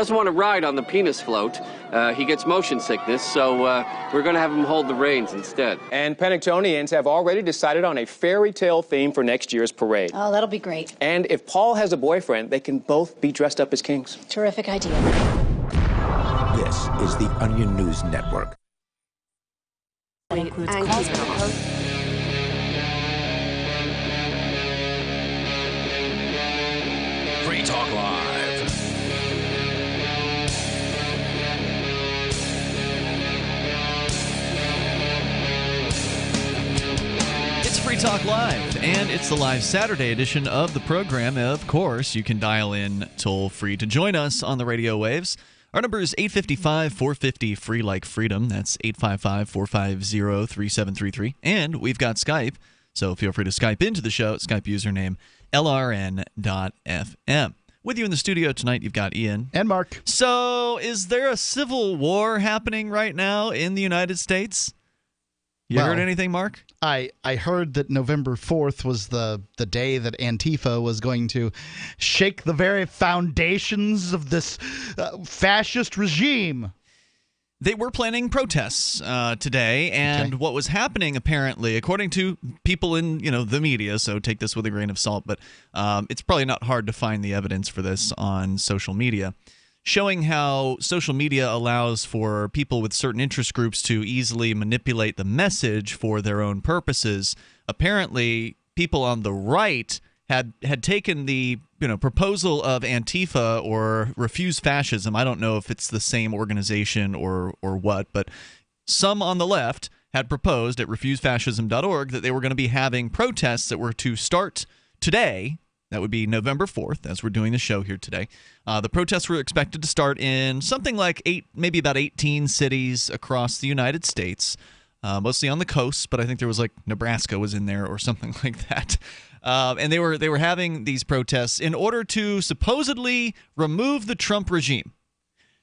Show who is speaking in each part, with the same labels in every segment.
Speaker 1: doesn't want to ride on the penis float. He gets motion sickness, so we're going to have him hold the reins instead.
Speaker 2: And Pentictonians have already decided on a fairy tale theme for next year's parade.
Speaker 3: Oh, that'll be great.
Speaker 2: And if Paul has a boyfriend, they can both be dressed up as kings.
Speaker 3: Terrific idea.
Speaker 4: This is the Onion News Network.
Speaker 5: Free Talk Live.
Speaker 6: It's Free Talk Live, and it's the live Saturday edition of the program. Of course, you can dial in toll-free to join us on the radio waves. Our number is 855-450-FREE like freedom. That's 855-450-3733. And we've got Skype, so feel free to Skype into the show. Skype username LRN.FM. With you in the studio tonight, you've got Ian.
Speaker 7: And Mark.
Speaker 6: So, is there a civil war happening right now in the United States? You heard anything, Mark?
Speaker 7: I heard that November 4th was the day that Antifa was going to shake the very foundations of this fascist regime.
Speaker 6: They were planning protests today, and what was happening apparently, according to people in the media, so take this with a grain of salt, but it's probably not hard to find the evidence for this on social media, showing how social media allows for people with certain interest groups to easily manipulate the message for their own purposes. Apparently, people on the right had taken the proposal of Antifa or Refuse Fascism. I don't know if it's the same organization or what, but some on the left had proposed at refusefascism.org that they were going to be having protests that were to start today. That would be November 4th, as we're doing the show here today. The protests were expected to start in something like maybe about 18 cities across the United States, mostly on the coast, but I think there was Nebraska was in there or something like that. And they were having these protests in order to supposedly remove the Trump regime.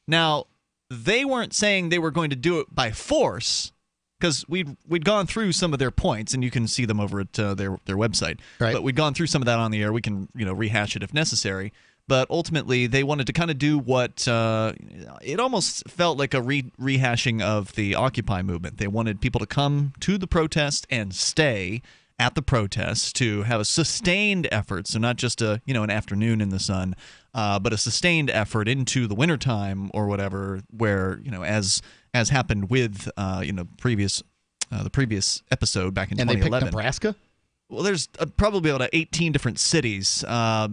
Speaker 6: Now, they weren't saying they were going to do it by force, because we'd gone through some of their points, and you can see them over at their website. Right. But we'd gone through some of that on the air. We can rehash it if necessary. But ultimately, they wanted to kind of do what it almost felt like a rehashing of the Occupy movement. They wanted people to come to the protest and stay at the protest, to have a sustained effort, so not just an afternoon in the sun, but a sustained effort into the wintertime or whatever, where as happened with the previous episode back in 2011. And they picked
Speaker 7: Nebraska?
Speaker 6: Well, there's probably about 18 different cities.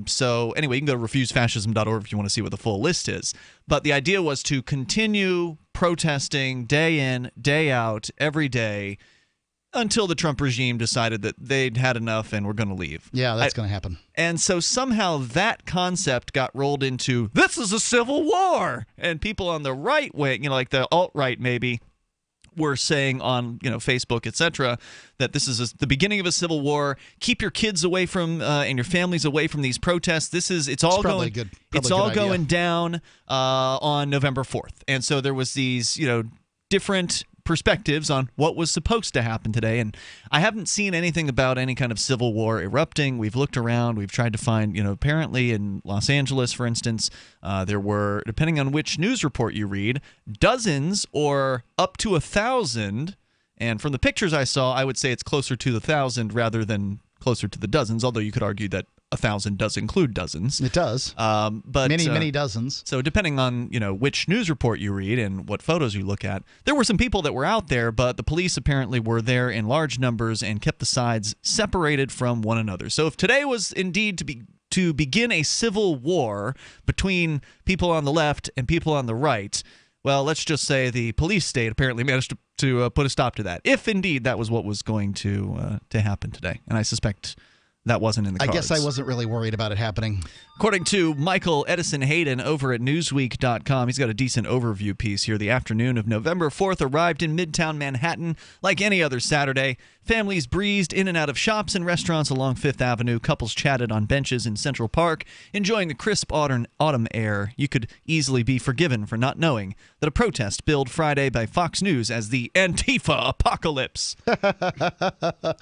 Speaker 6: So anyway, you can go to refusefascism.org if you want to see what the full list is. But the idea was to continue protesting day in, day out, every day, until the Trump regime decided that they'd had enough and were going to leave.
Speaker 7: Yeah, that's going to happen.
Speaker 6: And so somehow that concept got rolled into, this is a civil war! And people on the right wing, like the alt-right maybe, were saying on Facebook, etc., that this is the beginning of a civil war. Keep your kids away from and your families away from these protests. It's all going down on November 4th. And so there was these different perspectives on what was supposed to happen today, and I haven't seen anything about any kind of civil war erupting. We've looked around, we've tried to find, apparently in Los Angeles, for instance, there were, depending on which news report you read, dozens or up to 1,000, and from the pictures I saw, I would say it's closer to the 1,000 rather than closer to the dozens, although you could argue that 1,000 does include dozens.
Speaker 7: It does.
Speaker 6: But
Speaker 7: many dozens.
Speaker 6: So depending on which news report you read and what photos you look at, there were some people that were out there, but the police apparently were there in large numbers and kept the sides separated from one another. So if today was indeed to begin a civil war between people on the left and people on the right, well, let's just say the police state apparently managed to put a stop to that, if indeed that was what was going to happen today. And I suspect that wasn't in the cards.
Speaker 7: I guess I wasn't really worried about it happening.
Speaker 6: According to Michael Edison Hayden over at Newsweek.com, he's got a decent overview piece here. The afternoon of November 4th arrived in Midtown Manhattan like any other Saturday. Families breezed in and out of shops and restaurants along Fifth Avenue. Couples chatted on benches in Central Park, enjoying the crisp autumn air. You could easily be forgiven for not knowing that a protest billed Friday by Fox News as the Antifa apocalypse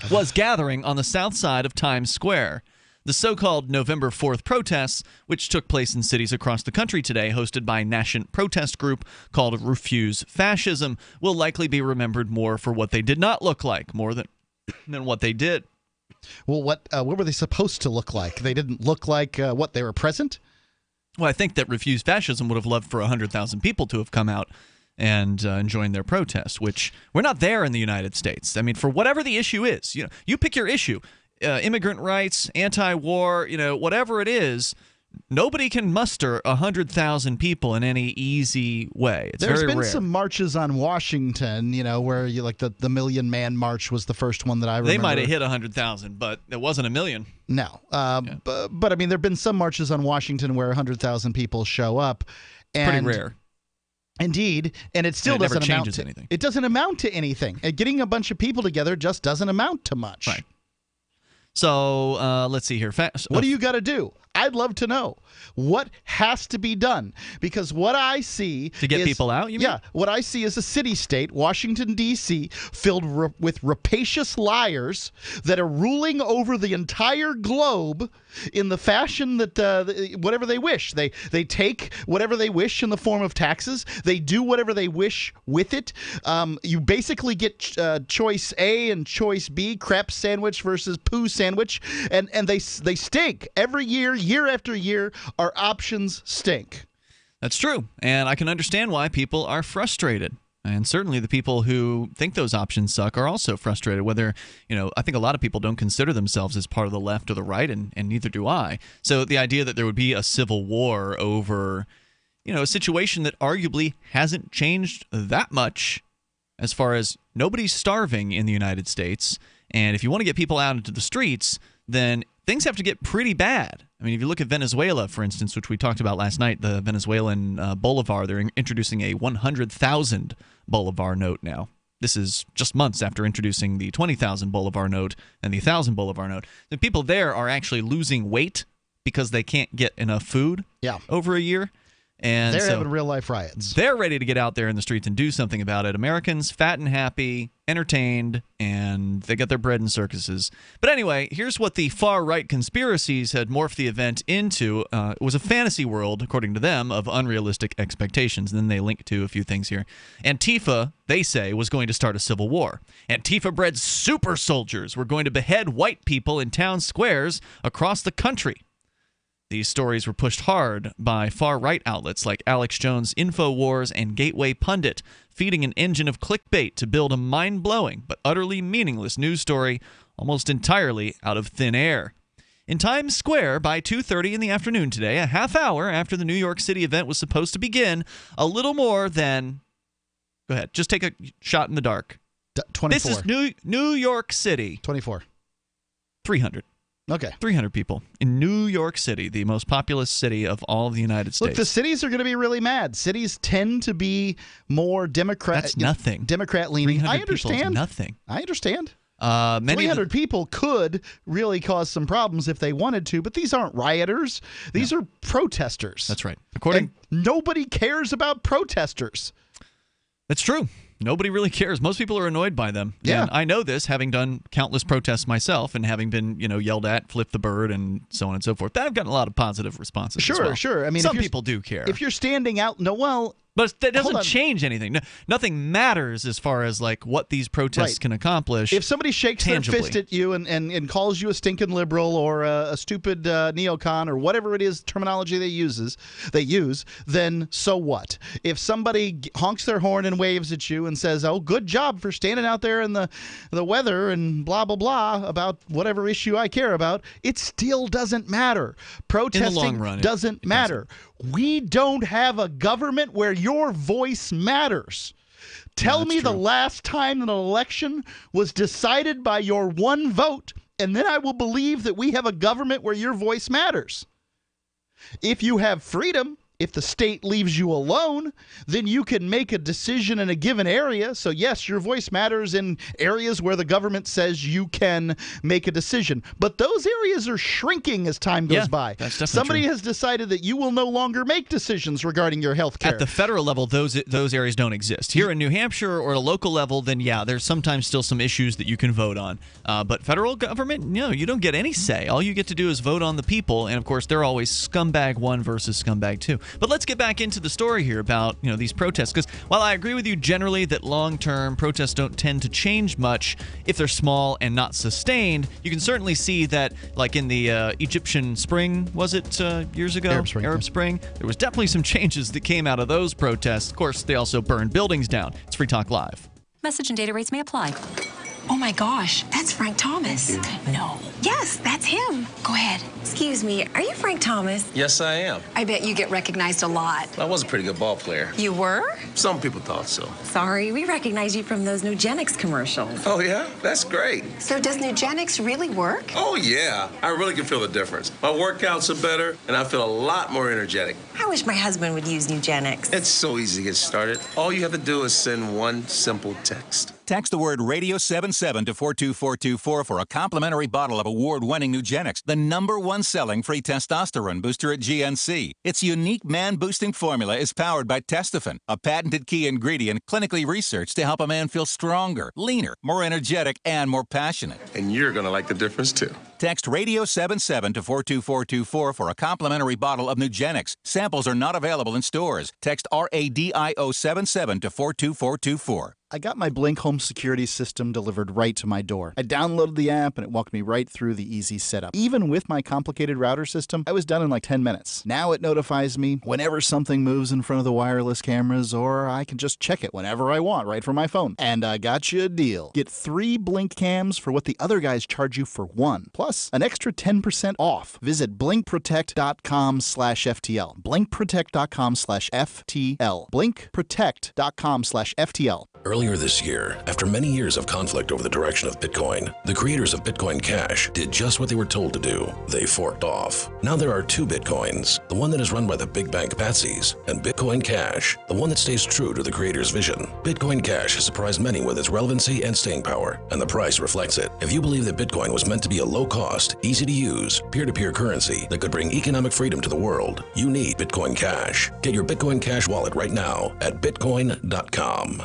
Speaker 6: was gathering on the south side of Times Square. The so-called November 4th protests, which took place in cities across the country today, hosted by a nascent protest group called Refuse Fascism, will likely be remembered more for what they did not look like, more than what they did.
Speaker 7: Well, what were they supposed to look like? They didn't look like what, they were present?
Speaker 6: Well, I think that Refuse Fascism would have loved for 100,000 people to have come out and join their protest, which we're not there in the United States. I mean, for whatever the issue is, you pick your issue. Immigrant rights, anti-war, whatever it is, nobody can muster 100,000 people in any easy way. It's
Speaker 7: There's
Speaker 6: very
Speaker 7: been
Speaker 6: rare.
Speaker 7: some marches on Washington, where the Million Man March was the first one that I remember.
Speaker 6: They might have hit 100,000, but it wasn't a million.
Speaker 7: No. But I mean, there have been some marches on Washington where 100,000 people show up. And
Speaker 6: pretty rare.
Speaker 7: Indeed, and it still doesn't amount to
Speaker 6: anything.
Speaker 7: It doesn't amount to anything. Getting a bunch of people together just doesn't amount to much.
Speaker 6: Right. So let's see here.
Speaker 7: What do you got to do? I'd love to know what has to be done, because what I see
Speaker 6: to get people out. You mean?
Speaker 7: Yeah, what I see is a city-state, Washington D.C., filled with rapacious liars that are ruling over the entire globe in the fashion that whatever they wish. They take whatever they wish in the form of taxes. They do whatever they wish with it. You basically get choice A and choice B, crap sandwich versus poo sandwich, and they stink every year. Year after year, our options stink.
Speaker 6: That's true, and I can understand why people are frustrated. And certainly the people who think those options suck are also frustrated. Whether, I think a lot of people don't consider themselves as part of the left or the right, and neither do I. So the idea that there would be a civil war over, a situation that arguably hasn't changed that much, as far as nobody's starving in the United States, and if you want to get people out into the streets, then things have to get pretty bad. I mean, if you look at Venezuela, for instance, which we talked about last night, the Venezuelan bolivar, they're introducing a 100,000 bolivar note now. This is just months after introducing the 20,000 bolivar note and the 1,000 bolivar note. The people there are actually losing weight because they can't get enough food over a year. And
Speaker 7: they're having real-life riots.
Speaker 6: They're ready to get out there in the streets and do something about it. Americans, fat and happy, entertained, and they get their bread in circuses. But anyway, here's what the far-right conspiracies had morphed the event into. It was a fantasy world, according to them, of unrealistic expectations. And then they link to a few things here. Antifa, they say, was going to start a civil war. Antifa-bred super soldiers were going to behead white people in town squares across the country. These stories were pushed hard by far-right outlets like Alex Jones' InfoWars and Gateway Pundit, feeding an engine of clickbait to build a mind-blowing but utterly meaningless news story almost entirely out of thin air. In Times Square by 2:30 in the afternoon today, a half hour after the New York City event was supposed to begin, a little more than... Go ahead, just take a shot in the dark.
Speaker 7: 24.
Speaker 6: This is New York City.
Speaker 7: 24.
Speaker 6: 300.
Speaker 7: Okay.
Speaker 6: 300 people in New York City, the most populous city of all of the United States.
Speaker 7: Look, the cities are going to be really mad. Cities tend to be more
Speaker 6: That's nothing.
Speaker 7: Democrat-leaning. I understand.
Speaker 6: Nothing.
Speaker 7: I understand.
Speaker 6: 300
Speaker 7: people could really cause some problems if they wanted to, but these aren't rioters. These are protesters.
Speaker 6: That's right.
Speaker 7: And nobody cares about protesters.
Speaker 6: That's true. Nobody really cares. Most people are annoyed by them.
Speaker 7: Yeah.
Speaker 6: And I know this, having done countless protests myself and having been, yelled at, flip the bird, and so on and so forth. I've gotten a lot of positive responses.
Speaker 7: Sure. I mean,
Speaker 6: some people do care.
Speaker 7: If you're standing out,
Speaker 6: but that doesn't change anything. Nothing matters as far as what these protests can accomplish.
Speaker 7: If somebody shakes
Speaker 6: tangibly.
Speaker 7: their fist at you and calls you a stinking liberal or a stupid neocon or whatever it is terminology they use, then so what? If somebody honks their horn and waves at you and says, "Oh, good job for standing out there in the weather and blah blah blah about whatever issue I care about," it still doesn't matter. Protesting
Speaker 6: in the long run,
Speaker 7: doesn't matter. We don't have a government where your voice matters. Tell me the last time an election was decided by your one vote, and then I will believe that we have a government where your voice matters. If you have freedom, If the state leaves you alone, then you can make a decision in a given area. So yes, your voice matters in areas where the government says you can make a decision. But those areas are shrinking as time goes by.
Speaker 6: That's definitely
Speaker 7: Somebody
Speaker 6: true.
Speaker 7: has decided that you will no longer make decisions regarding your health care.
Speaker 6: At the federal level, those areas don't exist. Here in New Hampshire or a local level, then yeah, there's sometimes still some issues that you can vote on. But federal government, no, you don't get any say. All you get to do is vote on the people, and of course, they're always scumbag 1 versus scumbag 2. But let's get back into the story here about these protests, because while I agree with you generally that long-term protests don't tend to change much if they're small and not sustained, you can certainly see that, like in the Egyptian Spring, was it years ago?
Speaker 7: Arab Spring.
Speaker 6: There was definitely some changes that came out of those protests. Of course, they also burned buildings down. It's Free Talk Live.
Speaker 3: Message and data rates may apply. Oh my gosh, that's Frank Thomas. No. Yes, that's him. Go ahead. Excuse me, are you Frank Thomas?
Speaker 8: Yes, I am.
Speaker 3: I bet you get recognized a lot.
Speaker 8: I was a pretty good ball player.
Speaker 3: You were?
Speaker 8: Some people thought so.
Speaker 3: Sorry, we recognize you from those Nugenics commercials.
Speaker 8: Oh, yeah? That's great.
Speaker 3: So does Nugenics really work?
Speaker 8: Oh, yeah. I really can feel the difference. My workouts are better, and I feel a lot more energetic.
Speaker 3: I wish my husband would use Nugenics.
Speaker 8: It's so easy to get started. All you have to do is send one simple text.
Speaker 5: Text the word radio77 to 42424 for a complimentary bottle of award-winning Nugenics, the #1 selling free testosterone booster at GNC. Its unique man-boosting formula is powered by Testofen, a patented key ingredient clinically researched to help a man feel stronger, leaner, more energetic, and more passionate.
Speaker 8: And you're going to like the difference, too.
Speaker 5: Text radio77 to 42424 for a complimentary bottle of Nugenics. Samples are not available in stores. Text RADIO77 to 42424.
Speaker 9: I got my Blink home security system delivered right to my door. I downloaded the app and it walked me right through the easy setup. Even with my complicated router system, I was done in like 10 minutes. Now it notifies me whenever something moves in front of the wireless cameras, or I can just check it whenever I want right from my phone. And I got you a deal. Get 3 Blink cams for what the other guys charge you for 1. Plus, an extra 10% off. Visit blinkprotect.com/FTL. Blinkprotect.com/FTL. Blinkprotect.com/FTL.
Speaker 10: Earlier this year, after many years of conflict over the direction of Bitcoin, the creators of Bitcoin Cash did just what they were told to do. They forked off. Now there are 2 Bitcoins, the one that is run by the big bank patsies, and Bitcoin Cash, the one that stays true to the creator's vision. Bitcoin Cash has surprised many with its relevancy and staying power, and the price reflects it. If you believe that Bitcoin was meant to be a low-cost, easy-to-use, peer-to-peer currency that could bring economic freedom to the world, you need Bitcoin Cash. Get your Bitcoin Cash wallet right now at bitcoin.com.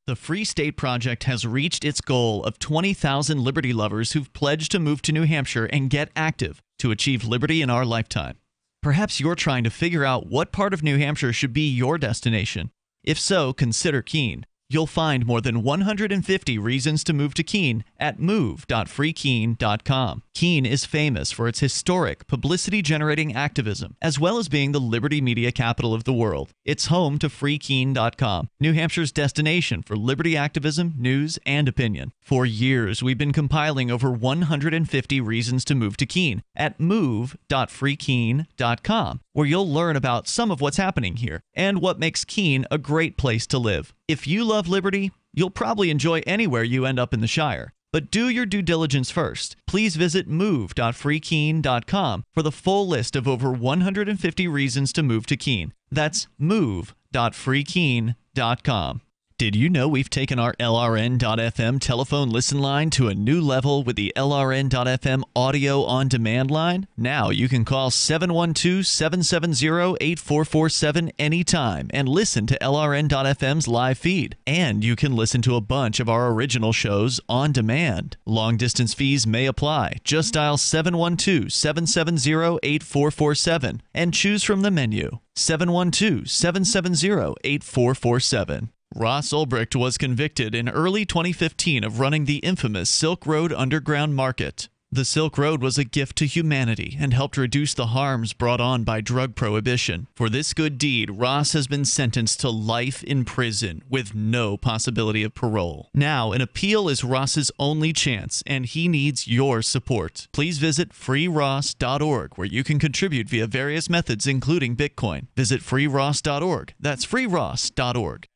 Speaker 6: The Free State Project has reached its goal of 20,000 liberty lovers who've pledged to move to New Hampshire and get active to achieve liberty in our lifetime. Perhaps you're trying to figure out what part of New Hampshire should be your destination. If so, consider Keene. You'll find more than 150 reasons to move to Keene at move.freekeene.com. Keene is famous for its historic, publicity-generating activism, as well as being the liberty media capital of the world. It's home to freekeene.com, New Hampshire's destination for liberty activism, news, and opinion. For years, we've been compiling over 150 reasons to move to Keene at move.freekeene.com, where you'll learn about some of what's happening here and what makes Keene a great place to live. If you love liberty, you'll probably enjoy anywhere you end up in the Shire. But do your due diligence first. Please visit move.freekeene.com for the full list of over 150 reasons to move to Keene. That's move.freekeene.com. Did you know we've taken our LRN.FM telephone listen line to a new level with the LRN.FM audio on demand line? Now you can call 712-770-8447 anytime and listen to LRN.FM's live feed. And you can listen to a bunch of our original shows on demand. Long distance fees may apply. Just dial 712-770-8447 and choose from the menu. 712-770-8447. Ross Ulbricht was convicted in early 2015 of running the infamous Silk Road Underground Market. The Silk Road was a gift to humanity and helped reduce the harms brought on by drug prohibition. For this good deed, Ross has been sentenced to life in prison with no possibility of parole. Now, an appeal is Ross's only chance, and he needs your support. Please visit freeross.org, where you can contribute via various methods, including Bitcoin. Visit freeross.org. That's freeross.org.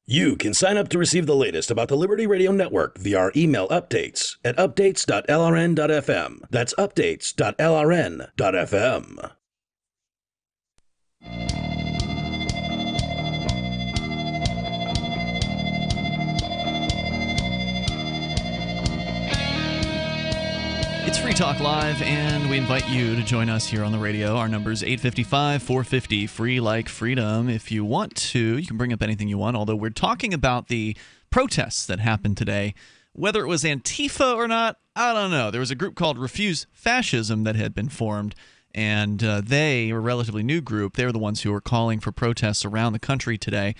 Speaker 10: You can sign up to receive the latest about the Liberty Radio Network via our email updates at updates.lrn.fm. That's updates.lrn.fm.
Speaker 6: It's Free Talk Live, and we invite you to join us here on the radio. Our number is 855-450, free like freedom. If you want to, you can bring up anything you want, although we're talking about the protests that happened today. Whether it was Antifa or not, I don't know. There was a group called Refuse Fascism that had been formed, and they were a relatively new group. They were the ones who were calling for protests around the country today.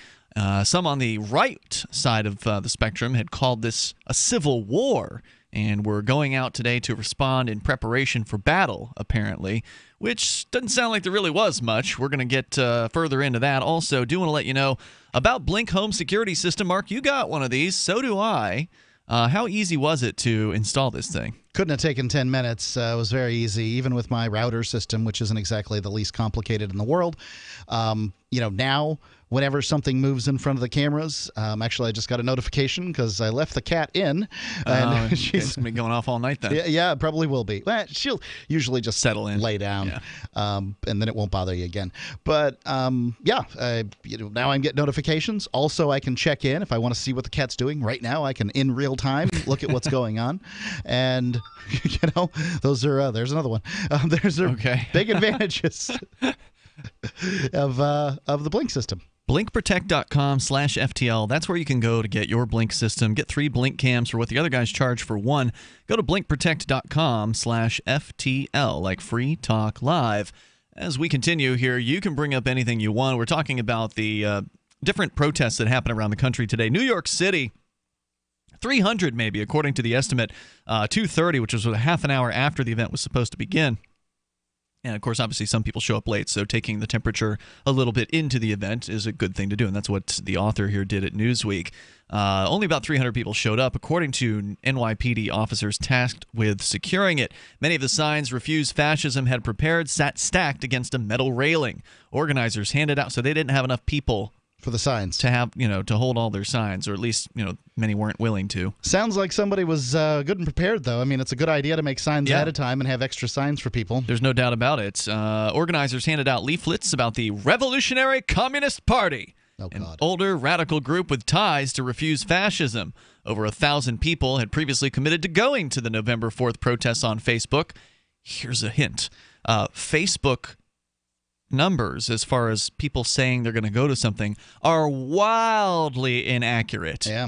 Speaker 6: Some on the right side of the spectrum had called this a civil war, and we're going out today to respond in preparation for battle, apparently, which doesn't sound like there really was much. We're going to get further into that. Also, do want to let you know about Blink Home Security System. Mark, you got one of these. So do I. How easy was it to install this thing?
Speaker 7: Couldn't have taken 10 minutes. It was very easy, even with my router system, which isn't exactly the least complicated in the world. Now, whenever something moves in front of the cameras, actually, I just got a notification because I left the cat in. And
Speaker 6: she's going to be going off all night then.
Speaker 7: Yeah, it probably will be. Well, she'll usually just
Speaker 6: settle in,
Speaker 7: lay down, and then it won't bother you again. But now I get notifications. Also, I can check in if I want to see what the cat's doing. Right now, I can in real time look at what's going on, and those are there's another one. There's big advantages of the Blink system.
Speaker 6: BlinkProtect.com/FTL. That's where you can go to get your Blink system. Get 3 Blink cams for what the other guys charge for 1. Go to BlinkProtect.com/FTL, like Free Talk Live. As we continue here, you can bring up anything you want. We're talking about the different protests that happen around the country today. New York City, 300 maybe, according to the estimate, 2:30, which was a half an hour after the event was supposed to begin. And, of course, obviously some people show up late, so taking the temperature a little bit into the event is a good thing to do, and that's what the author here did at Newsweek. Only about 300 people showed up, according to NYPD officers tasked with securing it. Many of the signs Refuse Fascism had prepared sat stacked against a metal railing. Organizers handed out, so they didn't have enough people
Speaker 7: for the signs
Speaker 6: to have, to hold all their signs, or at least, many weren't willing to.
Speaker 7: Sounds like somebody was good and prepared, though. I mean, it's a good idea to make signs ahead of time and have extra signs for people.
Speaker 6: There's no doubt about it. Organizers handed out leaflets about the Revolutionary Communist Party, an older radical group with ties to Refuse Fascism. Over 1,000 people had previously committed to going to the November 4th protests on Facebook. Here's a hint. Facebook numbers, as far as people saying they're going to go to something, are wildly inaccurate.
Speaker 7: Yeah.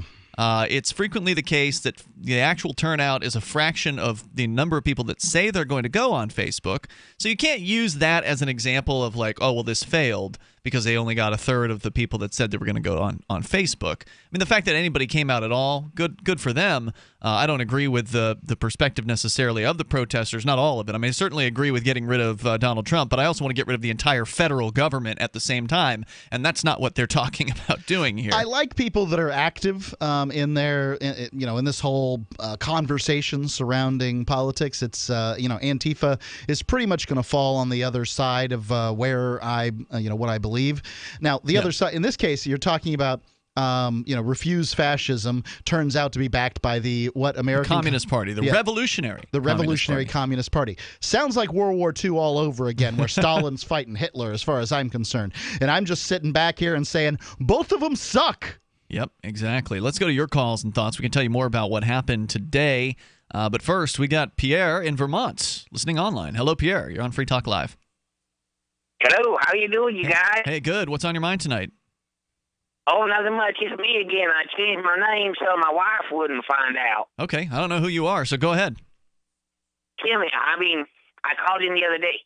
Speaker 6: It's frequently the case that the actual turnout is a fraction of the number of people that say they're going to go on Facebook. So you can't use that as an example of like, oh, well, this failed because they only got 1/3 of the people that said they were going to go on Facebook. I mean, the fact that anybody came out at all, good for them. I don't agree with the perspective necessarily of the protesters, not all of it. I mean, I certainly agree with getting rid of Donald Trump, but I also want to get rid of the entire federal government at the same time, and that's not what they're talking about doing here.
Speaker 7: I like people that are active in this whole conversation surrounding politics. It's Antifa is pretty much going to fall on the other side of where what I believe. Now, the other side, in this case, you're talking about Refuse Fascism turns out to be backed by the American
Speaker 6: Communist Party, the
Speaker 7: Revolutionary Communist Party. Sounds like World War II all over again, where Stalin's fighting Hitler, as far as I'm concerned. And I'm just sitting back here and saying both of them suck.
Speaker 6: Yep, exactly. Let's go to your calls and thoughts. We can tell you more about what happened today. But first, we got Pierre in Vermont listening online. Hello, Pierre. You're on Free Talk Live.
Speaker 11: Hello, how you doing, you guys?
Speaker 6: Hey, good. What's on your mind tonight?
Speaker 11: Oh, nothing much. It's me again. I changed my name so my wife wouldn't find out.
Speaker 6: Okay, I don't know who you are, so go ahead.
Speaker 11: Timmy, I called in the other day.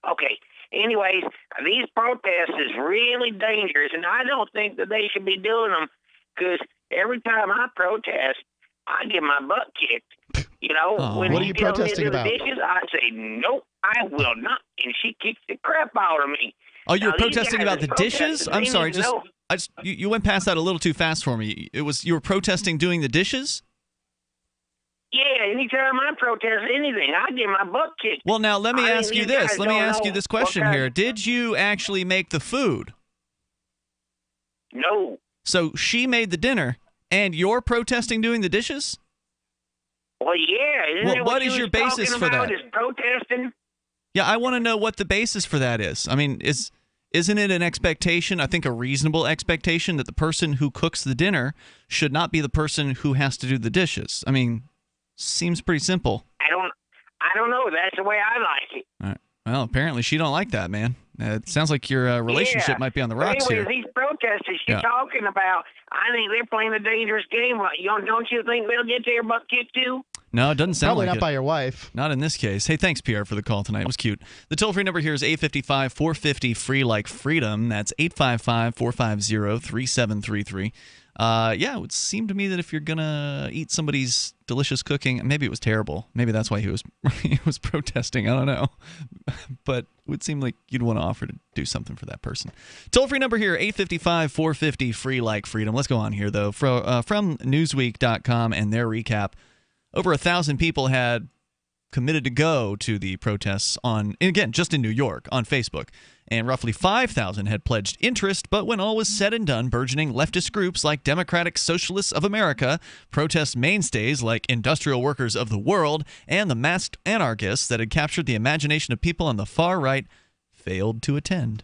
Speaker 11: Okay. Anyways, these protests is really dangerous, and I don't think that they should be doing them because every time I protest, I get my butt kicked. When
Speaker 7: what are you protesting about?
Speaker 11: Dishes, I say, nope, I will not. And she kicks the crap out of me.
Speaker 6: Oh, you're protesting about the dishes? I'm sorry, you went past that a little too fast for me. You were protesting doing the dishes?
Speaker 11: Yeah, anytime I protest anything, I get my butt kicked.
Speaker 6: Well, now let me ask you this. Let me ask you this question here. Did you actually make the food?
Speaker 11: No.
Speaker 6: So she made the dinner, and you're protesting doing the dishes?
Speaker 11: Well, yeah. Isn't that
Speaker 6: what is your basis for that?
Speaker 11: Is protesting?
Speaker 6: Yeah, I want to know what the basis for that is. I mean, isn't it an expectation, I think a reasonable expectation, that the person who cooks the dinner should not be the person who has to do the dishes? I mean, seems pretty simple.
Speaker 11: I don't know. That's the way I like it.
Speaker 6: All right. Well, apparently she don't like that, man. It sounds like your relationship might be on the rocks
Speaker 11: anyways,
Speaker 6: here.
Speaker 11: These protesters you're talking about, I think they're playing a dangerous game. Don't you think they'll get their butt kicked too?
Speaker 6: No, it doesn't sound
Speaker 7: Probably
Speaker 6: like
Speaker 7: not by your wife.
Speaker 6: Not in this case. Hey, thanks, Pierre, for the call tonight. It was cute. The toll-free number here is 855-450-FREE like freedom. That's 855-450-3733. Yeah, it would seem to me that if you're going to eat somebody's delicious cooking, maybe it was terrible. Maybe that's why he was protesting. I don't know. But it would seem like you'd want to offer to do something for that person. Toll-free number here, 855-450-FREE like freedom. Let's go on here, though. From Newsweek.com and their recap, over 1,000 people had committed to go to the protests again, just in New York, on Facebook. And roughly 5,000 had pledged interest, but when all was said and done, burgeoning leftist groups like Democratic Socialists of America, protest mainstays like Industrial Workers of the World, and the masked anarchists that had captured the imagination of people on the far right failed to attend.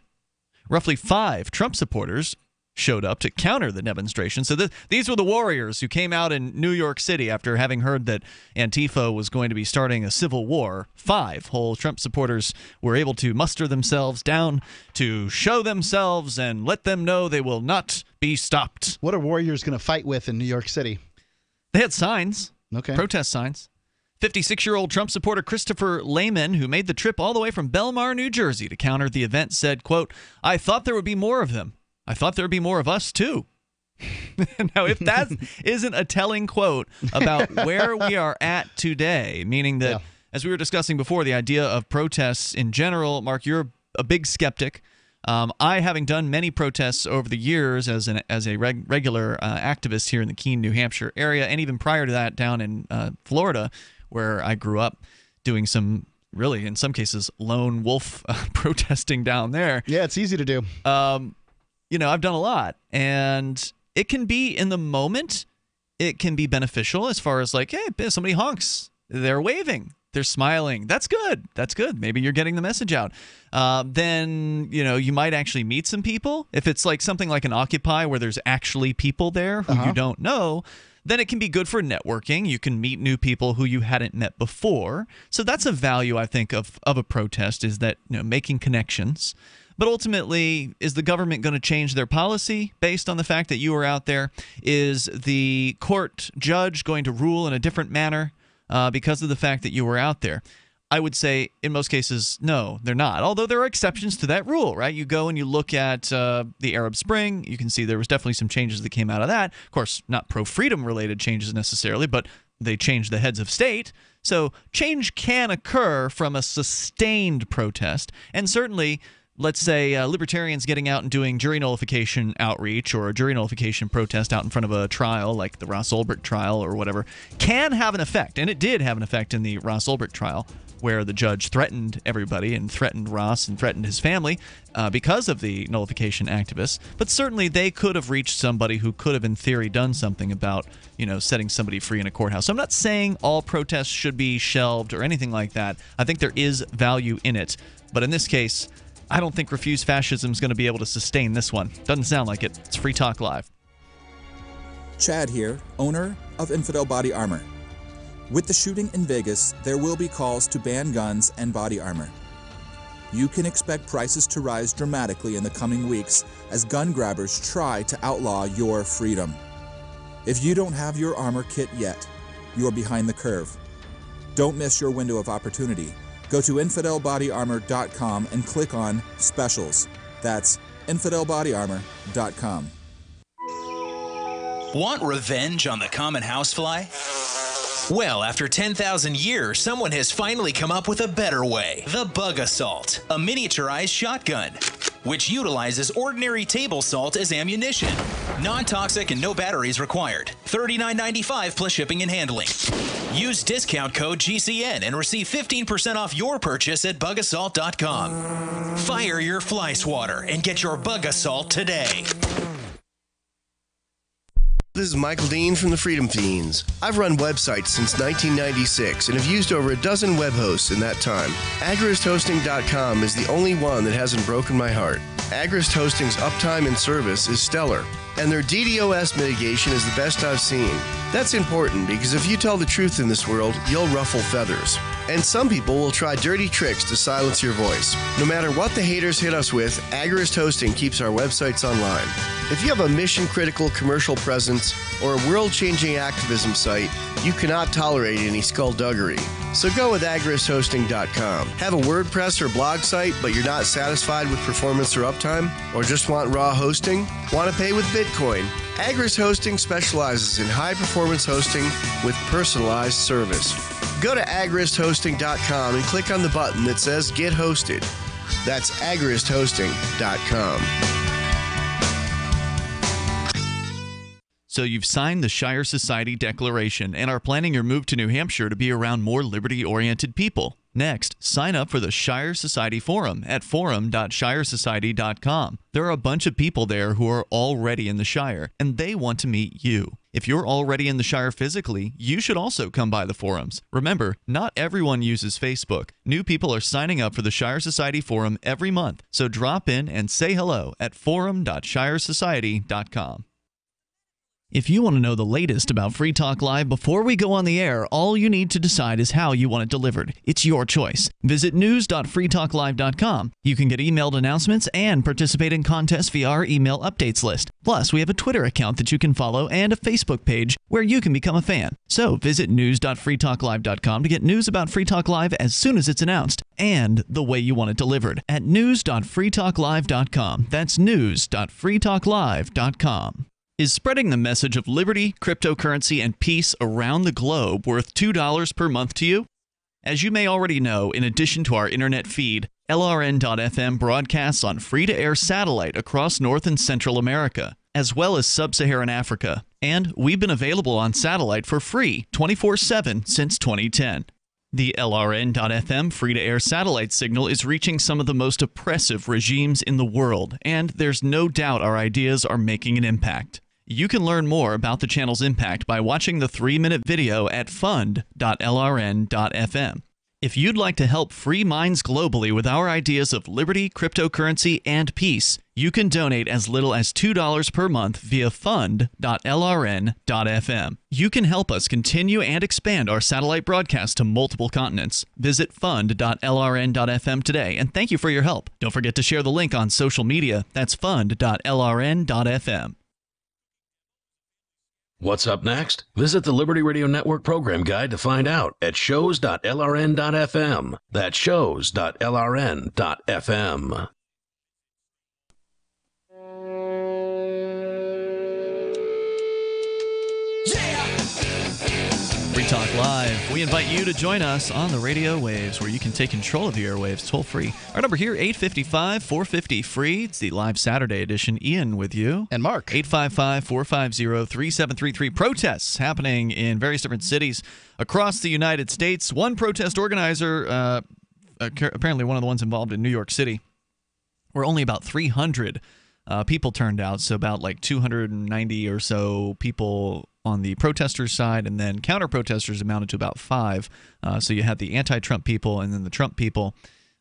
Speaker 6: Roughly 5 Trump supporters showed up to counter the demonstration. So these were the warriors who came out in New York City after having heard that Antifa was going to be starting a civil war. 5 whole Trump supporters were able to muster themselves down to show themselves and let them know they will not be stopped.
Speaker 7: What are warriors going to fight with in New York City?
Speaker 6: They had signs.
Speaker 7: Okay.
Speaker 6: Protest signs. 56-year-old Trump supporter Christopher Lehman, who made the trip all the way from Belmar, New Jersey to counter the event, said, quote, "I thought there would be more of them. I thought there would be more of us, too." Now, if that isn't a telling quote about where we are at today, meaning that, as we were discussing before, the idea of protests in general, Mark, you're a big skeptic. I, having done many protests over the years as a regular activist here in the Keene, New Hampshire area, and even prior to that down in Florida, where I grew up, doing some really, in some cases, lone wolf protesting down there.
Speaker 7: Yeah, it's easy to do.
Speaker 6: I've done a lot, and it can be in the moment, it can be beneficial as far as like, hey, somebody honks, they're waving, they're smiling. That's good. That's good. Maybe you're getting the message out. Then, you might actually meet some people. If it's like something like an Occupy where there's actually people there who you don't know, then it can be good for networking. You can meet new people who you hadn't met before. So that's a value, I think, of a protest, is that, making connections. But ultimately, is the government going to change their policy based on the fact that you are out there? Is the court judge going to rule in a different manner because of the fact that you were out there? I would say in most cases, no, they're not. Although there are exceptions to that rule, right? You go and you look at the Arab Spring. You can see there was definitely some changes that came out of that. Of course, not pro-freedom related changes necessarily, but they changed the heads of state. So change can occur from a sustained protest. And certainly, let's say libertarians getting out and doing jury nullification outreach or a jury nullification protest out in front of a trial like the Ross Ulbricht trial or whatever can have an effect. And it did have an effect in the Ross Ulbricht trial, where the judge threatened everybody and threatened Ross and threatened his family because of the nullification activists. But certainly they could have reached somebody who could have in theory done something about, setting somebody free in a courthouse. So I'm not saying all protests should be shelved or anything like that. I think there is value in it. But in this case, I don't think Refuse Fascism is going to be able to sustain this one. Doesn't sound like it. It's Free Talk Live.
Speaker 12: Chad here, owner of Infidel Body Armor. With the shooting in Vegas, there will be calls to ban guns and body armor. You can expect prices to rise dramatically in the coming weeks as gun grabbers try to outlaw your freedom. If you don't have your armor kit yet, you are behind the curve. Don't miss your window of opportunity. Go to InfidelBodyArmor.com and click on Specials. That's InfidelBodyArmor.com.
Speaker 13: Want revenge on the common housefly? Well, after 10,000 years, someone has finally come up with a better way. The Bug Assault, a miniaturized shotgun, which utilizes ordinary table salt as ammunition. Non-toxic and no batteries required. $39.95 plus shipping and handling. Use discount code GCN and receive 15% off your purchase at bugassault.com. Fire your fly swatter and get your Bug Assault today.
Speaker 14: This is Michael Dean from the Freedom Fiends. I've run websites since 1996 and have used over a dozen web hosts in that time. AgristHosting.com is the only one that hasn't broken my heart. Agrist Hosting's uptime and service is stellar, and their DDoS mitigation is the best I've seen. That's important because if you tell the truth in this world, you'll ruffle feathers. And some people will try dirty tricks to silence your voice. No matter what the haters hit us with, Agrist Hosting keeps our websites online. If you have a mission-critical commercial presence or a world-changing activism site, you cannot tolerate any skullduggery. So go with agristhosting.com. Have a WordPress or blog site, but you're not satisfied with performance or uptime? Or just want raw hosting? Want to pay with Bitcoin? Agrist Hosting specializes in high-performance hosting with personalized service. Go to agristhosting.com and click on the button that says Get Hosted. That's agristhosting.com.
Speaker 6: So you've signed the Shire Society Declaration and are planning your move to New Hampshire to be around more liberty-oriented people. Next, sign up for the Shire Society Forum at forum.shiresociety.com. There are a bunch of people there who are already in the Shire, and they want to meet you. If you're already in the Shire physically, you should also come by the forums. Remember, not everyone uses Facebook. New people are signing up for the Shire Society Forum every month, so drop in and say hello at forum.shiresociety.com. If you want to know the latest about Free Talk Live before we go on the air, all you need to decide is how you want it delivered. It's your choice. Visit news.freetalklive.com. You can get emailed announcements and participate in contests via our email updates list. Plus, we have a Twitter account that you can follow and a Facebook page where you can become a fan. So visit news.freetalklive.com to get news about Free Talk Live as soon as it's announced and the way you want it delivered at news.freetalklive.com. That's news.freetalklive.com. Is spreading the message of liberty, cryptocurrency, and peace around the globe worth $2 per month to you? As you may already know, in addition to our internet feed, LRN.FM broadcasts on free-to-air satellite across North and Central America, as well as Sub-Saharan Africa. And we've been available on satellite for free 24/7 since 2010. The LRN.FM free-to-air satellite signal is reaching some of the most oppressive regimes in the world, and there's no doubt our ideas are making an impact. You can learn more about the channel's impact by watching the 3-minute video at fund.lrn.fm. If you'd like to help free minds globally with our ideas of liberty, cryptocurrency, and peace, you can donate as little as $2 per month via fund.lrn.fm. You can help us continue and expand our satellite broadcast to multiple continents. Visit fund.lrn.fm today, and thank you for your help. Don't forget to share the link on social media. That's fund.lrn.fm.
Speaker 10: What's up next? Visit the Liberty Radio Network program guide to find out at shows.lrn.fm. That's shows.lrn.fm.
Speaker 6: Free Talk Live. We invite you to join us on the radio waves where you can take control of the airwaves toll free. Our number here, 855-450-FREE. It's the live Saturday edition. Ian with you.
Speaker 7: And Mark.
Speaker 6: 855-450-3733. Protests happening in various different cities across the United States. One protest organizer, apparently one of the ones involved in New York City, where only about 300 people turned out, so about like 290 or so people on the protesters' side, and then counter-protesters amounted to about 5. So you had the anti-Trump people and then the Trump people.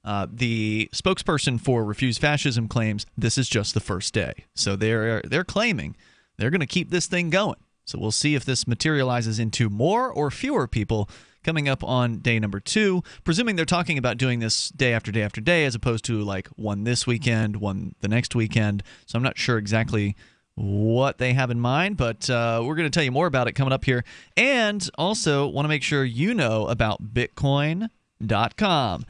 Speaker 6: The spokesperson for Refuse Fascism claims this is just the first day. So they're claiming they're going to keep this thing going. So we'll see if this materializes into more or fewer people coming up on day number 2, presuming they're talking about doing this day after day after day as opposed to like one this weekend, one the next weekend. So I'm not sure exactly what they have in mind, but we're going to tell you more about it coming up here. And also want to make sure you know about Bitcoin.com.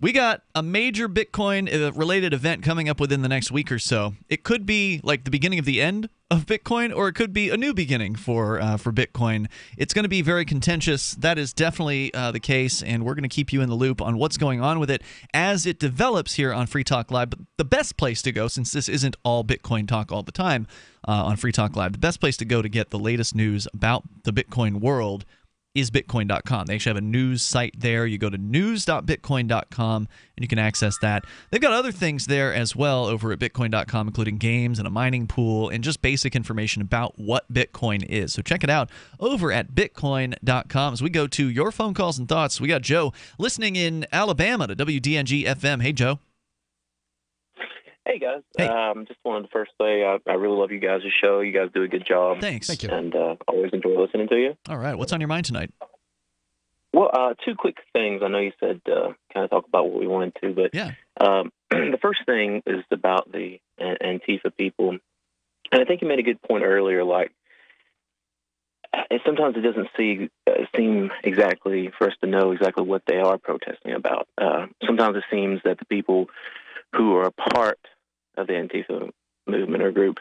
Speaker 6: We got a major Bitcoin-related event coming up within the next week or so. It could be like the beginning of the end of Bitcoin, or it could be a new beginning for Bitcoin. It's going to be very contentious. That is definitely the case, and we're going to keep you in the loop on what's going on with it as it develops here on Free Talk Live. But the best place to go, since this isn't all Bitcoin talk all the time on Free Talk Live, the best place to go to get the latest news about the Bitcoin world is Bitcoin.com. They actually have a news site there. You go to news.bitcoin.com and you can access that. They've got other things there as well over at Bitcoin.com, including games and a mining pool and just basic information about what Bitcoin is. So check it out over at Bitcoin.com. As we go to your phone calls and thoughts, we got Joe listening in Alabama to WDNG FM. Hey, Joe.
Speaker 15: Hey, guys.
Speaker 6: Hey.
Speaker 15: Just wanted to first say I really love you guys' show. You guys do a good job.
Speaker 6: Thanks. Thank you.
Speaker 15: And always enjoy listening to you.
Speaker 6: All right. What's on your mind tonight?
Speaker 15: Well, two quick things. I know you said kind of talk about what we wanted to, but
Speaker 6: yeah.
Speaker 15: The first thing is about the Antifa people. And I think you made a good point earlier, like, sometimes it doesn't seem exactly for us to know exactly what they are protesting about. Sometimes it seems that the people who are a part of the Antifa movement or group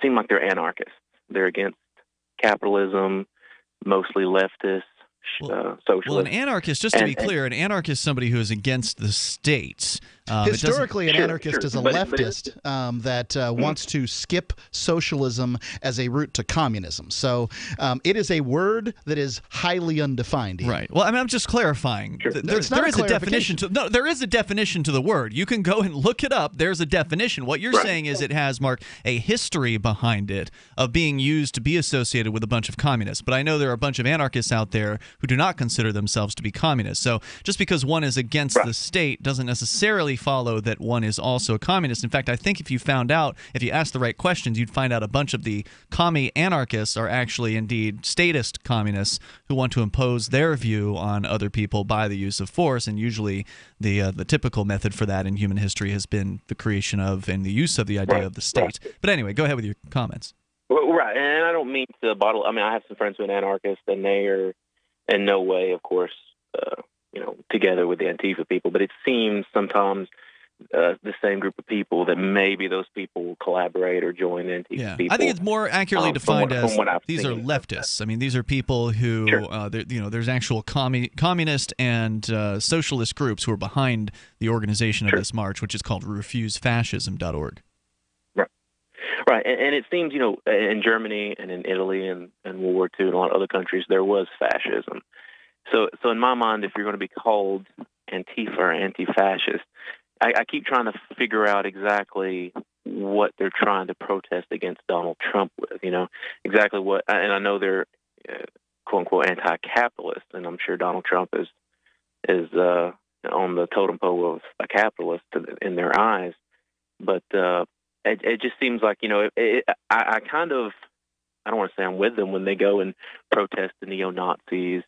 Speaker 15: seem like they're anarchists. They're against capitalism, mostly leftist, socialist.
Speaker 6: Well, an anarchist, just to be clear, an anarchist is somebody who is against the state.
Speaker 7: Historically, an anarchist is a leftist that wants to skip socialism as a route to communism. So it is a word that is highly undefined. Ian.
Speaker 6: Right. Well, I mean, I'm just clarifying.
Speaker 7: Sure.
Speaker 6: There is a definition to there is a definition to the word. You can go and look it up. There's a definition. What you're saying is it has, Mark, a history behind it of being used to be associated with a bunch of communists. But I know there are a bunch of anarchists out there who do not consider themselves to be communists. So just because one is against the state doesn't necessarily follow that one is also a communist. In fact, I think if you asked the right questions, you'd find out a bunch of the commie anarchists are actually indeed statist communists who want to impose their view on other people by the use of force. And usually the typical method for that in human history has been the creation of and the use of the idea of the state. But anyway, go ahead with your comments.
Speaker 15: Well, right, and I don't mean to bottle. I mean, I have some friends who are anarchists, and they are in no way, of course, together with the Antifa people. But it seems sometimes the same group of people that maybe those people will collaborate or join Antifa people.
Speaker 6: I think it's more accurately defined as these are leftists. I mean, these are people who, there's actual communist and socialist groups who are behind the organization of this march, which is called refusefascism.org.
Speaker 15: Right, and it seems, in Germany and in Italy and World War II and a lot of other countries, there was fascism. So in my mind, if you're going to be called Antifa or anti-fascist, I keep trying to figure out exactly what they're trying to protest against Donald Trump with, exactly what, and I know they're quote-unquote anti-capitalist, and I'm sure Donald Trump is on the totem pole of a capitalist in their eyes, but it just seems like, I kind of, I don't want to say I'm with them when they go and protest the neo-Nazis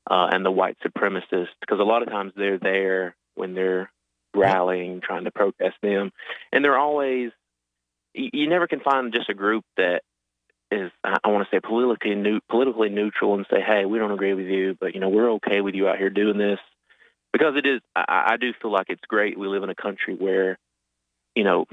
Speaker 15: and the white supremacists, because a lot of times they're there when they're rallying, trying to protest them. And they're always, you never can find just a group that is, I want to say, politically neutral and say, hey, we don't agree with you, but, we're okay with you out here doing this. Because it is, I do feel like it's great. We live in a country where,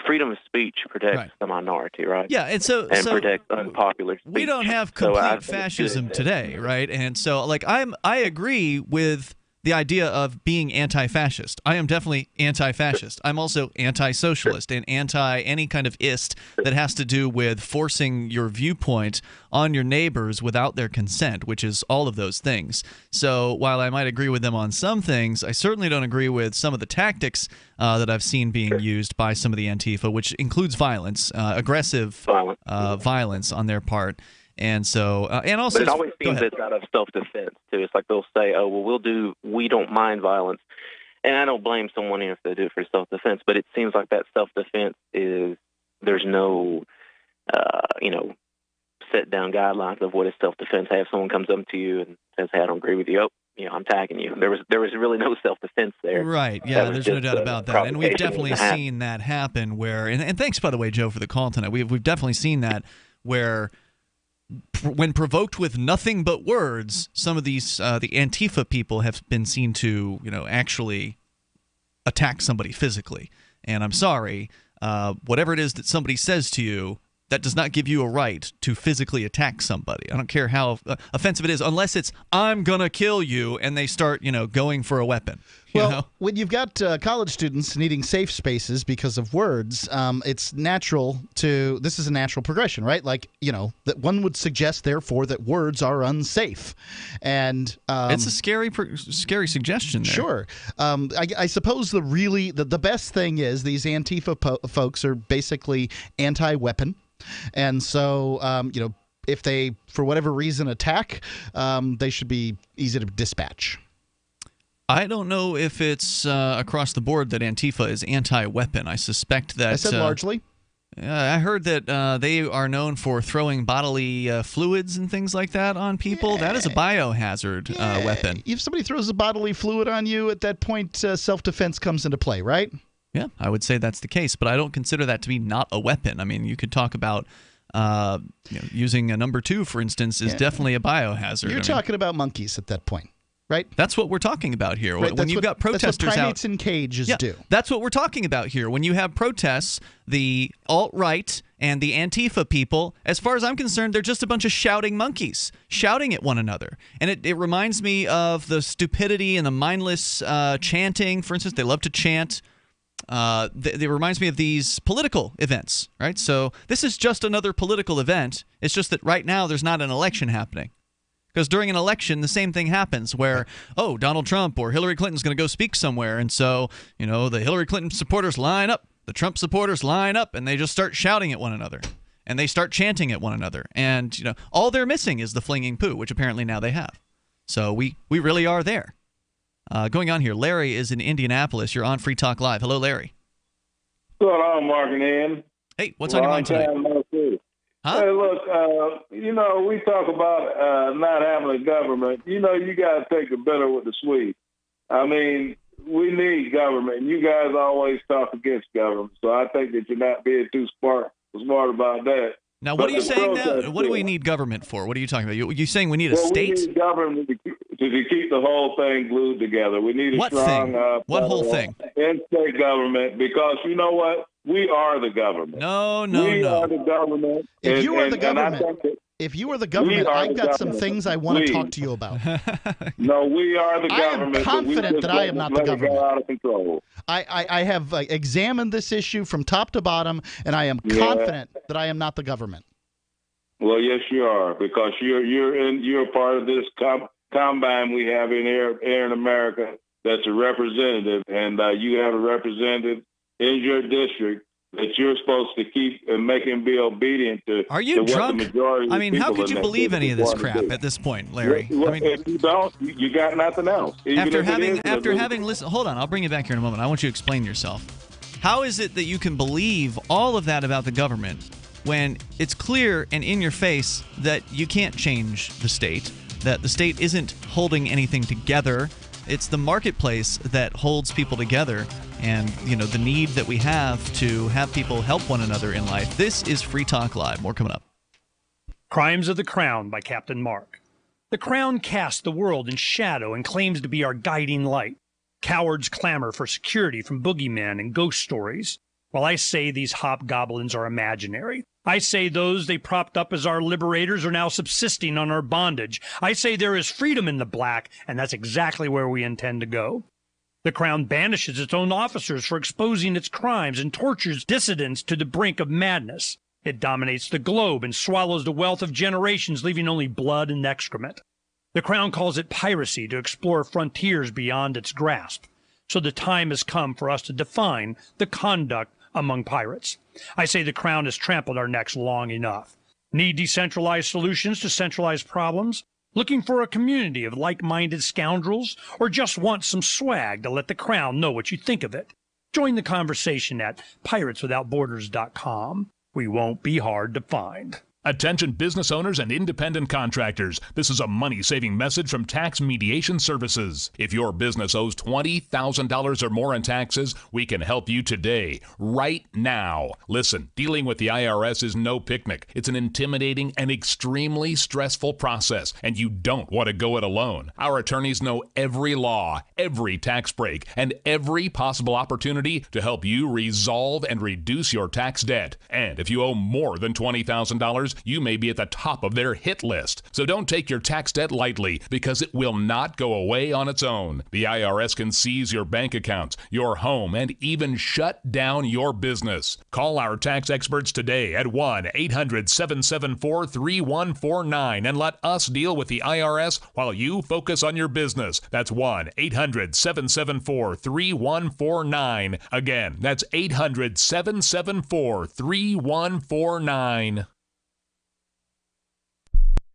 Speaker 15: freedom of speech protects the minority, right?
Speaker 6: Yeah, and
Speaker 15: protects unpopular speech.
Speaker 6: We don't have complete fascism today, right? And so, I agree with the idea of being anti-fascist. I am definitely anti-fascist. I'm also anti-socialist and anti any kind of ist that has to do with forcing your viewpoint on your neighbors without their consent, which is all of those things. So while I might agree with them on some things, I certainly don't agree with some of the tactics that I've seen being used by some of the Antifa, which includes violence, aggressive violence on their part. And so, and also,
Speaker 15: but it always seems it's out of self-defense too. It's like they'll say, "Oh, well, we don't mind violence," and I don't blame someone if they do it for self-defense. But it seems like that self-defense is there's no, set down guidelines of what is self-defense. Hey, if someone comes up to you and says, "Hey, I don't agree with you," I'm tagging you. There was really no self-defense there.
Speaker 6: Right. Yeah. There's no doubt about that, and we've definitely seen that happen. Where, and thanks by the way, Joe, for the call tonight. We've definitely seen that where, when provoked with nothing but words, some of these the Antifa people have been seen to actually attack somebody physically. And I'm sorry, whatever it is that somebody says to you, that does not give you a right to physically attack somebody. I don't care how offensive it is, unless it's "I'm gonna kill you" and they start going for a weapon.
Speaker 7: Well, when you've got college students needing safe spaces because of words, it's natural to. This is a natural progression, right? Like, that one would suggest, therefore, that words are unsafe, and
Speaker 6: it's a scary suggestion there.
Speaker 7: Sure. I suppose the best thing is these Antifa folks are basically anti-weapon, and so if they, for whatever reason, attack, they should be easy to dispatch.
Speaker 6: I don't know if it's across the board that Antifa is anti-weapon. I suspect that...
Speaker 7: I said largely.
Speaker 6: I heard that they are known for throwing bodily fluids and things like that on people. Yeah. That is a biohazard weapon.
Speaker 7: If somebody throws a bodily fluid on you, at that point, self-defense comes into play, right?
Speaker 6: Yeah, I would say that's the case, but I don't consider that to be not a weapon. I mean, you could talk about using a number 2, for instance, is definitely a biohazard.
Speaker 7: You're talking about monkeys at that point. Right?
Speaker 6: That's what we're talking about here.
Speaker 7: Right,
Speaker 6: when you've got protesters
Speaker 7: that's what primates in cages do.
Speaker 6: That's what we're talking about here. When you have protests, the alt-right and the Antifa people, as far as I'm concerned, they're just a bunch of shouting monkeys, shouting at one another. And it reminds me of the stupidity and the mindless chanting. For instance, they love to chant. It reminds me of these political events, right? So this is just another political event. It's just that right now there's not an election happening. Because during an election, the same thing happens where, Donald Trump or Hillary Clinton's going to go speak somewhere. And so, the Hillary Clinton supporters line up, the Trump supporters line up, and they just start shouting at one another. And they start chanting at one another. And, all they're missing is the flinging poo, which apparently now they have. So we really are there. Going on here, Larry is in Indianapolis. You're on Free Talk Live. Hello, Larry.
Speaker 16: What's going on, Mark and Ian?
Speaker 6: Hey, what's on your mind tonight?
Speaker 16: Huh? Hey, look, we talk about not having a government. You got to take the bitter with the sweet. I mean, we need government, and you guys always talk against government. So I think that you're not being too smart about that.
Speaker 6: Now, what are you saying now? What do we need government for? What are you talking about? You saying we need a state?
Speaker 16: We need government to keep the whole thing glued together. We need a strong...
Speaker 6: What whole thing?
Speaker 16: In-state government, because you know what? We are the government.
Speaker 6: No.
Speaker 16: We are the government.
Speaker 7: If you are the government, I've got some things I want to talk to you about.
Speaker 16: No, we are the government.
Speaker 7: I am confident that I am not the government.
Speaker 16: Out of control.
Speaker 7: I have examined this issue from top to bottom, and I am confident that I am not the government.
Speaker 16: Well, yes, you are, because you're part of this combine we have in here in America. That's a representative, and you have a representative in your district that you're supposed to keep and make him be obedient to.
Speaker 6: Are you drunk?
Speaker 16: I
Speaker 6: mean, how could you believe any of this crap at this point, Larry?
Speaker 16: Well, if you don't, you got nothing else.
Speaker 6: After having listened, hold on, I'll bring you back here in a moment. I want you to explain yourself. How is it that you can believe all of that about the government when it's clear and in your face that you can't change the state, that the state isn't holding anything together? It's the marketplace that holds people together, and the need that we have to have people help one another in life. This is Free Talk Live. More coming up.
Speaker 17: Crimes of the Crown by Captain Mark. The Crown casts the world in shadow and claims to be our guiding light. Cowards clamor for security from boogeymen and ghost stories, while I say these hobgoblins are imaginary. I say those they propped up as our liberators are now subsisting on our bondage. I say there is freedom in the black, and that's exactly where we intend to go. The Crown banishes its own officers for exposing its crimes and tortures dissidents to the brink of madness. It dominates the globe and swallows the wealth of generations, leaving only blood and excrement. The Crown calls it piracy to explore frontiers beyond its grasp. So the time has come for us to define the conduct among pirates. I say the Crown has trampled our necks long enough. Need decentralized solutions to centralized problems? Looking for a community of like-minded scoundrels? Or just want some swag to let the Crown know what you think of it? Join the conversation at pirateswithoutborders.com. We won't be hard to find.
Speaker 18: Attention business owners and independent contractors. This is a money-saving message from Tax Mediation Services. If your business owes $20,000 or more in taxes, we can help you today, right now. Listen, dealing with the IRS is no picnic. It's an intimidating and extremely stressful process, and you don't want to go it alone. Our attorneys know every law, every tax break, and every possible opportunity to help you resolve and reduce your tax debt. And if you owe more than $20,000, years, you may be at the top of their hit list. So don't take your tax debt lightly, because it will not go away on its own. The IRS can seize your bank accounts, your home, and even shut down your business. Call our tax experts today at 1-800-774-3149 and let us deal with the IRS while you focus on your business. That's 1-800-774-3149. Again, that's 800-774-3149.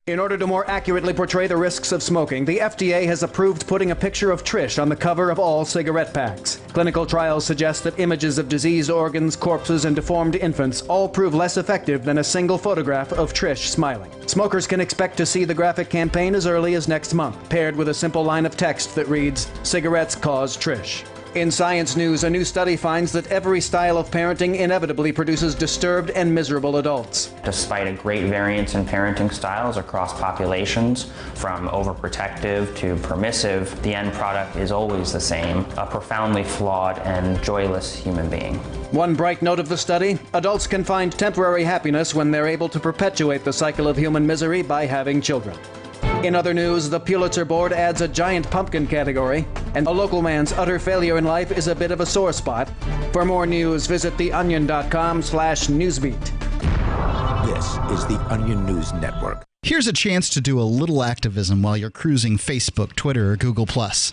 Speaker 19: In order to more accurately portray the risks of smoking, the FDA has approved putting a picture of Trish on the cover of all cigarette packs. Clinical trials suggest that images of diseased organs, corpses, and deformed infants all prove less effective than a single photograph of Trish smiling. Smokers can expect to see the graphic campaign as early as next month, paired with a simple line of text that reads, "Cigarettes cause Trish." In Science News, a new study finds that every style of parenting inevitably produces disturbed and miserable adults.
Speaker 20: Despite a great variance in parenting styles across populations, from overprotective to permissive, the end product is always the same, a profoundly flawed and joyless human being.
Speaker 19: One bright note of the study, adults can find temporary happiness when they're able to perpetuate the cycle of human misery by having children. In other news, the Pulitzer Board adds a giant pumpkin category, and a local man's utter failure in life is a bit of a sore spot. For more news, visit theonion.com/newsbeat.
Speaker 4: This is the Onion News Network.
Speaker 7: Here's a chance to do a little activism while you're cruising Facebook, Twitter, or Google+.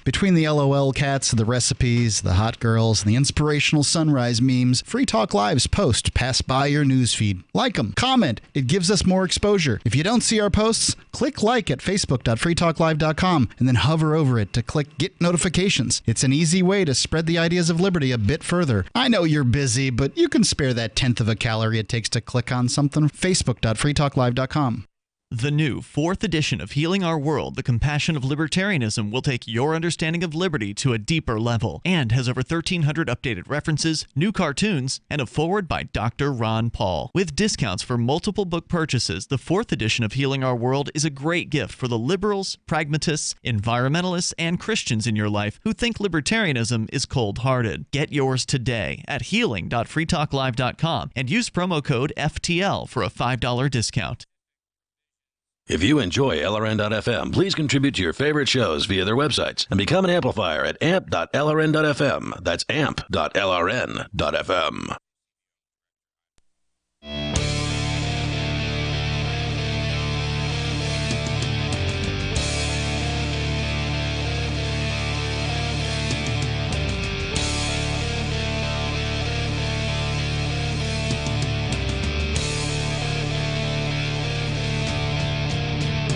Speaker 7: Between the LOL cats, the recipes, the hot girls, and the inspirational sunrise memes, Free Talk Live's posts pass by your newsfeed. Like them, comment. It gives us more exposure. If you don't see our posts, click like at facebook.freetalklive.com and then hover over it to click Get Notifications. It's an easy way to spread the ideas of liberty a bit further. I know you're busy, but you can spare that 1/10 of a calorie it takes to click on something. facebook.freetalklive.com.
Speaker 6: The new 4th edition of Healing Our World, The Compassion of Libertarianism, will take your understanding of liberty to a deeper level and has over 1,300 updated references, new cartoons, and a foreword by Dr. Ron Paul. With discounts for multiple book purchases, the 4th edition of Healing Our World is a great gift for the liberals, pragmatists, environmentalists, and Christians in your life who think libertarianism is cold-hearted. Get yours today at healing.freetalklive.com and use promo code FTL for a $5 discount.
Speaker 10: If you enjoy LRN.FM, please contribute to your favorite shows via their websites and become an amplifier at amp.lrn.fm. That's amp.lrn.fm.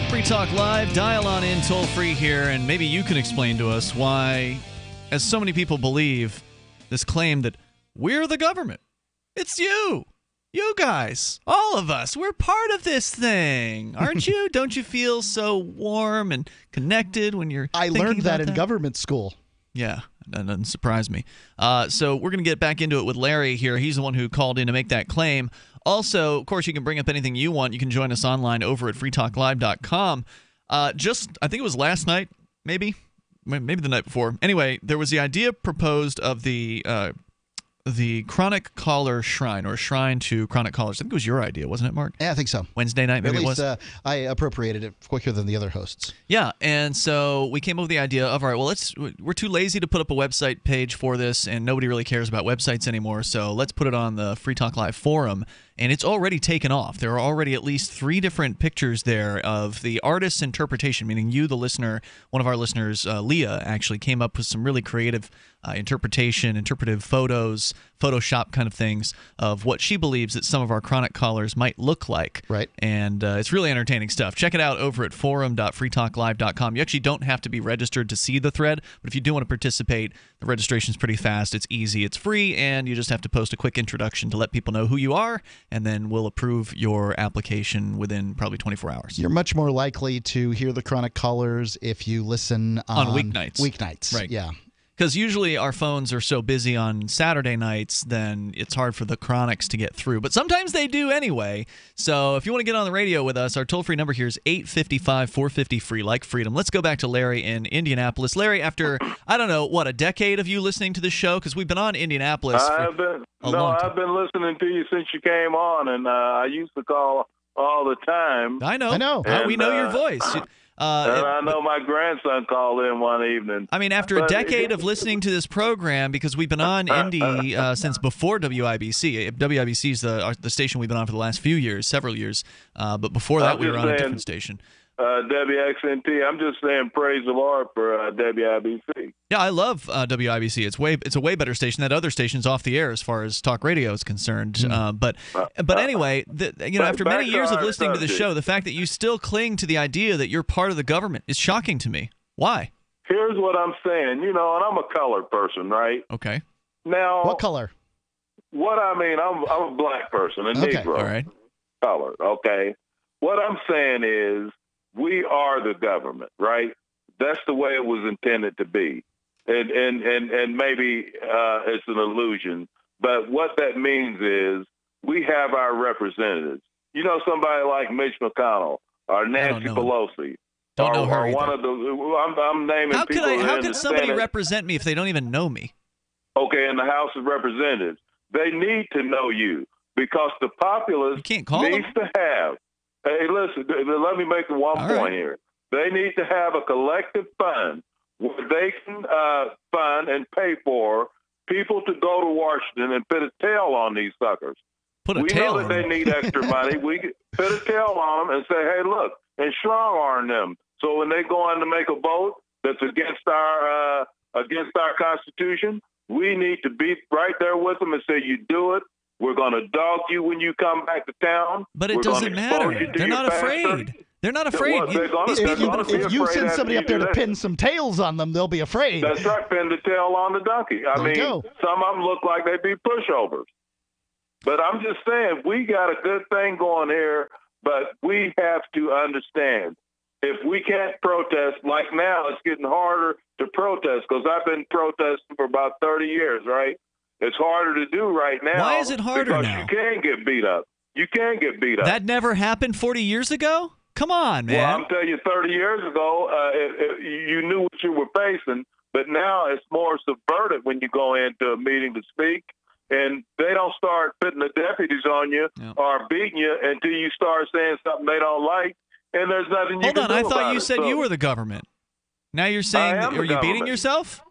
Speaker 6: Free Talk Live, dial on in toll free here, and maybe you can explain to us why, as so many people believe, this claim that we're the government. It's you guys, all of us. We're part of this thing, aren't you? Don't you feel so warm and connected when you're
Speaker 7: I learned that in government school.
Speaker 6: Yeah, that doesn't surprise me. So we're going to get back into it with Larry here. He's the one who called in to make that claim. Also, of course, you can bring up anything you want. You can join us online over at freetalklive.com. I think it was last night, maybe the night before. Anyway, there was the idea proposed of the Chronic Caller Shrine, or Shrine to Chronic Callers. I think it was your idea, wasn't it, Mark?
Speaker 7: Yeah, I think so.
Speaker 6: Wednesday night, maybe
Speaker 7: at least,
Speaker 6: it was?
Speaker 7: I appropriated it quicker than the other hosts.
Speaker 6: Yeah, and so we came up with the idea of, all right, well, we're too lazy to put up a website page for this, and nobody really cares about websites anymore, so let's put it on the Free Talk Live forum. And it's already taken off. There are already at least 3 different pictures there of the artist's interpretation, meaning you, the listener. One of our listeners, Leah, actually came up with some really creative interpretive photos, Photoshop kind of things of what she believes that some of our chronic callers might look like.
Speaker 7: Right.
Speaker 6: And it's really entertaining stuff. Check it out over at forum.freetalklive.com. You actually don't have to be registered to see the thread, but if you do want to participate, the registration's pretty fast. It's easy. It's free, and you just have to post a quick introduction to let people know who you are, and then we'll approve your application within probably 24 hours.
Speaker 7: You're much more likely to hear the chronic callers if you listen on
Speaker 6: weeknights.
Speaker 7: Weeknights,
Speaker 6: right?
Speaker 7: Yeah.
Speaker 6: Because usually our phones are so busy on Saturday nights, then it's hard for the chronics to get through. But sometimes they do anyway. So if you want to get on the radio with us, our toll-free number here is 855-450-FREE, like freedom. Let's go back to Larry in Indianapolis. Larry, after, I don't know, a decade of you listening to this show? Because we've been on Indianapolis
Speaker 16: I've been listening to you since you came on, and I used to call all the time.
Speaker 6: I know.
Speaker 16: And,
Speaker 6: we know your voice.
Speaker 16: And I know my grandson called in one evening.
Speaker 6: I mean, after a decade of listening to this program, because we've been on Indy since before WIBC. WIBC is the station we've been on for the last few years, several years. But before that, we were on a different station.
Speaker 16: WXNT. I'm just saying praise the Lord for WIBC.
Speaker 6: Yeah, I love WIBC. It's a way better station. That other station's off the air as far as talk radio is concerned. But anyway, after many years of listening to the show, the fact that you still cling to the idea that you're part of the government is shocking to me. Why?
Speaker 16: Here's what I'm saying. And I'm a colored person, right?
Speaker 6: Okay.
Speaker 16: Now,
Speaker 7: what color?
Speaker 16: What I mean, I'm a black person, a Negro.
Speaker 6: All right.
Speaker 16: Colored. Okay. What I'm saying is, we are the government, right? That's the way it was intended to be. And maybe it's an illusion. But what that means is we have our representatives. Somebody like Mitch McConnell or Nancy Pelosi.
Speaker 6: Don't know her
Speaker 16: or one of the. I'm naming people.
Speaker 6: How could somebody represent me if they don't even know me?
Speaker 16: Okay, in the House of Representatives, they need to know you because the populace needs to have. Hey, listen, let me make one point here. They need to have a collective fund where they can fund and pay for people to go to Washington and put a tail on these suckers. We know that they need extra money. We put a tail on them and say, hey, look, and strong-arm them. So when they go on to make a vote that's against our Constitution, we need to be right there with them and say, you do it. We're going to dog you when you come back to town.
Speaker 6: But it doesn't matter. They're not afraid. They're not afraid.
Speaker 7: If you send somebody up there to pin some tails on them, they'll be afraid.
Speaker 16: That's right, pin the tail on the donkey. I mean, some of them look like they'd be pushovers. But I'm just saying, we got a good thing going here, but we have to understand, if we can't protest, like now, it's getting harder to protest, because I've been protesting for about 30 years, right? It's harder to do right now.
Speaker 6: Why is it harder
Speaker 16: because
Speaker 6: now?
Speaker 16: You can get beat up. You can get beat up.
Speaker 6: That never happened 40 years ago? Come on, man.
Speaker 16: Well, I'm telling you, 30 years ago, you knew what you were facing, but now it's more subverted when you go into a meeting to speak, and they don't start putting the deputies on you or beating you until you start saying something they don't like, and there's nothing you can do about it.
Speaker 6: Hold on, I thought you said you were the government. Now you're saying, are you beating yourself?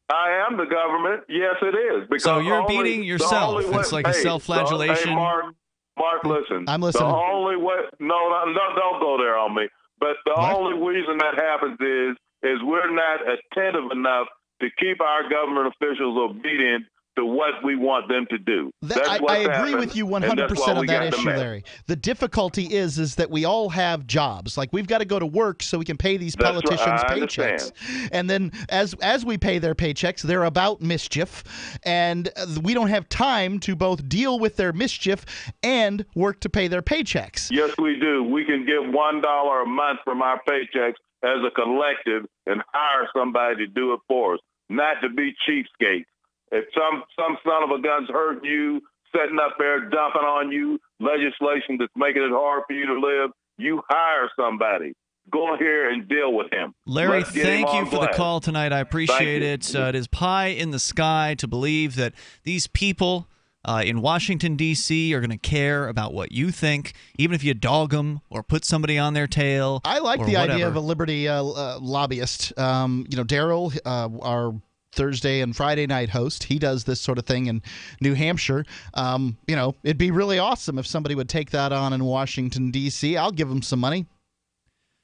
Speaker 16: I am the government. Yes, it is. Because
Speaker 6: so you're beating yourself. It's like a self-flagellation.
Speaker 16: Hey, Mark, listen.
Speaker 7: I'm listening.
Speaker 16: The only way, don't go there on me. But the only reason that happens is we're not attentive enough to keep our government officials obedient to what we want them to do.
Speaker 7: I agree with you 100% on that issue, Larry. The difficulty is that we all have jobs. Like, we've got to go to work so we can pay these politicians paychecks. And then as we pay their paychecks, they're about mischief, and we don't have time to both deal with their mischief and work to pay their paychecks.
Speaker 16: Yes, we do. We can give $1 a month from our paychecks as a collective and hire somebody to do it for us, not to be cheapskates. If some son of a gun's hurting you, setting up there, dumping on you, legislation that's making it hard for you to live, you hire somebody. Go here and deal with him.
Speaker 6: Larry, thank you for the call tonight. I appreciate it. It is pie in the sky to believe that these people in Washington, D.C. are going to care about what you think, even if you dog them or put somebody on their tail.
Speaker 7: I like the idea of a liberty lobbyist. Daryl, our Thursday and Friday night host, he does this sort of thing in New Hampshire. It'd be really awesome if somebody would take that on in Washington, D.C. I'll give them some money.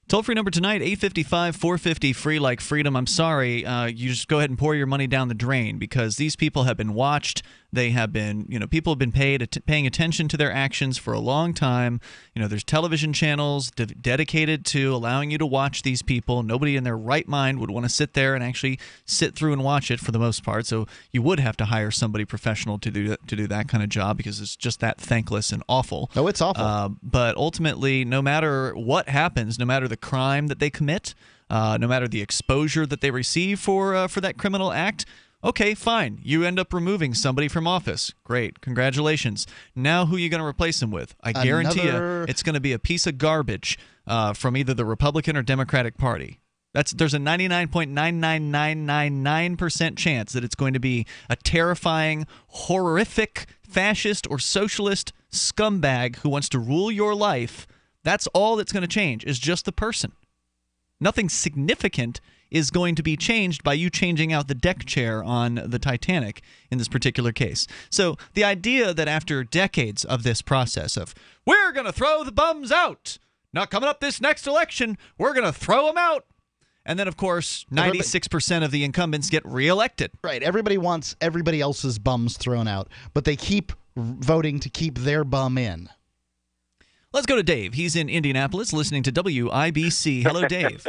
Speaker 6: Toll-free number tonight, 855-450, free like freedom. I'm sorry, you just go ahead and pour your money down the drain, because these people have been watched. They have been, people have been paying attention to their actions for a long time. There's television channels dedicated to allowing you to watch these people. Nobody in their right mind would want to sit there and actually sit through and watch it for the most part. So you would have to hire somebody professional to do that kind of job, because it's just that thankless and awful.
Speaker 7: Oh, it's awful.
Speaker 6: But ultimately, no matter what happens, no matter the crime that they commit, no matter the exposure that they receive for that criminal act, okay, fine. You end up removing somebody from office. Great. Congratulations. Now who are you going to replace them with? I guarantee you it's going to be a piece of garbage from either the Republican or Democratic Party. There's a 99.99999% chance that it's going to be a terrifying, horrific, fascist or socialist scumbag who wants to rule your life That's all that's going to change, is just the person. Nothing significant is going to be changed by you changing out the deck chair on the Titanic in this particular case. So the idea that after decades of this process of, we're going to throw the bums out, now coming up this next election, we're going to throw them out. And then, of course, 96% of the incumbents get reelected.
Speaker 7: Right. Everybody wants everybody else's bums thrown out, but they keep voting to keep their bum in.
Speaker 6: Let's go to Dave. He's in Indianapolis listening to WIBC. Hello, Dave.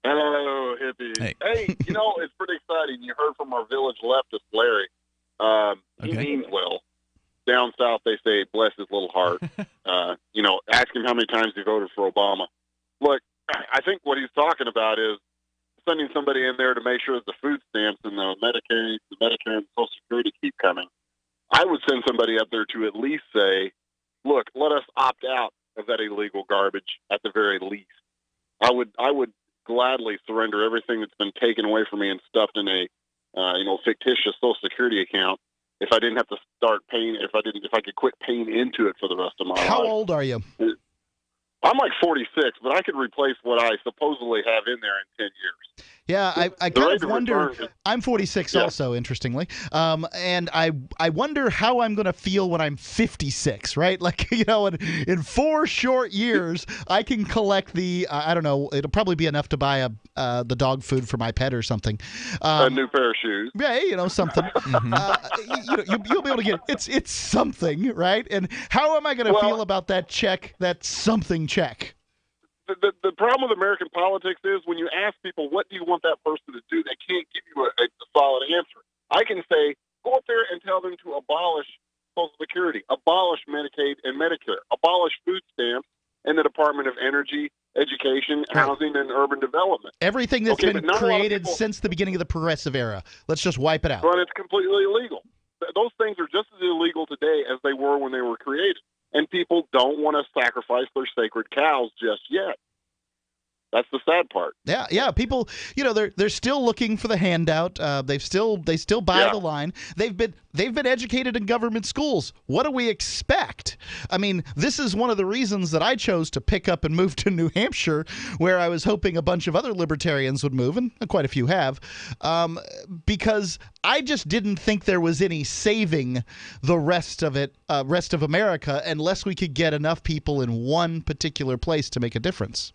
Speaker 21: Hello, hippies. Hey, you know, it's pretty exciting. You heard from our village leftist, Larry. He means well. Down south, they say, bless his little heart. You know, ask him how many times he voted for Obama. Look, I think what he's talking about is sending somebody in there to make sure that the food stamps and the Medicare and Social Security keep coming. I would send somebody up there to at least say, look, let us opt out of that illegal garbage at the very least. I would gladly surrender everything that's been taken away from me and stuffed in a fictitious Social Security account if I didn't have to start paying, if I could quit paying into it for the rest of my life.
Speaker 7: How old are you?
Speaker 21: I'm like 46, but I could replace what I supposedly have in there in 10 years.
Speaker 7: Yeah, I kind of wonder. I'm 46 also, interestingly, and I wonder how I'm going to feel when I'm 56. Right, like in 4 short years, I can collect the I don't know. It'll probably be enough to buy the dog food for my pet or something.
Speaker 21: A new pair of shoes.
Speaker 7: Yeah, something. You'll be able to get it's something, right? And how am I going to feel about that check? That something check.
Speaker 21: The problem with American politics is when you ask people, what do you want that person to do, they can't give you a solid answer. I can say, go up there and tell them to abolish Social Security, abolish Medicaid and Medicare, abolish food stamps and the Department of Energy, Education, Housing, and Urban Development.
Speaker 7: Everything that's been created since the beginning of the progressive era. Let's just wipe it out.
Speaker 21: But it's completely illegal. Those things are just as illegal today as they were when they were created. And people don't want to sacrifice their sacred cows just yet. That's the sad part.
Speaker 7: Yeah. People, they're still looking for the handout. They still buy the line. They've been educated in government schools. What do we expect? I mean, this is one of the reasons that I chose to pick up and move to New Hampshire, where I was hoping a bunch of other libertarians would move, and quite a few have, because I just didn't think there was any saving the rest of America, unless we could get enough people in one particular place to make a difference.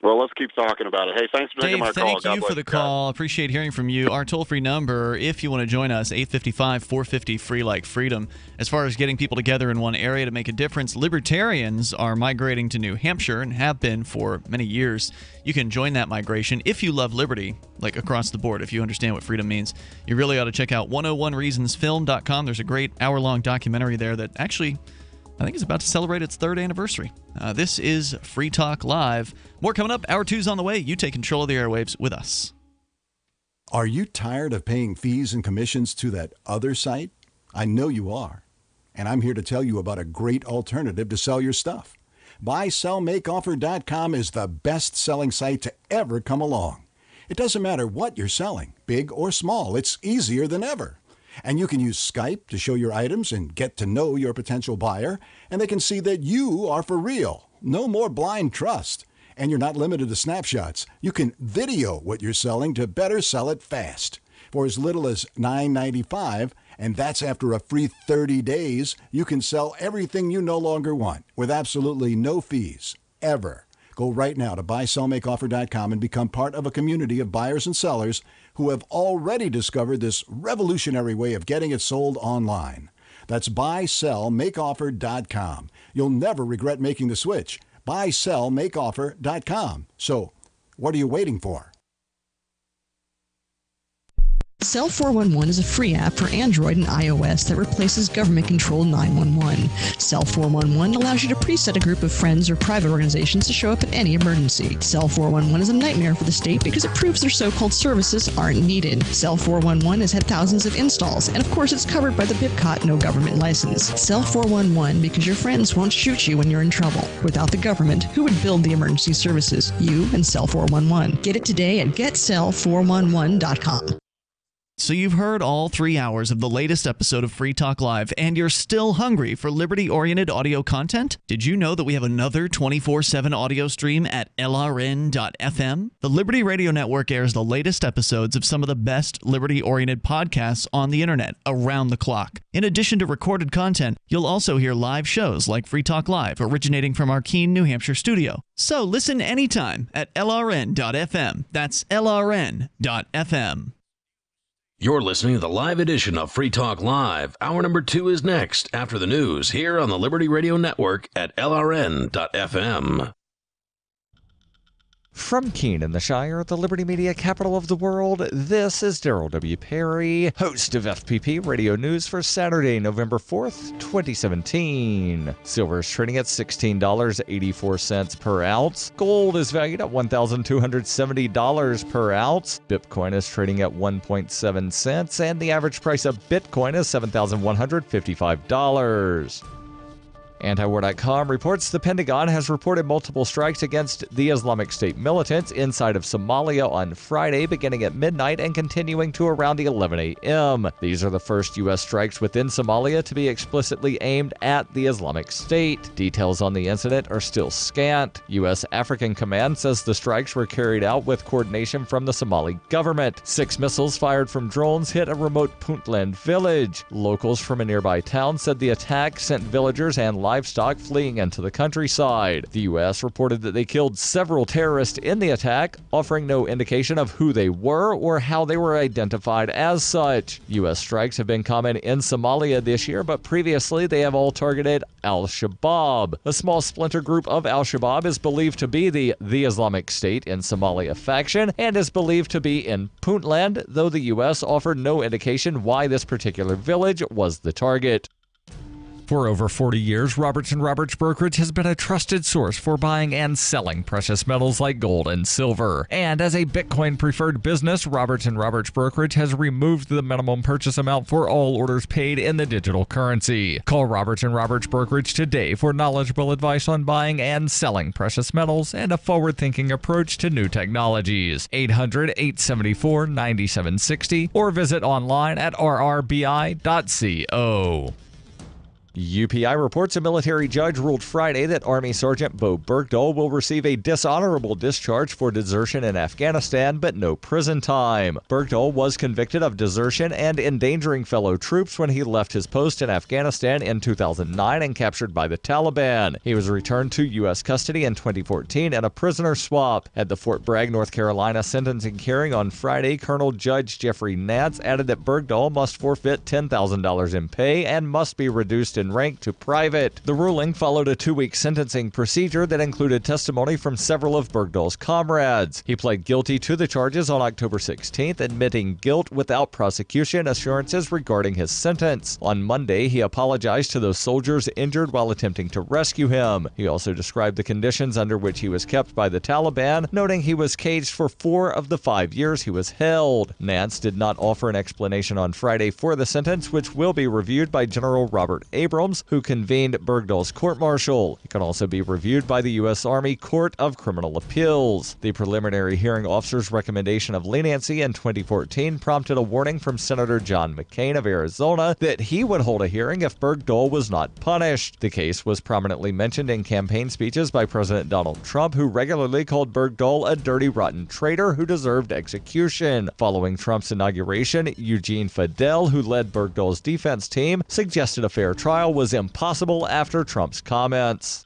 Speaker 21: Well, let's keep talking about it. Hey, thanks for taking my call.
Speaker 6: Dave, thank you for the call. Appreciate hearing from you. Our toll-free number, if you want to join us, 855-450-FREE like freedom. As far as getting people together in one area to make a difference, libertarians are migrating to New Hampshire and have been for many years. You can join that migration if you love liberty, like across the board, if you understand what freedom means. You really ought to check out 101reasonsfilm.com. There's a great hour-long documentary there that actually, I think, is about to celebrate its 3rd anniversary. This is Free Talk Live. More coming up. Hour 2's on the way. You take control of the airwaves with us.
Speaker 22: Are you tired of paying fees and commissions to that other site? I know you are. And I'm here to tell you about a great alternative to sell your stuff. BuySellMakeOffer.com is the best-selling site to ever come along. It doesn't matter what you're selling, big or small. It's easier than ever. And you can use Skype to show your items and get to know your potential buyer, and they can see that you are for real. No more blind trust. And you're not limited to snapshots. You can video what you're selling to better sell it fast. For as little as $9.95, and that's after a free 30 days, you can sell everything you no longer want with absolutely no fees, ever. Go right now to BuySellMakeOffer.com and become part of a community of buyers and sellers who have already discovered this revolutionary way of getting it sold online. That's BuySellMakeOffer.com. You'll never regret making the switch. BuySellMakeOffer.com. So, what are you waiting for?
Speaker 23: Cell 411 is a free app for Android and iOS that replaces government-controlled 911. Cell 411 allows you to preset a group of friends or private organizations to show up at any emergency. Cell 411 is a nightmare for the state because it proves their so-called services aren't needed. Cell 411 has had thousands of installs, and of course it's covered by the BIPCOT no government license. Cell 411 because your friends won't shoot you when you're in trouble. Without the government, who would build the emergency services? You and Cell 411. Get it today at GetCell411.com.
Speaker 6: So you've heard all 3 hours of the latest episode of Free Talk Live, and you're still hungry for liberty-oriented audio content? Did you know that we have another 24/7 audio stream at LRN.FM? The Liberty Radio Network airs the latest episodes of some of the best liberty-oriented podcasts on the internet around the clock. In addition to recorded content, you'll also hear live shows like Free Talk Live, originating from our Keene, New Hampshire studio. So listen anytime at LRN.FM. That's LRN.FM.
Speaker 10: You're listening to the live edition of Free Talk Live. Hour number 2 is next, after the news, here on the Liberty Radio Network at LRN.FM.
Speaker 1: From Keene in the Shire, the Liberty Media capital of the world, this is Daryl W. Perry, host of FPP Radio News for Saturday, November 4th, 2017. Silver is trading at $16.84 per ounce. Gold is valued at $1,270 per ounce. Bitcoin is trading at 1.7 cents, and the average price of Bitcoin is $7,155. Antiwar.com reports the Pentagon has reported multiple strikes against the Islamic State militants inside of Somalia on Friday, beginning at midnight and continuing to around 11 a.m. These are the first U.S. strikes within Somalia to be explicitly aimed at the Islamic State. Details on the incident are still scant. U.S. African Command says the strikes were carried out with coordination from the Somali government. 6 missiles fired from drones hit a remote Puntland village. Locals from a nearby town said the attack sent villagers and livestock fleeing into the countryside. The U.S. reported that they killed several terrorists in the attack, offering no indication of who they were or how they were identified as such. U.S. strikes have been common in Somalia this year, but previously they have all targeted Al-Shabaab. A small splinter group of Al-Shabaab is believed to be the Islamic State in Somalia faction and is believed to be in Puntland, though the U.S. offered no indication why this particular village was the target. For over 40 years, Roberts & Roberts Brokerage has been a trusted source for buying and selling precious metals like gold and silver. And as a Bitcoin-preferred business, Roberts & Roberts Brokerage has removed the minimum purchase amount for all orders paid in the digital currency. Call Roberts & Roberts Brokerage today for knowledgeable advice on buying and selling precious metals and a forward-thinking approach to new technologies. 800-874-9760 or visit online at rrbi.co. UPI reports a military judge ruled Friday that Army Sergeant Bo Bergdahl will receive a dishonorable discharge for desertion in Afghanistan, but no prison time. Bergdahl was convicted of desertion and endangering fellow troops when he left his post in Afghanistan in 2009 and captured by the Taliban. He was returned to U.S. custody in 2014 in a prisoner swap. At the Fort Bragg, North Carolina sentencing hearing on Friday, Colonel Judge Jeffrey Nance added that Bergdahl must forfeit $10,000 in pay and must be reduced in rank to private. The ruling followed a 2-week sentencing procedure that included testimony from several of Bergdahl's comrades. He pled guilty to the charges on October 16th, admitting guilt without prosecution assurances regarding his sentence. On Monday, he apologized to those soldiers injured while attempting to rescue him. He also described the conditions under which he was kept by the Taliban, noting he was caged for 4 of the 5 years he was held. Nance did not offer an explanation on Friday for the sentence, which will be reviewed by General Robert Abrams, who convened Bergdahl's court-martial. It can also be reviewed by the U.S. Army Court of Criminal Appeals. The preliminary hearing officer's recommendation of leniency in 2014 prompted a warning from Senator John McCain of Arizona that he would hold a hearing if Bergdahl was not punished. The case was prominently mentioned in campaign speeches by President Donald Trump, who regularly called Bergdahl a dirty, rotten traitor who deserved execution. Following Trump's inauguration, Eugene Fidel, who led Bergdahl's defense team, suggested a fair trial was impossible after Trump's comments.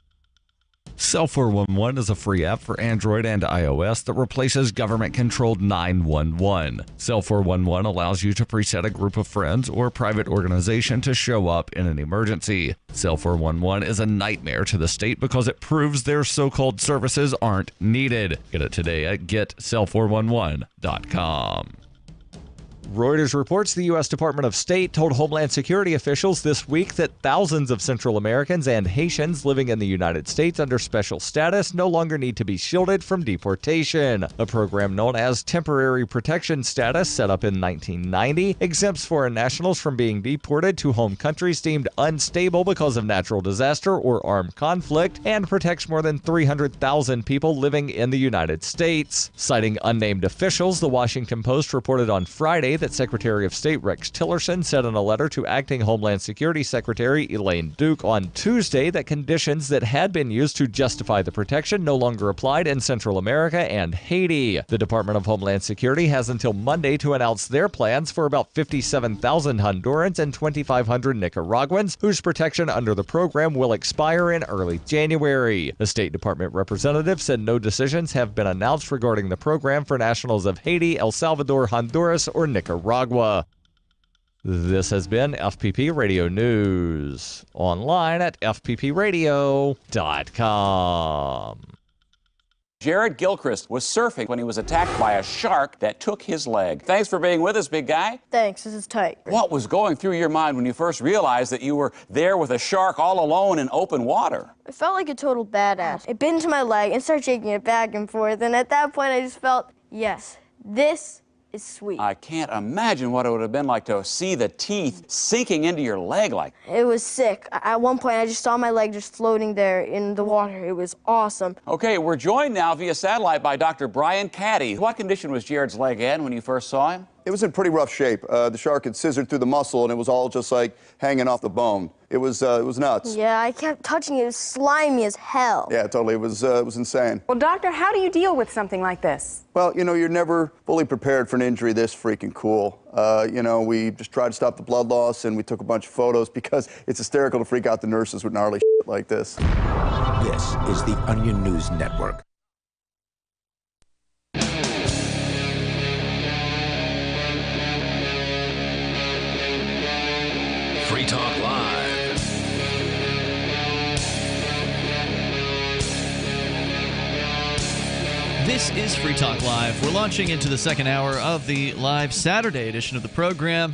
Speaker 1: Cell 411 is a free app for Android and iOS that replaces government-controlled 911. Cell 411 allows you to preset a group of friends or private organization to show up in an emergency. Cell 411 is a nightmare to the state because it proves their so-called services aren't needed. Get it today at getcell411.com. Reuters reports the U.S. Department of State told Homeland Security officials this week that thousands of Central Americans and Haitians living in the United States under special status no longer need to be shielded from deportation. A program known as Temporary Protection Status, set up in 1990, exempts foreign nationals from being deported to home countries deemed unstable because of natural disaster or armed conflict, and protects more than 300,000 people living in the United States. Citing unnamed officials, the Washington Post reported on Friday Friday that Secretary of State Rex Tillerson said in a letter to Acting Homeland Security Secretary Elaine Duke on Tuesday that conditions that had been used to justify the protection no longer applied in Central America and Haiti. The Department of Homeland Security has until Monday to announce their plans for about 57,000 Hondurans and 2,500 Nicaraguans whose protection under the program will expire in early January. The State Department representative said no decisions have been announced regarding the program for nationals of Haiti, El Salvador, Honduras, or Nicaragua. This has been FPP Radio News. Online at fppradio.com.
Speaker 2: Jared Gilchrist was surfing when he was attacked by a shark that took his leg. Thanks for being with us, big guy.
Speaker 3: Thanks, this is tight.
Speaker 2: What was going through your mind when you first realized that you were there with a shark all alone in open water?
Speaker 3: I felt like a total badass. It bit into my leg and started shaking it back and forth, and at that point I just felt, yes, this is sweet.
Speaker 2: I can't imagine what it would have been like to see the teeth sinking into your leg like.
Speaker 3: It was sick. At one point I just saw my leg just floating there in the water. It was awesome.
Speaker 2: Okay, we're joined now via satellite by Dr. Brian Caddy. What condition was Jared's leg in when you first saw him?
Speaker 8: It was in pretty rough shape. The shark had scissored through the muscle, and it was all just like hanging off the bone. It was nuts.
Speaker 3: Yeah, I kept touching it. It was slimy as hell.
Speaker 8: Yeah, totally. It was insane.
Speaker 24: Well, doctor, how do you deal with something like this?
Speaker 8: Well, you know, you're never fully prepared for an injury this freaking cool. You know, we just tried to stop the blood loss, and we took a bunch of photos because it's hysterical to freak out the nurses with gnarly shit like this.
Speaker 4: This is the Onion News Network.
Speaker 13: Free Talk Live.
Speaker 6: This is Free Talk Live. We're launching into the second hour of the live Saturday edition of the program.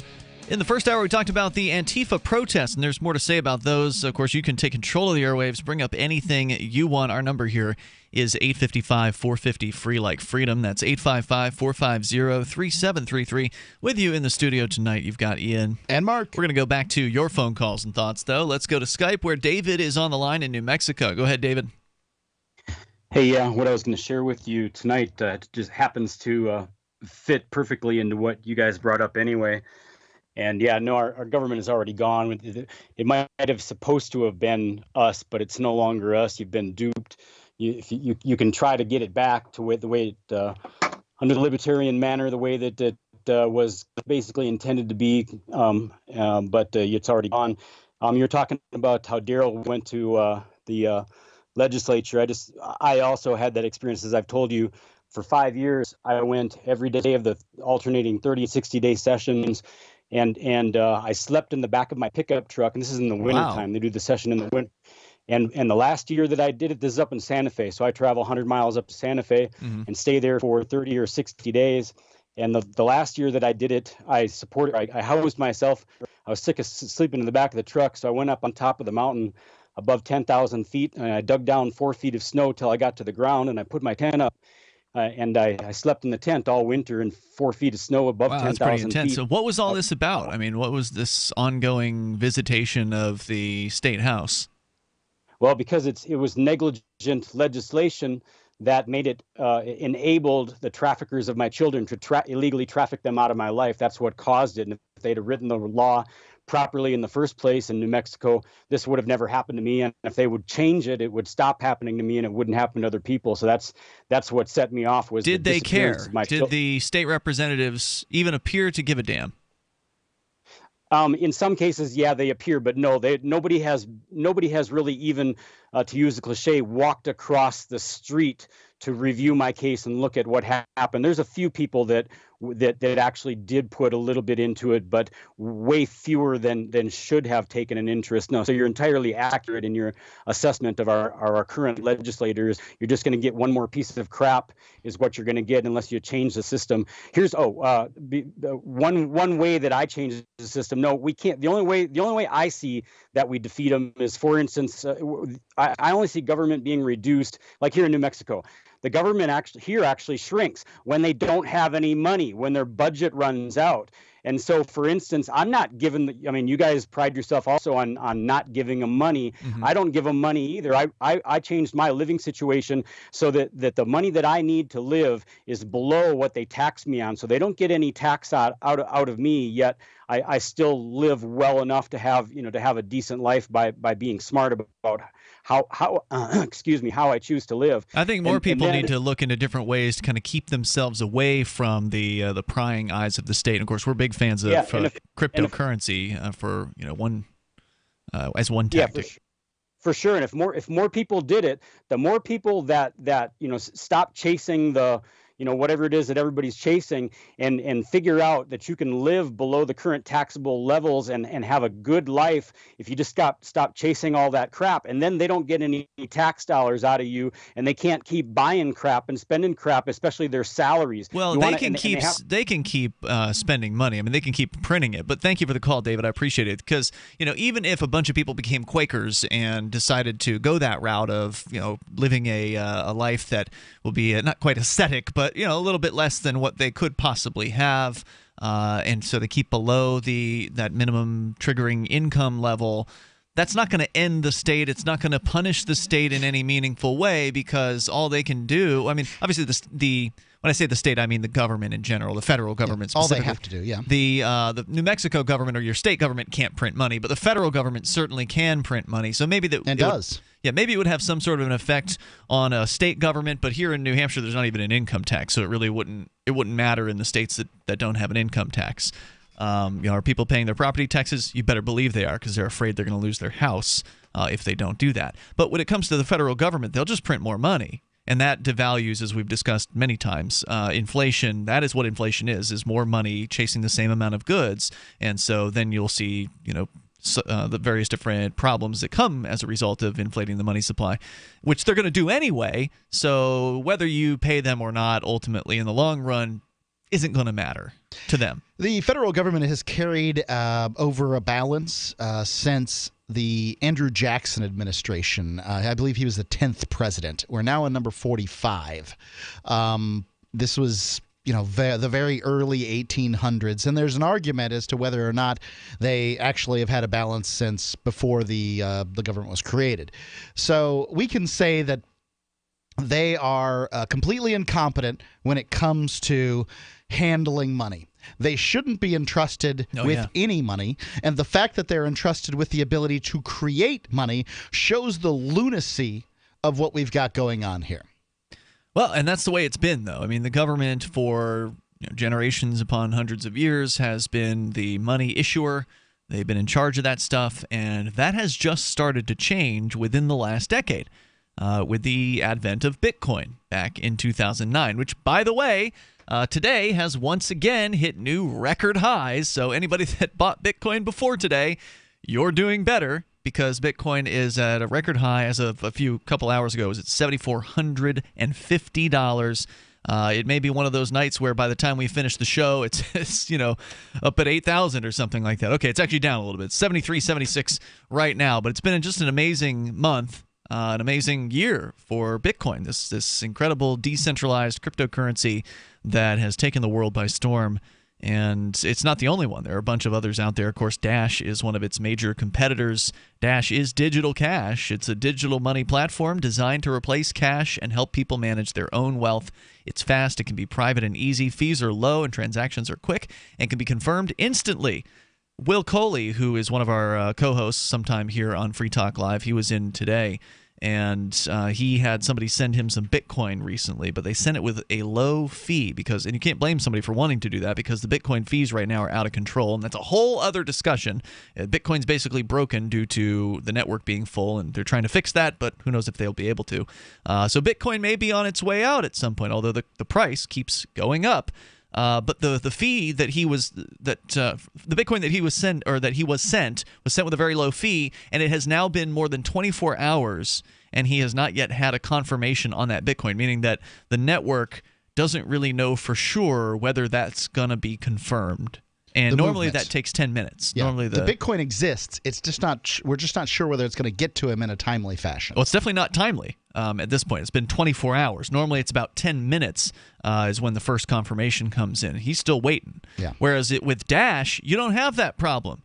Speaker 6: In the first hour, we talked about the Antifa protests, and there's more to say about those. Of course, you can take control of the airwaves, bring up anything you want. Our number here is 855-450-FREE like freedom. That's 855-450-3733. With you in the studio tonight, you've got Ian.
Speaker 7: And Mark.
Speaker 6: We're going to go back to your phone calls and thoughts, though. Let's go to Skype, where David is on the line in New Mexico. Go ahead, David.
Speaker 25: Hey, what I was going to share with you tonight just happens to fit perfectly into what you guys brought up anyway. And yeah, no, our government is already gone. It might have supposed to have been us, but it's no longer us. You've been duped. You can try to get it back to the way it, under the libertarian manner, the way that it was basically intended to be, but it's already gone. You're talking about how Daryl went to the legislature. I also had that experience, as I've told you. For 5 years, I went every day of the alternating 30 and 60-day sessions. And I slept in the back of my pickup truck, and this is in the wintertime. They do the session in the winter. And the last year that I did it, this is up in Santa Fe. So I travel 100 miles up to Santa Fe and stay there for 30 or 60 days. And the last year that I did it, I housed myself. I was sick of sleeping in the back of the truck, so I went up on top of the mountain above 10,000 feet, and I dug down 4 feet of snow till I got to the ground, and I put my tent up. And I slept in the tent all winter in 4 feet of snow above 10,000 feet.
Speaker 6: So what was all this about? I mean, what was this ongoing visitation of the state house?
Speaker 25: Well, because it was negligent legislation that made it enabled the traffickers of my children to illegally traffic them out of my life. That's what caused it. And if they'd have written the law properly in the first place in New Mexico, this would have never happened to me. And if they would change it, it would stop happening to me and it wouldn't happen to other people. So that's what set me off. Was
Speaker 6: did they care? Did the state representatives even appear to give a damn?
Speaker 25: In some cases, yeah, they appear, but no, nobody has really even, to use the cliche, walked across the street to review my case and look at what happened. There's a few people that actually did put a little bit into it, but way fewer than should have taken an interest. No, so you're entirely accurate in your assessment of our current legislators. You're just going to get one more piece of crap is what you're going to get unless you change the system. Here's one way that I change the system. No, we can't. The only way I see that we defeat them is, for instance, I only see government being reduced, like here in New Mexico. The government actually shrinks when they don't have any money, when their budget runs out. And so, for instance, I'm not giving you guys pride yourself also on not giving them money. Mm-hmm. I don't give them money either. I changed my living situation so that the money that I need to live is below what they tax me on. So they don't get any tax out of me, yet I still live well enough to have a decent life by being smart about how I choose to live.
Speaker 6: I think more people need to look into different ways to kind of keep themselves away from the prying eyes of the state. And of course, we're big fans of cryptocurrency as one tactic.
Speaker 25: Yeah, for sure. And if more people did it, the more people that stop chasing the whatever it is that everybody's chasing and figure out that you can live below the current taxable levels and have a good life if you just stop chasing all that crap. And then they don't get any tax dollars out of you, and they can't keep buying crap and spending crap, especially their salaries.
Speaker 6: Well, they can keep spending money. I mean, they can keep printing it. But thank you for the call, David. I appreciate it, because even if a bunch of people became Quakers and decided to go that route of living a life that will be not quite ascetic, but a little bit less than what they could possibly have, and so they keep below that minimum triggering income level. That's not going to end the state. It's not going to punish the state in any meaningful way, because all they can do, I mean, obviously when I say the state, I mean the government in general, the federal government specifically.
Speaker 7: All they have to do, yeah.
Speaker 6: The New Mexico government or your state government can't print money, but the federal government certainly can print money. So maybe
Speaker 7: it does.
Speaker 6: Maybe it would have some sort of an effect on a state government, but here in New Hampshire, there's not even an income tax, so it really wouldn't matter in the states that don't have an income tax. Are people paying their property taxes? You better believe they are, because they're afraid they're going to lose their house if they don't do that. But when it comes to the federal government, they'll just print more money. And that devalues, as we've discussed many times, inflation. That is what inflation is more money chasing the same amount of goods. And so then you'll see, the various different problems that come as a result of inflating the money supply, which they're going to do anyway. So whether you pay them or not, ultimately in the long run, isn't going to matter to them.
Speaker 7: The federal government has carried over a balance since the Andrew Jackson administration. I believe he was the 10th president. We're now on number 45. This was the very early 1800s, and there's an argument as to whether or not they actually have had a balance since before the government was created. So we can say that they are completely incompetent when it comes to handling money. They shouldn't be entrusted with any money, and the fact that they're entrusted with the ability to create money shows the lunacy of what we've got going on here.
Speaker 6: Well, and that's the way it's been, though. I mean, the government for generations upon hundreds of years has been the money issuer. They've been in charge of that stuff, and that has just started to change within the last decade with the advent of Bitcoin back in 2009, which, by the way, today has once again hit new record highs. So anybody that bought Bitcoin before today, you're doing better, because Bitcoin is at a record high as of a couple hours ago. It was at $7,450. It may be one of those nights where by the time we finish the show, it's up at 8,000 or something like that. Okay, it's actually down a little bit. 73, 76 right now, but it's been just an amazing month. An amazing year for Bitcoin, this incredible decentralized cryptocurrency that has taken the world by storm. And it's not the only one. There are a bunch of others out there. Of course, Dash is one of its major competitors. Dash is digital cash. It's a digital money platform designed to replace cash and help people manage their own wealth. It's fast, it can be private and easy, fees are low, and transactions are quick, and can be confirmed instantly. Will Coley, who is one of our co-hosts sometime here on Free Talk Live, he was in today, and he had somebody send him some Bitcoin recently, but they sent it with a low fee and you can't blame somebody for wanting to do that, because the Bitcoin fees right now are out of control, and that's a whole other discussion. Bitcoin's basically broken due to the network being full, and they're trying to fix that, but who knows if they'll be able to. So Bitcoin may be on its way out at some point, although the price keeps going up. But the fee that the Bitcoin that he was sent was sent with a very low fee, and it has now been more than 24 hours, and he has not yet had a confirmation on that Bitcoin, meaning that the network doesn't really know for sure whether that's going to be confirmed. And normally that takes 10 minutes.
Speaker 7: Yeah.
Speaker 6: Normally
Speaker 7: the Bitcoin exists. It's just not. We're just not sure whether it's going to get to him in a timely fashion.
Speaker 6: Well, it's definitely not timely. at this point. It's been 24 hours. Normally it's about 10 minutes is when the first confirmation comes in. He's still waiting.
Speaker 7: Yeah.
Speaker 6: Whereas with Dash, you don't have that problem.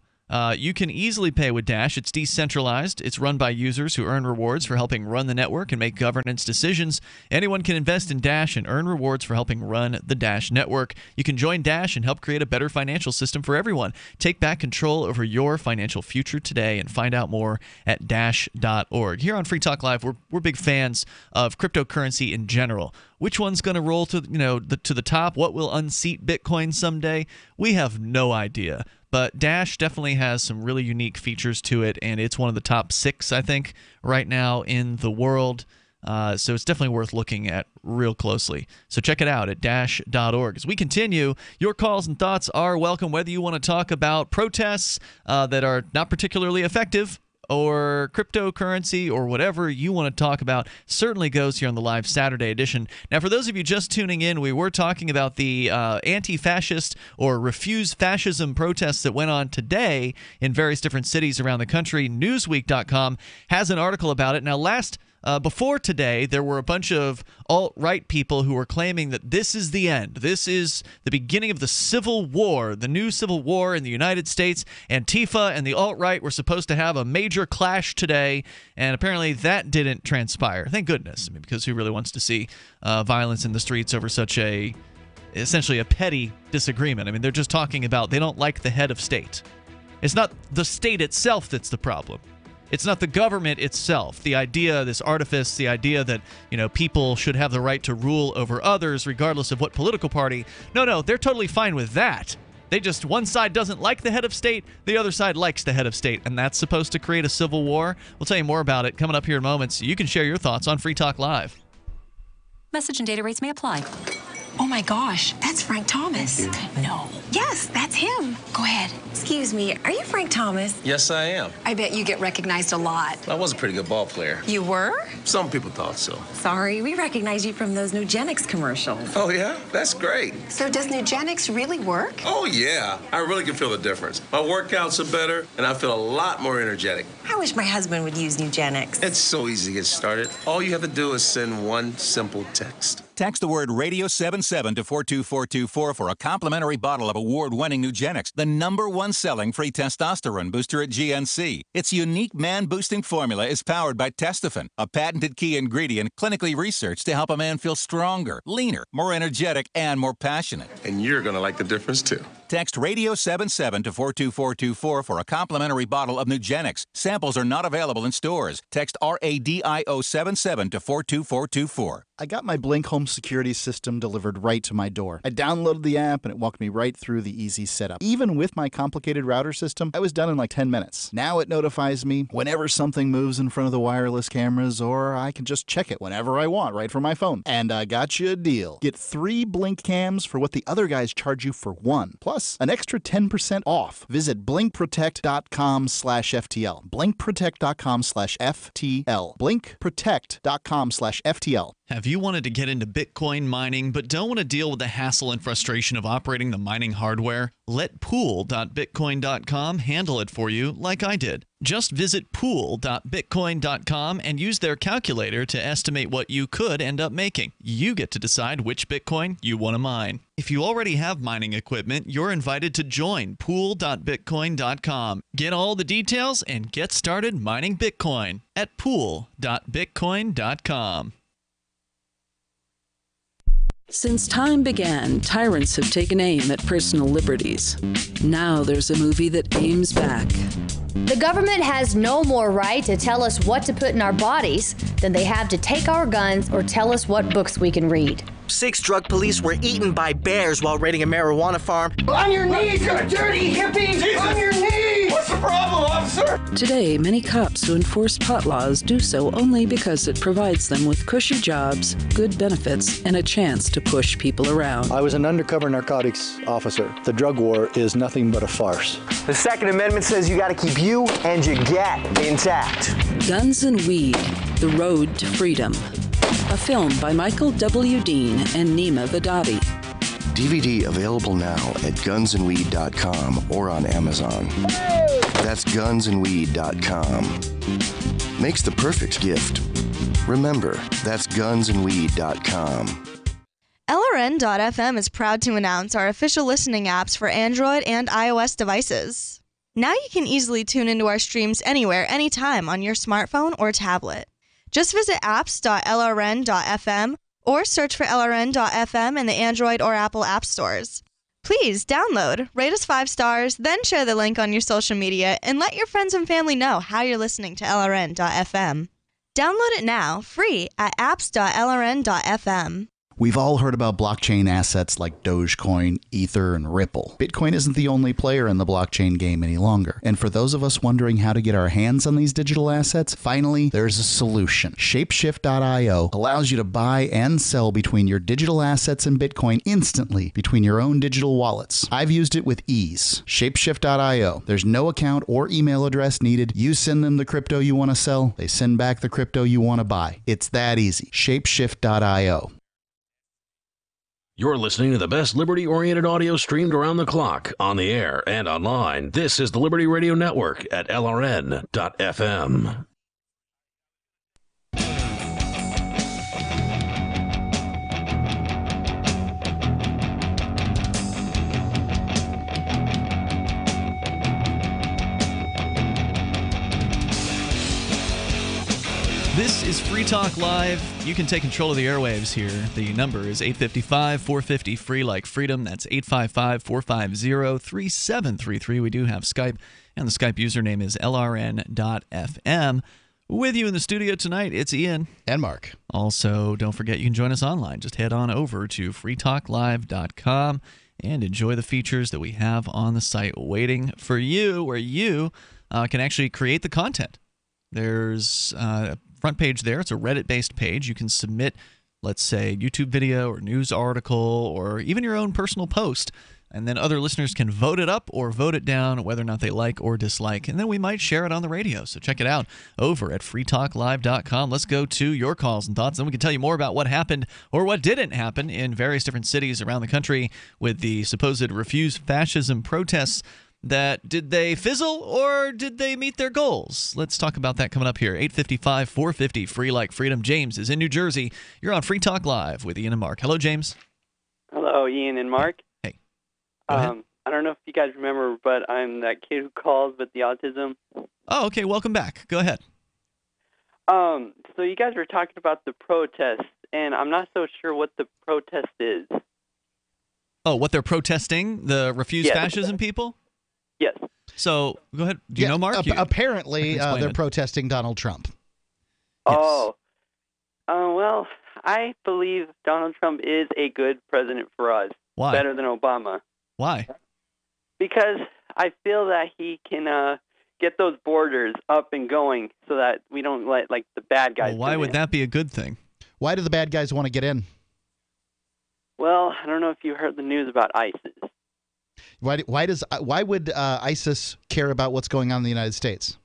Speaker 6: You can easily pay with Dash. It's decentralized. It's run by users who earn rewards for helping run the network and make governance decisions. Anyone can invest in Dash and earn rewards for helping run the Dash network. You can join Dash and help create a better financial system for everyone. Take back control over your financial future today and find out more at dash.org. Here on Free Talk Live, we're big fans of cryptocurrency in general. Which one's going to roll to the top? What will unseat Bitcoin someday? We have no idea. But Dash definitely has some really unique features to it, and it's one of the top 6, I think, right now in the world. So it's definitely worth looking at real closely. So check it out at dash.org. As we continue, your calls and thoughts are welcome, whether you want to talk about protests that are not particularly effective, or cryptocurrency, or whatever you want to talk about, certainly goes here on the live Saturday edition. Now, for those of you just tuning in, we were talking about the anti-fascist or refuse fascism protests that went on today in various different cities around the country. Newsweek.com has an article about it. Now, before today, there were a bunch of alt-right people who were claiming that this is the end. This is the beginning of the Civil War, the new Civil War in the United States. Antifa and the alt-right were supposed to have a major clash today, and apparently that didn't transpire. Thank goodness, because who really wants to see violence in the streets over such essentially a petty disagreement? I mean, they're just talking about they don't like the head of state. It's not the state itself that's the problem. It's not the government itself. The idea, this artifice, the idea that, people should have the right to rule over others regardless of what political party. No, they're totally fine with that. One side doesn't like the head of state, the other side likes the head of state, and that's supposed to create a civil war. We'll tell you more about it coming up here in moments. You can share your thoughts on Free Talk Live.
Speaker 5: Message and data rates may apply. Oh my gosh, that's Frank Thomas. No. Yes, that's him. Go ahead. Excuse me, are you Frank Thomas?
Speaker 9: Yes, I am.
Speaker 5: I bet you get recognized a lot.
Speaker 9: I was a pretty good ball player.
Speaker 5: You were?
Speaker 9: Some people thought so.
Speaker 5: Sorry, we recognize you from those Nugenics commercials.
Speaker 9: Oh, yeah? That's great.
Speaker 5: So does Nugenics really work?
Speaker 9: Oh, yeah. I really can feel the difference. My workouts are better, and I feel a lot more energetic.
Speaker 5: I wish my husband would use Nugenics.
Speaker 9: It's so easy to get started. All you have to do is send one simple text.
Speaker 11: Text the word radio77 to 42424 for a complimentary bottle of award-winning Nugenics, the #1 selling free testosterone booster at GNC. Its unique man-boosting formula is powered by Testofen, a patented key ingredient clinically researched to help a man feel stronger, leaner, more energetic, and more passionate.
Speaker 9: And you're going to like the difference, too.
Speaker 11: Text radio77 to 42424 for a complimentary bottle of Nugenics. Samples are not available in stores. Text RADIO77 to 42424.
Speaker 7: I got my Blink home security system delivered right to my door. I downloaded the app and it walked me right through the easy setup. Even with my complicated router system, I was done in like 10 minutes. Now it notifies me whenever something moves in front of the wireless cameras, or I can just check it whenever I want right from my phone. And I got you a deal. Get 3 Blink cams for what the other guys charge you for 1. Plus, an extra 10% off. Visit blinkprotect.com/FTL. Blinkprotect.com/FTL. Blinkprotect.com/FTL.
Speaker 6: Have you wanted to get into Bitcoin mining but don't want to deal with the hassle and frustration of operating the mining hardware? Let pool.bitcoin.com handle it for you like I did. Just visit pool.bitcoin.com and use their calculator to estimate what you could end up making. You get to decide which Bitcoin you want to mine. If you already have mining equipment, you're invited to join pool.bitcoin.com. Get all the details and get started mining Bitcoin at pool.bitcoin.com.
Speaker 12: Since time began, tyrants have taken aim at personal liberties. Now there's a movie that aims back.
Speaker 14: The government has no more right to tell us what to put in our bodies than they have to take our guns or tell us what books we can read.
Speaker 26: 6 drug police were eaten by bears while raiding a marijuana farm.
Speaker 27: On your knees, you dirty hippies! Jesus. On your knees! What's the problem, officer?
Speaker 12: Today, many cops who enforce pot laws do so only because it provides them with cushy jobs, good benefits, and a chance to push people around.
Speaker 28: I was an undercover narcotics officer. The drug war is nothing but a farce.
Speaker 26: The Second Amendment says you gotta keep you and your get intact.
Speaker 12: Guns and Weed, The Road to Freedom. A film by Michael W. Dean and Nima Vadadi.
Speaker 29: DVD available now at gunsandweed.com or on Amazon. That's gunsandweed.com. Makes the perfect gift. Remember, that's gunsandweed.com.
Speaker 15: LRN.FM is proud to announce our official listening apps for Android and iOS devices. Now you can easily tune into our streams anywhere, anytime on your smartphone or tablet. Just visit apps.lrn.fm or search for LRN.FM in the Android or Apple app stores. Please download, rate us 5 stars, then share the link on your social media and let your friends and family know how you're listening to LRN.FM. Download it now, free at apps.lrn.fm.
Speaker 7: We've all heard about blockchain assets like Dogecoin, Ether, and Ripple. Bitcoin isn't the only player in the blockchain game any longer. And for those of us wondering how to get our hands on these digital assets, finally, there's a solution. Shapeshift.io allows you to buy and sell between your digital assets and Bitcoin instantly between your own digital wallets. I've used it with ease. Shapeshift.io. There's no account or email address needed. You send them the crypto you want to sell. They send back the crypto you want to buy. It's that easy. Shapeshift.io.
Speaker 10: You're listening to the best liberty-oriented audio streamed around the clock, on the air and online. This is the Liberty Radio Network at LRN.FM.
Speaker 6: This is Free Talk Live. You can take control of the airwaves here. The number is 855-450-FREE like freedom. That's 855-450-3733. We do have Skype, and the Skype username is LRN.FM. With you in the studio tonight, it's Ian.
Speaker 7: And Mark.
Speaker 6: Also, don't forget you can join us online. Just head on over to freetalklive.com and enjoy the features that we have on the site waiting for you, where you can actually create the content. There's front page there. It's a Reddit-based page. You can submit, let's say, YouTube video or news article or even your own personal post, and then other listeners can vote it up or vote it down, whether or not they like or dislike, and then we might share it on the radio. So check it out over at freetalklive.com. Let's go to your calls and thoughts, and we can tell you more about what happened or what didn't happen in various different cities around the country with the supposed Refuse Fascism protests. Did they fizzle or did they meet their goals? Let's talk about that coming up here. 855-450-FREE like freedom. James is in New Jersey. You're on Free Talk Live with Ian and Mark. Hello, James.
Speaker 16: Hello, Ian and Mark.
Speaker 6: Hey. Go ahead.
Speaker 16: I don't know if you guys remember, but I'm that kid who calls with the autism.
Speaker 6: Oh, okay. Welcome back. Go ahead.
Speaker 16: So you guys were talking about the protest, and I'm not so sure what the protest is.
Speaker 6: Oh, what they're protesting? The Refuse Fascism people?
Speaker 16: Yes.
Speaker 6: So, go ahead. Do you know, Mark?
Speaker 7: Apparently, they're protesting Donald Trump.
Speaker 16: Yes. Oh. Well, I believe Donald Trump is a good president for us.
Speaker 6: Why?
Speaker 16: Better than Obama.
Speaker 6: Why?
Speaker 16: Because I feel that he can get those borders up and going so that we don't let, like, the bad guys
Speaker 6: why would that be a good thing?
Speaker 7: Why do the bad guys want to get in?
Speaker 16: Well, I don't know if you heard the news about ISIS.
Speaker 7: Why would ISIS care about what's going on in the United States?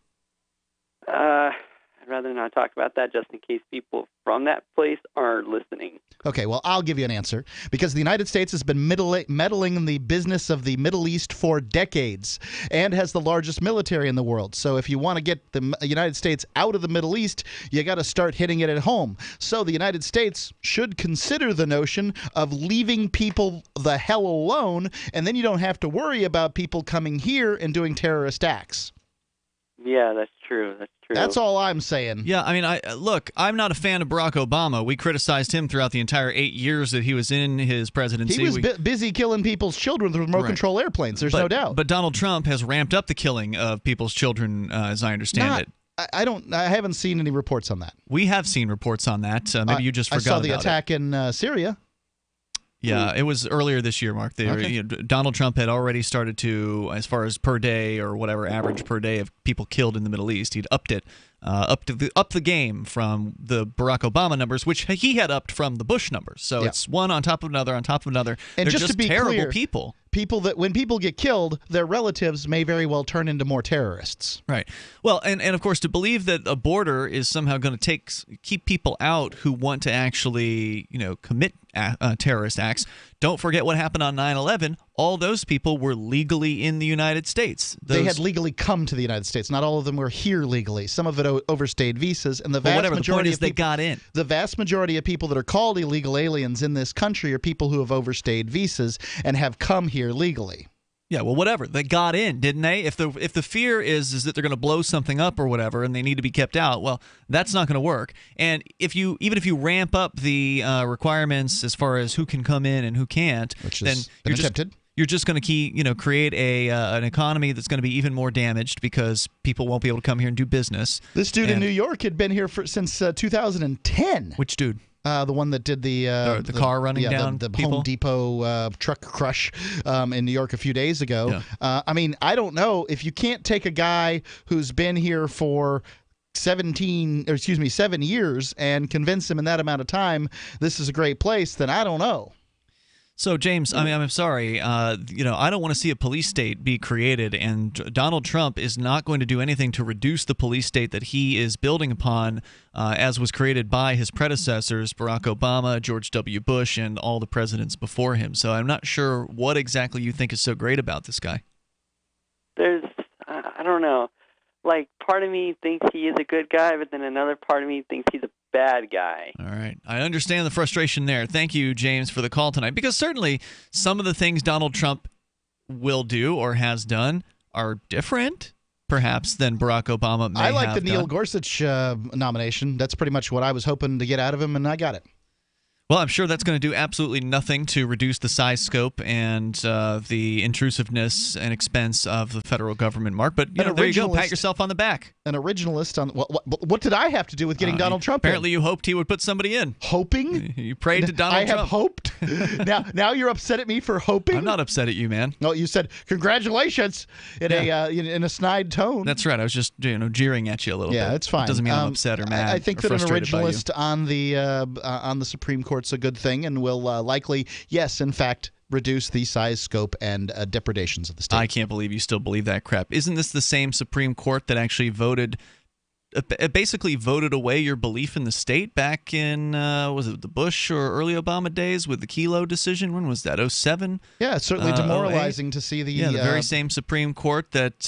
Speaker 16: I'd rather not talk about that just in case people from that place are listening.
Speaker 7: Okay, well, I'll give you an answer. Because the United States has been meddling in the business of the Middle East for decades and has the largest military in the world. So if you want to get the United States out of the Middle East, you got to start hitting it at home. So the United States should consider the notion of leaving people the hell alone, and then you don't have to worry about people coming here and doing terrorist acts.
Speaker 16: Yeah, that's true.
Speaker 7: That's all I'm saying.
Speaker 6: Yeah, I mean, I'm not a fan of Barack Obama. We criticized him throughout the entire 8 years that he was in his presidency.
Speaker 7: He was busy killing people's children with remote control airplanes. There's no doubt.
Speaker 6: But Donald Trump has ramped up the killing of people's children, as I understand it.
Speaker 7: I haven't seen any reports on that.
Speaker 6: We have seen reports on that. Maybe you just forgot about it.
Speaker 7: I saw the attack in Syria.
Speaker 6: Yeah, it was earlier this year, Mark. Donald Trump had already started to, as far as per day or whatever average per day of people killed in the Middle East, he'd upped it, up the game from the Barack Obama numbers, which he had upped from the Bush numbers. So it's one on top of another on top of another.
Speaker 7: And
Speaker 6: they're
Speaker 7: just to be
Speaker 6: terrible
Speaker 7: clear,
Speaker 6: people.
Speaker 7: When people get killed, their relatives may very well turn into more terrorists.
Speaker 6: Right. Well, and of course, to believe that a border is somehow going to keep people out who want to actually, commit terrorist acts. Don't forget what happened on 9/11. All those people were legally in the United States.
Speaker 7: They had legally come to the United States. Not all of them were here legally. Some of it overstayed visas, and the vast majority
Speaker 6: the point is
Speaker 7: of people,
Speaker 6: they got in.
Speaker 7: The vast majority of people that are called illegal aliens in this country are people who have overstayed visas and have come here legally.
Speaker 6: Yeah, well, whatever. They got in, didn't they? If the fear is that they're going to blow something up or whatever, and they need to be kept out, well, that's not going to work. And even if you ramp up the requirements as far as who can come in and who can't, then you're just going to create an economy that's going to be even more damaged because people won't be able to come here and do business.
Speaker 7: This dude in New York had been here since 2010.
Speaker 6: Which dude?
Speaker 7: The one that did the
Speaker 6: car running down
Speaker 7: the
Speaker 6: people?
Speaker 7: Home Depot truck crush in New York a few days ago. Yeah. I mean, I don't know if you can't take a guy who's been here for 7 years and convince him in that amount of time this is a great place, then I don't know.
Speaker 6: So, James, I mean, I'm sorry. I don't want to see a police state be created, and Donald Trump is not going to do anything to reduce the police state that he is building upon, as was created by his predecessors, Barack Obama, George W. Bush, and all the presidents before him. So I'm not sure what exactly you think is so great about this guy.
Speaker 16: I don't know. Like, part of me thinks he is a good guy, but then another part of me thinks he's a bad guy.
Speaker 6: All right. I understand the frustration there. Thank you, James, for the call tonight. Because certainly some of the things Donald Trump will do or has done are different, perhaps, than Barack Obama may have done.
Speaker 7: I like the Neil Gorsuch nomination. That's pretty much what I was hoping to get out of him, and I got it.
Speaker 6: Well, I'm sure that's going to do absolutely nothing to reduce the size, scope, and the intrusiveness and expense of the federal government, Mark. But there you go. Pat yourself on the back.
Speaker 7: An originalist on what did I have to do with getting Donald Trump
Speaker 6: apparently you hoped he would put somebody in.
Speaker 7: Hoping?
Speaker 6: You prayed to Donald Trump.
Speaker 7: I have hoped? Now you're upset at me for hoping?
Speaker 6: I'm not upset at you, man.
Speaker 7: No, you said congratulations in a snide tone.
Speaker 6: That's right. I was just jeering at you a little bit.
Speaker 7: Yeah, it's fine.
Speaker 6: It doesn't mean I'm upset or mad.
Speaker 7: I think
Speaker 6: or
Speaker 7: that an
Speaker 6: originalist
Speaker 7: on the Supreme Court's a good thing, and will likely, yes, in fact, reduce the size, scope, and depredations of the state.
Speaker 6: I can't believe you still believe that crap. Isn't this the same Supreme Court that actually basically voted away your belief in the state back in, was it the Bush or early Obama days with the Kelo decision? When was that, 07?
Speaker 7: Yeah, it's certainly demoralizing to see the...
Speaker 6: Yeah, the very same Supreme Court that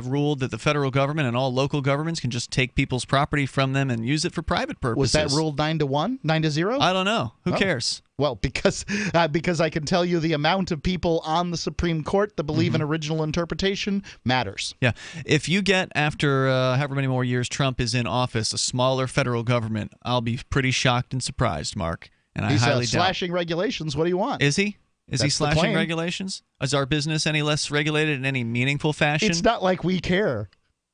Speaker 6: ruled that the federal government and all local governments can just take people's property from them and use it for private purposes.
Speaker 7: Was that ruled 9-1? 9-0?
Speaker 6: I don't know. Who cares?
Speaker 7: Well, because I can tell you the amount of people on the Supreme Court that believe in original interpretation matters.
Speaker 6: Yeah. If you get, after however many more years Trump is in office, a smaller federal government, I'll be pretty shocked and surprised, Mark. And
Speaker 7: He's
Speaker 6: I highly doubt.
Speaker 7: slashing regulations. What do you want?
Speaker 6: Is he? Is he
Speaker 7: That's the
Speaker 6: slashing
Speaker 7: claim.
Speaker 6: regulations? Is our business any less regulated in any meaningful fashion?
Speaker 7: It's not like we care.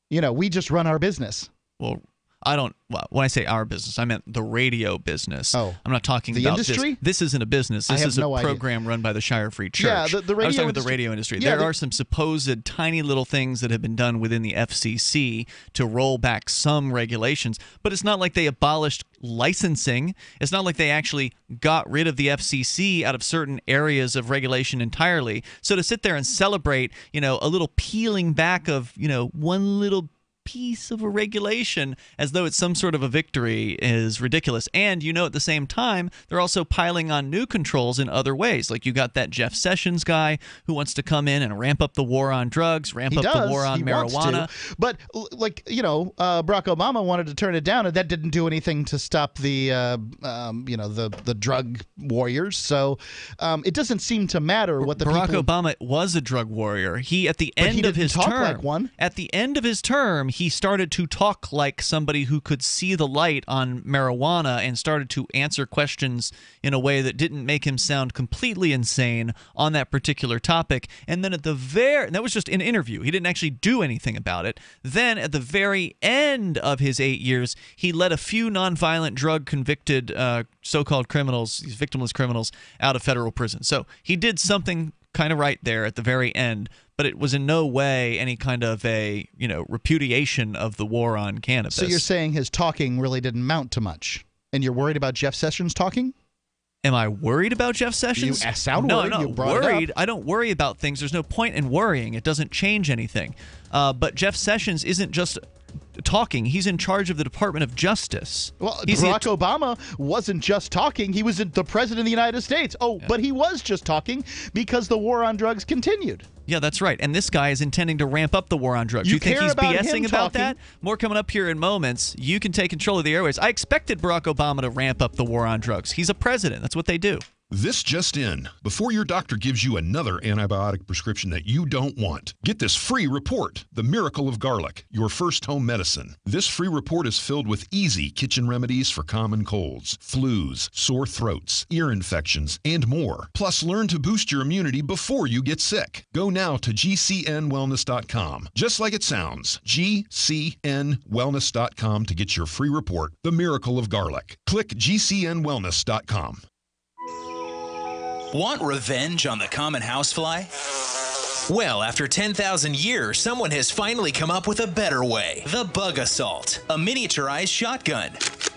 Speaker 7: We just run our business.
Speaker 6: Well, I don't. Well, when I say our business, I meant the radio business.
Speaker 7: Oh,
Speaker 6: I'm not talking
Speaker 7: the
Speaker 6: about
Speaker 7: industry.
Speaker 6: This isn't a business. This is a program run by the Shire Free Church.
Speaker 7: Yeah, the radio
Speaker 6: I was talking about the
Speaker 7: industry.
Speaker 6: radio industry.
Speaker 7: Yeah,
Speaker 6: there are some supposed tiny little things that have been done within the FCC to roll back some regulations, but it's not like they abolished licensing. It's not like they actually got rid of the FCC out of certain areas of regulation entirely. So to sit there and celebrate, a little peeling back of, one little piece of a regulation as though it's some sort of a victory is ridiculous. And at the same time, they're also piling on new controls in other ways. Like you got that Jeff Sessions guy who wants to come in and ramp up the war on drugs, ramp up the war on marijuana.
Speaker 7: But Barack Obama wanted to turn it down, and that didn't do anything to stop the the drug warriors. So it doesn't seem to matter what the
Speaker 6: Barack Obama was a drug warrior. He at the end of his term,
Speaker 7: like one.
Speaker 6: At the end of his term, he started to talk like somebody who could see the light on marijuana and started to answer questions in a way that didn't make him sound completely insane on that particular topic. And then that was just an interview. He didn't actually do anything about it. Then at the very end of his 8 years, he let a few nonviolent drug-convicted so-called criminals, these victimless criminals, out of federal prison. So he did something kind of right there at the very end, but it was in no way any kind of a repudiation of the war on cannabis.
Speaker 7: So you're saying his talking really didn't amount to much, and you're worried about Jeff Sessions talking?
Speaker 6: Am I worried about Jeff Sessions?
Speaker 7: You sound
Speaker 6: no,
Speaker 7: worried.
Speaker 6: I'm
Speaker 7: You
Speaker 6: not
Speaker 7: brought
Speaker 6: worried.
Speaker 7: it up.
Speaker 6: I don't worry about things. There's no point in worrying. It doesn't change anything. But Jeff Sessions isn't just talking. He's in charge of the Department of Justice.
Speaker 7: Well, Barack Obama wasn't just talking. He was the president of the United States. But he was just talking because the war on drugs continued.
Speaker 6: Yeah, that's right. And this guy is intending to ramp up the war on drugs. You think he's BSing about that? More coming up here in moments. You can take control of the airways. I expected Barack Obama to ramp up the war on drugs. He's a president. That's what they do.
Speaker 1: This just in. Before your doctor gives you another antibiotic prescription that you don't want, get this free report, The Miracle of Garlic, your first home medicine. This free report is filled with easy kitchen remedies for common colds, flus, sore throats, ear infections, and more. Plus, learn to boost your immunity before you get sick. Go now to gcnwellness.com. Just like it sounds, gcnwellness.com to get your free report, The Miracle of Garlic. Click gcnwellness.com.
Speaker 13: Want revenge on the common housefly? Well, after 10,000 years, someone has finally come up with a better way. The Bug Assault, a miniaturized shotgun,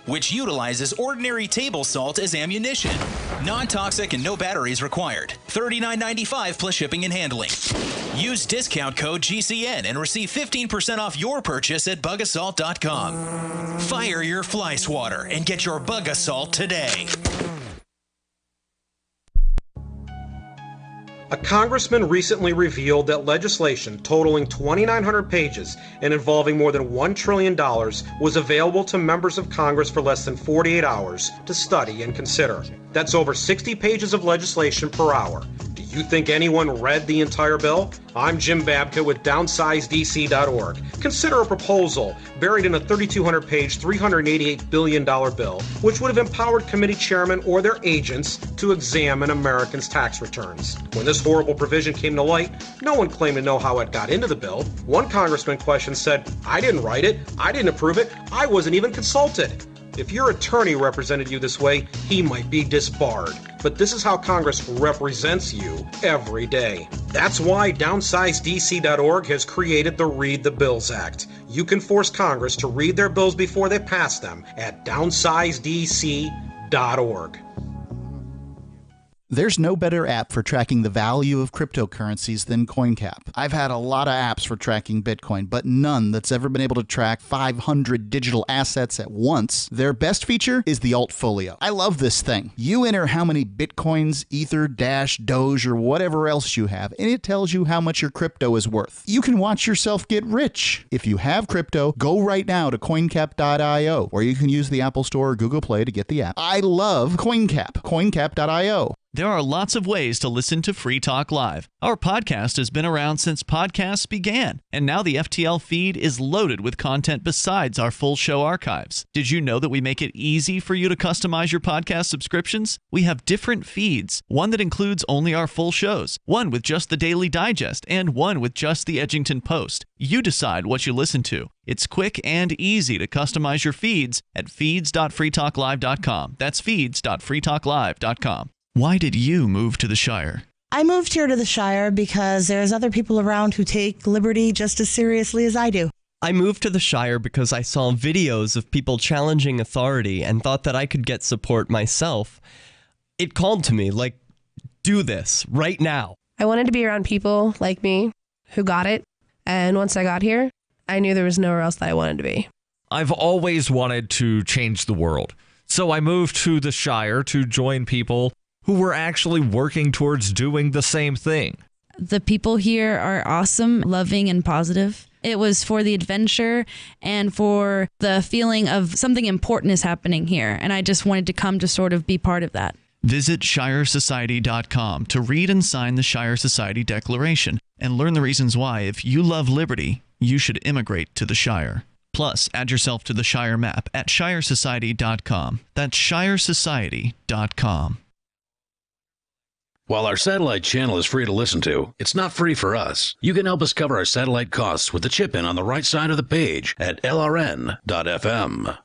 Speaker 13: which utilizes ordinary table salt as ammunition. Non-toxic and no batteries required. $39.95 plus shipping and handling. Use discount code GCN and receive 15% off your purchase at bugassault.com. Fire your fly swatter and get your Bug Assault today.
Speaker 2: A congressman recently revealed that legislation totaling 2,900 pages and involving more than $1 trillion was available to members of Congress for less than 48 hours to study and consider. That's over 60 pages of legislation per hour. Do you think anyone read the entire bill? I'm Jim Babka with DownsizeDC.org. Consider a proposal buried in a 3,200-page, $388 billion bill, which would have empowered committee chairmen or their agents to examine Americans' tax returns. When this horrible provision came to light, no one claimed to know how it got into the bill. One congressman questioned said, "I didn't write it, I didn't approve it, I wasn't even consulted." If your attorney represented you this way, he might be disbarred. But this is how Congress represents you every day. That's why DownsizeDC.org has created the Read the Bills Act. You can force Congress to read their bills before they pass them at DownsizeDC.org.
Speaker 7: There's no better app for tracking the value of cryptocurrencies than CoinCap. I've had a lot of apps for tracking Bitcoin, but none that's ever been able to track 500 digital assets at once. Their best feature is the Altfolio. I love this thing. You enter how many Bitcoins, Ether, Dash, Doge, or whatever else you have, and it tells you how much your crypto is worth. You can watch yourself get rich. If you have crypto, go right now to coincap.io, or you can use the Apple Store or Google Play to get the app. I love CoinCap. Coincap.io.
Speaker 6: There are lots of ways to listen to Free Talk Live. Our podcast has been around since podcasts began, and now the FTL feed is loaded with content besides our full show archives. Did you know that we make it easy for you to customize your podcast subscriptions? We have different feeds, one that includes only our full shows, one with just the Daily Digest, and one with just the Edgington Post. You decide what you listen to. It's quick and easy to customize your feeds at feeds.freetalklive.com. That's feeds.freetalklive.com. Why did you move to the Shire?
Speaker 17: I moved here to the Shire because there's other people around who take liberty just as seriously as I do.
Speaker 18: I moved to the Shire because I saw videos of people challenging authority and thought that I could get support myself. It called to me, like, do this right now.
Speaker 19: I wanted to be around people like me who got it, and once I got here, I knew there was nowhere else that I wanted to be.
Speaker 20: I've always wanted to change the world, so I moved to the Shire to join people who were actually working towards doing the same thing. The people here are awesome, loving, and positive. It was for the adventure and for the feeling of something important is happening here, and I just wanted to come to sort of be part of that.
Speaker 6: Visit ShireSociety.com to read and sign the Shire Society Declaration and learn the reasons why, if you love liberty, you should immigrate to the Shire. Plus, add yourself to the Shire map at ShireSociety.com. That's ShireSociety.com.
Speaker 21: While our satellite channel is free to listen to, it's not free for us. You can help us cover our satellite costs with the chip-in on the right side of the page at lrn.fm.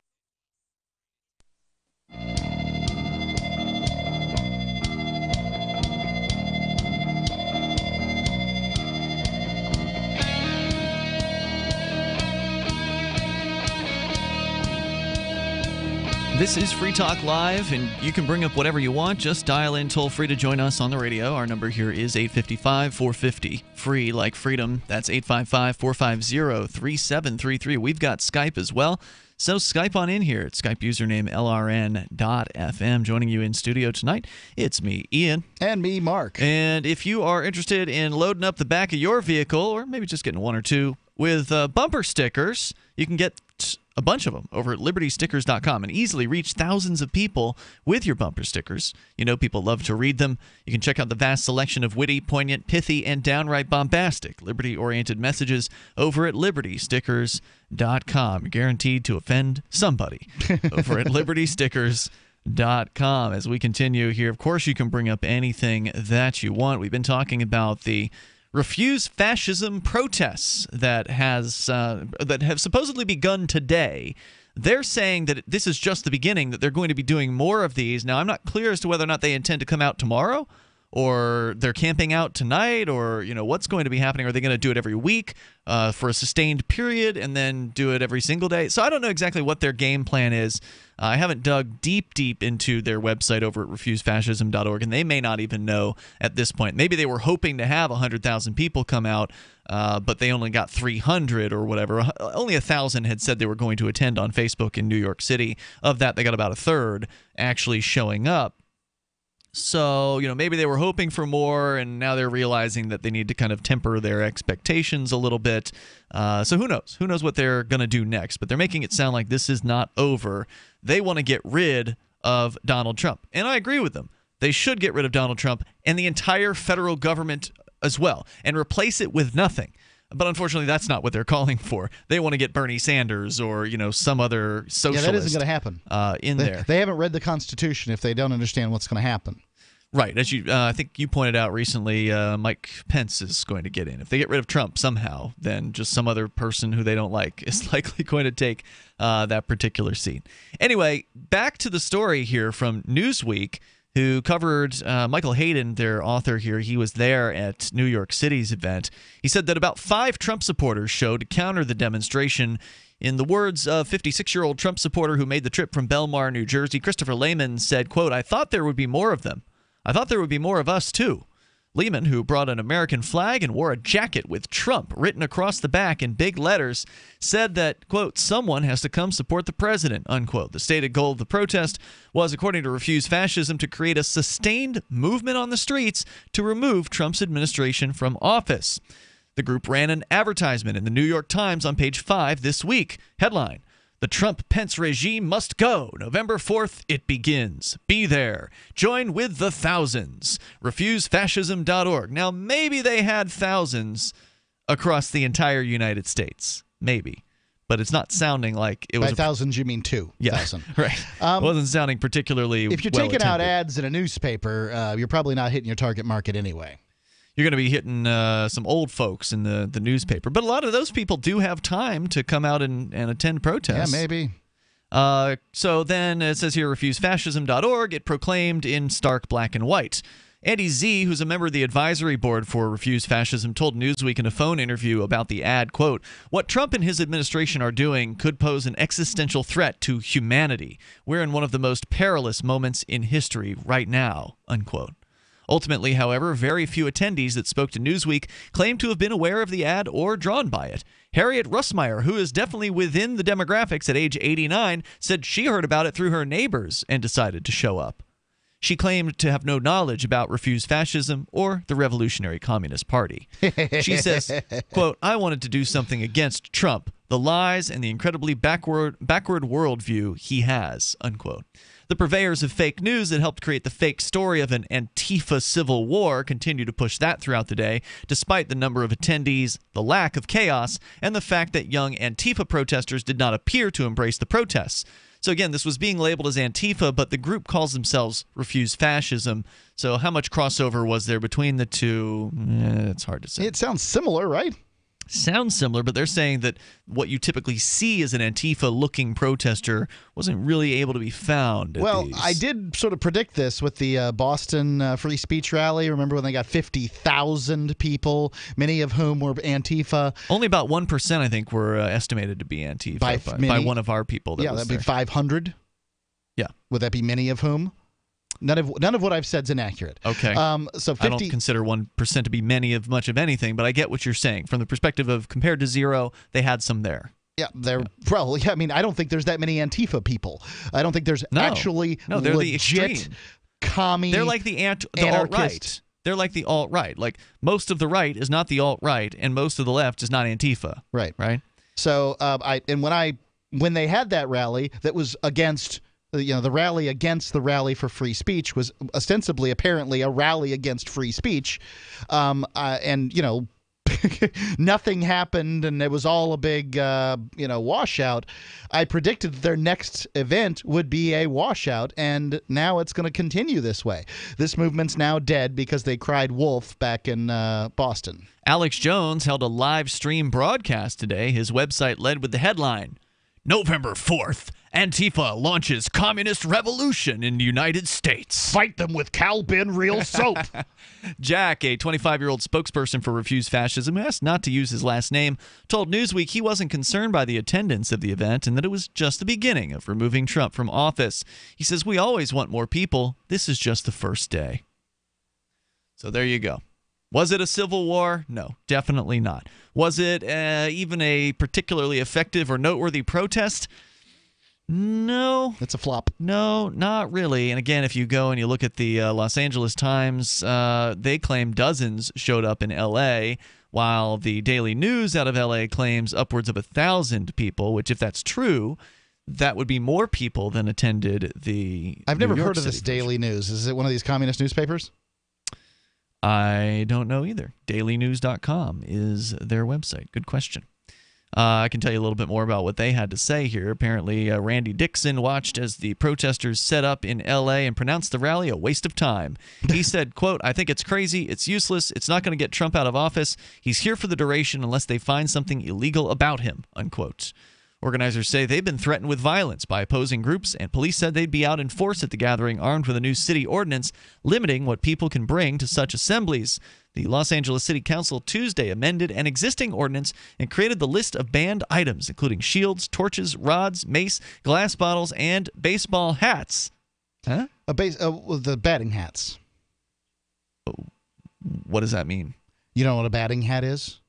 Speaker 6: This is Free Talk Live, and you can bring up whatever you want. Just dial in toll-free to join us on the radio. Our number here is 855-450. Free like freedom. That's 855-450-3733. We've got Skype as well. So Skype on in here. It's Skype username LRN.FM. Joining you in studio tonight, it's me, Ian.
Speaker 7: And me, Mark.
Speaker 6: And if you are interested in loading up the back of your vehicle, or maybe just getting one or two, with bumper stickers, you can get a bunch of them over at libertystickers.com and easily reach thousands of people with your bumper stickers. You know people love to read them. You can check out the vast selection of witty, poignant, pithy, and downright bombastic liberty-oriented messages over at libertystickers.com. You're guaranteed to offend somebody over at libertystickers.com. As we continue here, of course, you can bring up anything that you want. We've been talking about the Refuse Fascism protests that have supposedly begun today. They're saying that this is just the beginning, that they're going to be doing more of these. Now, I'm not clear as to whether or not they intend to come out tomorrow, or they're camping out tonight, or what's going to be happening. Are they going to do it every week for a sustained period and then do it every single day? So I don't know exactly what their game plan is. I haven't dug deep into their website over at refusefascism.org, and they may not even know at this point. Maybe they were hoping to have 100,000 people come out, but they only got 300 or whatever. Only 1,000 had said they were going to attend on Facebook in New York City. Of that, they got about a third actually showing up. So, maybe they were hoping for more, and now they're realizing that they need to kind of temper their expectations a little bit. So who knows? Who knows what they're going to do next? But they're making it sound like this is not over. They want to get rid of Donald Trump. And I agree with them. They should get rid of Donald Trump and the entire federal government as well, and replace it with nothing. But unfortunately, that's not what they're calling for. They want to get Bernie Sanders or some other socialist.
Speaker 7: Yeah, that isn't going to happen.
Speaker 6: There.
Speaker 7: They haven't read the Constitution if they don't understand what's going to happen.
Speaker 6: Right. As I think you pointed out recently, Mike Pence is going to get in. If they get rid of Trump somehow, then just some other person who they don't like is likely going to take that particular seat. Anyway, back to the story here from Newsweek, who covered Michael Hayden, their author here. He was there at New York City's event. He said that about 5 Trump supporters showed to counter the demonstration. In the words of 56-year-old Trump supporter who made the trip from Belmar, New Jersey, Christopher Lehman said, quote, "I thought there would be more of them. I thought there would be more of us, too." Lehman, who brought an American flag and wore a jacket with Trump written across the back in big letters, said that, quote, "someone has to come support the president," unquote. The stated goal of the protest was, according to Refuse Fascism, to create a sustained movement on the streets to remove Trump's administration from office. The group ran an advertisement in the New York Times on page 5 this week. Headline: "The Trump-Pence regime must go. November 4th, it begins. Be there. Join with the thousands. Refusefascism.org." Now, maybe they had thousands across the entire United States. Maybe. But it's not sounding like it was.
Speaker 7: By thousands, you mean 2,000.
Speaker 6: Yeah, right. It wasn't sounding particularly
Speaker 7: If you're taking out ads in a newspaper, you're probably not hitting your target market anyway.
Speaker 6: You're going to be hitting some old folks in the newspaper. But a lot of those people do have time to come out and attend protests.
Speaker 7: Yeah, maybe.
Speaker 6: So then it says here, refusefascism.org, it proclaimed in stark black and white. Andy Z., who's a member of the advisory board for Refuse Fascism, told Newsweek in a phone interview about the ad, quote, "What Trump and his administration are doing could pose an existential threat to humanity. We're in one of the most perilous moments in history right now," unquote. Ultimately, however, very few attendees that spoke to Newsweek claimed to have been aware of the ad or drawn by it. Harriet Russmeyer, who is definitely within the demographics at age 89, said she heard about it through her neighbors and decided to show up. She claimed to have no knowledge about Refuse Fascism or the Revolutionary Communist Party. She says, quote, "I wanted to do something against Trump, the lies, and the incredibly backward worldview he has," unquote. The purveyors of fake news that helped create the fake story of an Antifa civil war continue to push that throughout the day, despite the number of attendees, the lack of chaos, and the fact that young Antifa protesters did not appear to embrace the protests. So again, this was being labeled as Antifa, but the group calls themselves Refuse Fascism. So how much crossover was there between the two? It's hard to say.
Speaker 7: It sounds similar, right?
Speaker 6: Sounds similar, but they're saying that what you typically see as an Antifa-looking protester wasn't really able to be found.
Speaker 7: Well, I did sort of predict this with the Boston free speech rally. Remember when they got 50,000 people, many of whom were Antifa?
Speaker 6: Only about 1%, I think, were estimated to be Antifa by one of our people.
Speaker 7: That'd be 500.
Speaker 6: Yeah.
Speaker 7: Would that be many of whom? None of what I've said is inaccurate.
Speaker 6: Okay.
Speaker 7: So 50,
Speaker 6: I don't consider 1% to be many of much of anything, but I get what you're saying. From the perspective of compared to 0, they had some there.
Speaker 7: Yeah, well, I mean, I don't think there's that many Antifa people. I don't think there's actually
Speaker 6: they're
Speaker 7: legit
Speaker 6: the extreme.
Speaker 7: Commie.
Speaker 6: They're like the alt-right. They're like the alt-right. Like most of the right is not the alt-right, and most of the left is not Antifa.
Speaker 7: Right.
Speaker 6: Right.
Speaker 7: So when they had that rally that was against. The rally against the rally for free speech was ostensibly, apparently, a rally against free speech, and nothing happened, and it was all a big, washout. I predicted that their next event would be a washout, and now it's going to continue this way. This movement's now dead because they cried wolf back in Boston.
Speaker 6: Alex Jones held a live stream broadcast today. His website led with the headline, November 4th, Antifa launches communist revolution in the United States.
Speaker 7: Fight them with Calbin real soap.
Speaker 6: Jack, a 25-year-old spokesperson for Refuse Fascism, who asked not to use his last name, told Newsweek he wasn't concerned by the attendance of the event and that it was just the beginning of removing Trump from office. He says, we always want more people. This is just the first day. So there you go. Was it a civil war? No, definitely not. Was it even a particularly effective or noteworthy protest? No.
Speaker 7: It's a flop.
Speaker 6: No, not really. And again, if you go and you look at the Los Angeles Times, they claim dozens showed up in L.A., while the Daily News out of L.A. claims upwards of 1,000 people, which if that's true, that would be more people than attended the
Speaker 7: I've never
Speaker 6: New York
Speaker 7: heard of this
Speaker 6: City
Speaker 7: Daily News. Is it one of these communist newspapers?
Speaker 6: I don't know either. DailyNews.com is their website. Good question. I can tell you a little bit more about what they had to say here. Apparently, Randy Dixon watched as the protesters set up in L.A. and pronounced the rally a waste of time. He said, quote, I think it's crazy. It's useless. It's not going to get Trump out of office. He's here for the duration unless they find something illegal about him, unquote. Organizers say they've been threatened with violence by opposing groups, and police said they'd be out in force at the gathering armed with a new city ordinance limiting what people can bring to such assemblies. The Los Angeles City Council Tuesday amended an existing ordinance and created the list of banned items, including shields, torches, rods, mace, glass bottles, and baseball hats. Huh?
Speaker 7: The batting hats.
Speaker 6: What does that mean?
Speaker 7: You know what a batting hat is?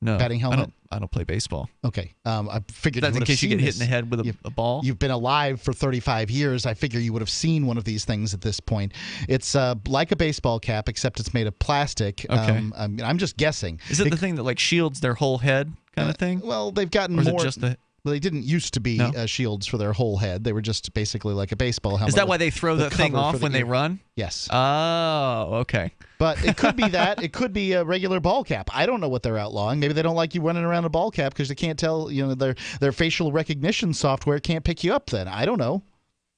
Speaker 6: No.
Speaker 7: Batting helmet?
Speaker 6: I don't play baseball.
Speaker 7: Okay. I figured
Speaker 6: that's in case you get hit in the head with a ball?
Speaker 7: You've been alive for 35 years. I figure you would have seen one of these things at this point. It's like a baseball cap, except it's made of plastic.
Speaker 6: Okay.
Speaker 7: I'm just guessing.
Speaker 6: Is it the thing that like shields their whole head kind of thing?
Speaker 7: Well, they've gotten
Speaker 6: or is
Speaker 7: more.
Speaker 6: It just the...
Speaker 7: Well, they didn't used to be shields for their whole head. They were just basically like a baseball helmet.
Speaker 6: Is that why they throw the thing off when they run?
Speaker 7: Yes.
Speaker 6: Oh, okay.
Speaker 7: But it could be that. It could be a regular ball cap. I don't know what they're outlawing. Maybe they don't like you running around a ball cap because they can't tell, their facial recognition software can't pick you up then. I don't know.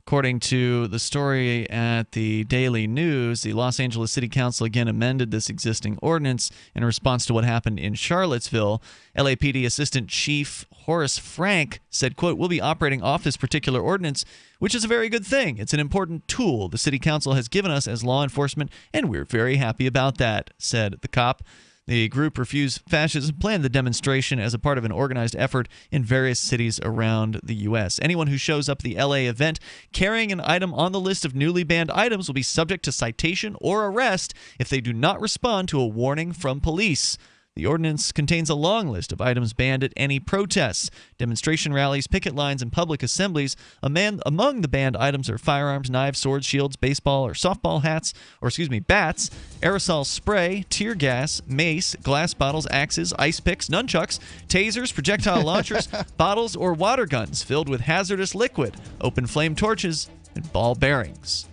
Speaker 6: According to the story at the Daily News, the Los Angeles City Council again amended this existing ordinance in response to what happened in Charlottesville. LAPD Assistant Chief Horace Frank said, quote, we'll be operating off this particular ordinance, which is a very good thing. It's an important tool the City Council has given us as law enforcement, and we're very happy about that, said the cop. The group Refuse Fascism planned the demonstration as a part of an organized effort in various cities around the U.S. Anyone who shows up at the L.A. event carrying an item on the list of newly banned items will be subject to citation or arrest if they do not respond to a warning from police. The ordinance contains a long list of items banned at any protests. Demonstration rallies, picket lines, and public assemblies. Among the banned items are firearms, knives, swords, shields, baseball or softball hats, bats, aerosol spray, tear gas, mace, glass bottles, axes, ice picks, nunchucks, tasers, projectile launchers, bottles or water guns filled with hazardous liquid, open flame torches, and ball bearings.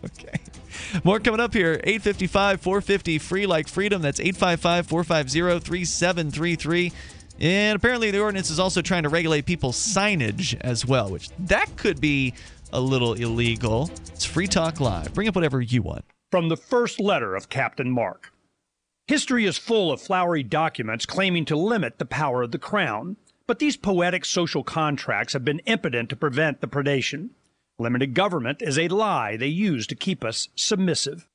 Speaker 6: Okay. More coming up here. 855-450 free like freedom. That's 855-450-3733. And apparently the ordinance is also trying to regulate people's signage as well, which that could be a little illegal. It's Free Talk Live. Bring up whatever you want.
Speaker 3: From the first letter of Captain Mark. History is full of flowery documents claiming to limit the power of the crown, but these poetic social contracts have been impotent to prevent the predation. Limited government is a lie they use to keep us submissive.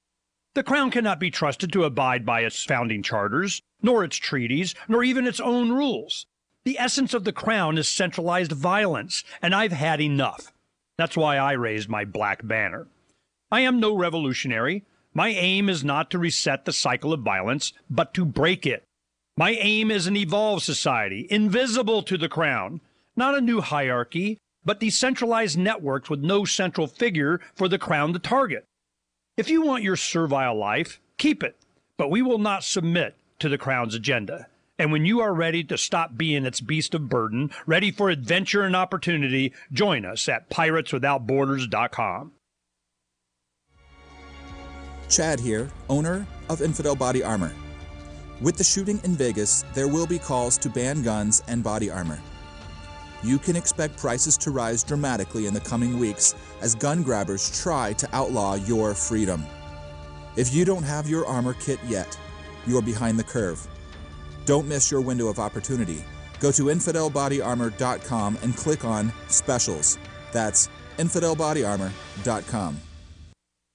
Speaker 3: The crown cannot be trusted to abide by its founding charters, nor its treaties, nor even its own rules. The essence of the crown is centralized violence, and I've had enough. That's why I raised my black banner. I am no revolutionary. My aim is not to reset the cycle of violence, but to break it. My aim is an evolved society, invisible to the crown, not a new hierarchy, but decentralized networks with no central figure for the crown to target. If you want your servile life, keep it, but we will not submit to the crown's agenda. And when you are ready to stop being its beast of burden, ready for adventure and opportunity, join us at pirateswithoutborders.com.
Speaker 4: Chad here, owner of Infidel Body Armor. With the shooting in Vegas, there will be calls to ban guns and body armor. You can expect prices to rise dramatically in the coming weeks as gun grabbers try to outlaw your freedom. If you don't have your armor kit yet, you are behind the curve. Don't miss your window of opportunity. Go to infidelbodyarmor.com and click on Specials. That's infidelbodyarmor.com.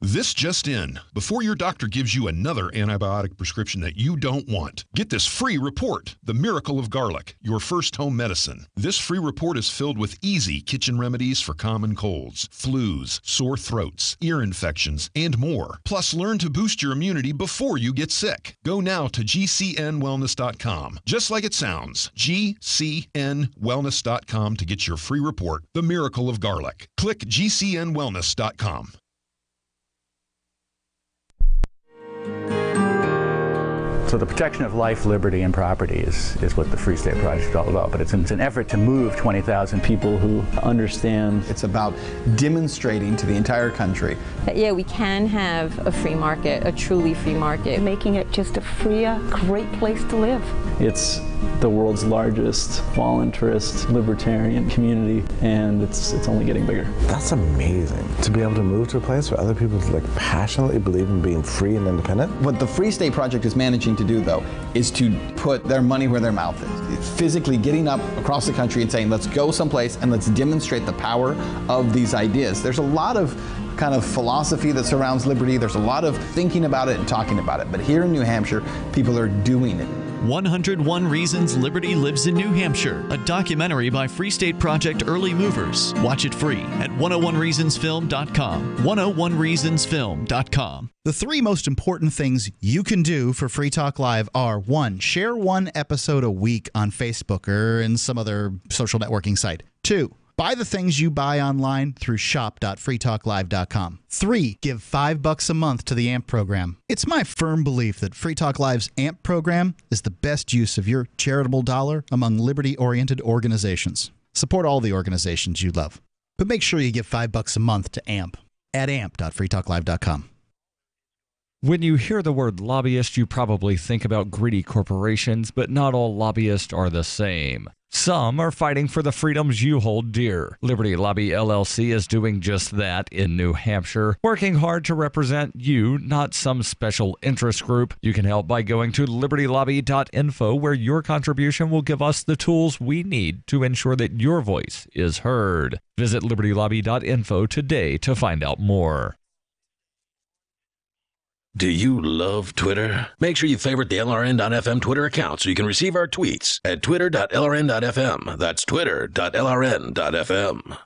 Speaker 1: This just in. Before your doctor gives you another antibiotic prescription that you don't want, get this free report, The Miracle of Garlic, your first home medicine. This free report is filled with easy kitchen remedies for common colds, flus, sore throats, ear infections, and more. Plus, learn to boost your immunity before you get sick. Go now to gcnwellness.com. Just like it sounds, gcnwellness.com to get your free report, The Miracle of Garlic. Click gcnwellness.com.
Speaker 5: So the protection of life, liberty, and property is what the Free State Project is all about. But it's an effort to move 20,000 people who understand.
Speaker 8: It's about demonstrating to the entire country
Speaker 9: that, yeah, we can have a free market, a truly free market. Making it just a freer, great place to live.
Speaker 5: It's the world's largest voluntarist libertarian community, and it's only getting bigger.
Speaker 11: That's amazing, to be able to move to a place where other people passionately believe in being free and independent.
Speaker 8: What the Free State Project is managing to do, though, is to put their money where their mouth is. It's physically getting up across the country and saying, let's go someplace and let's demonstrate the power of these ideas. There's a lot of kind of philosophy that surrounds liberty. There's a lot of thinking about it and talking about it. But here in New Hampshire, people are doing it.
Speaker 6: 101 Reasons Liberty Lives in New Hampshire, a documentary by Free State Project Early Movers. Watch it free at 101reasonsfilm.com. 101reasonsfilm.com.
Speaker 7: The three most important things you can do for Free Talk Live are: 1. Share one episode a week on Facebook or in some other social networking site. 2. Buy the things you buy online through shop.freetalklive.com. 3. Give $5 a month to the AMP program. It's my firm belief that Free Talk Live's AMP program is the best use of your charitable dollar among liberty-oriented organizations. Support all the organizations you love, but make sure you give $5 a month to AMP at amp.freetalklive.com.
Speaker 20: When you hear the word lobbyist, you probably think about greedy corporations, but not all lobbyists are the same. Some are fighting for the freedoms you hold dear. Liberty Lobby LLC is doing just that in New Hampshire, working hard to represent you, not some special interest group. You can help by going to libertylobby.info, where your contribution will give us the tools we need to ensure that your voice is heard. Visit libertylobby.info today to find out more.
Speaker 10: Do you love Twitter? Make sure you favorite the LRN.FM Twitter account so you can receive our tweets at twitter.lrn.fm. That's twitter.lrn.fm.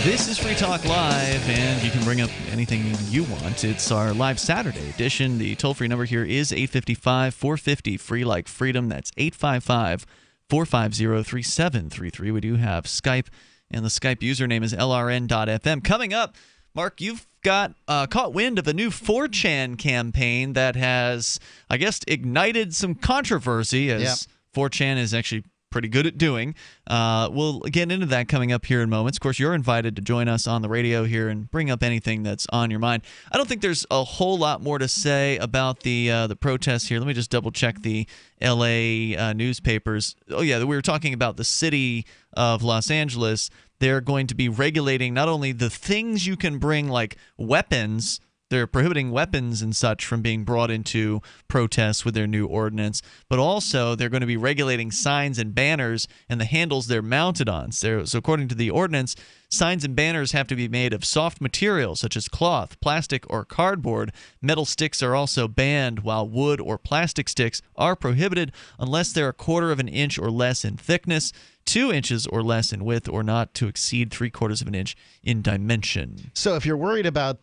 Speaker 6: This is Free Talk Live, and you can bring up anything you want. It's our live Saturday edition. The toll-free number here is 855-450, free like freedom. That's 855-450-3733. We do have Skype, and the Skype username is lrn.fm. Coming up, Mark, you've got caught wind of a new 4chan campaign that has, I guess, ignited some controversy, as 4chan is actually pretty good at doing. We'll get into that coming up here in moments. Of course, you're invited to join us on the radio here and bring up anything that's on your mind. I don't think there's a whole lot more to say about the protests here. Let me just double check the LA newspapers. Oh yeah, we were talking about the city of Los Angeles. They're going to be regulating not only the things you can bring, like weapons. They're prohibiting weapons and such from being brought into protests with their new ordinance, but also they're going to be regulating signs and banners and the handles they're mounted on. So according to the ordinance, Signs and banners have to be made of soft materials such as cloth, plastic, or cardboard. Metal sticks are also banned, while wood or plastic sticks are prohibited unless they're 1/4 of an inch or less in thickness, 2 inches or less in width, or not to exceed 3/4 of an inch in dimension.
Speaker 7: So if you're worried about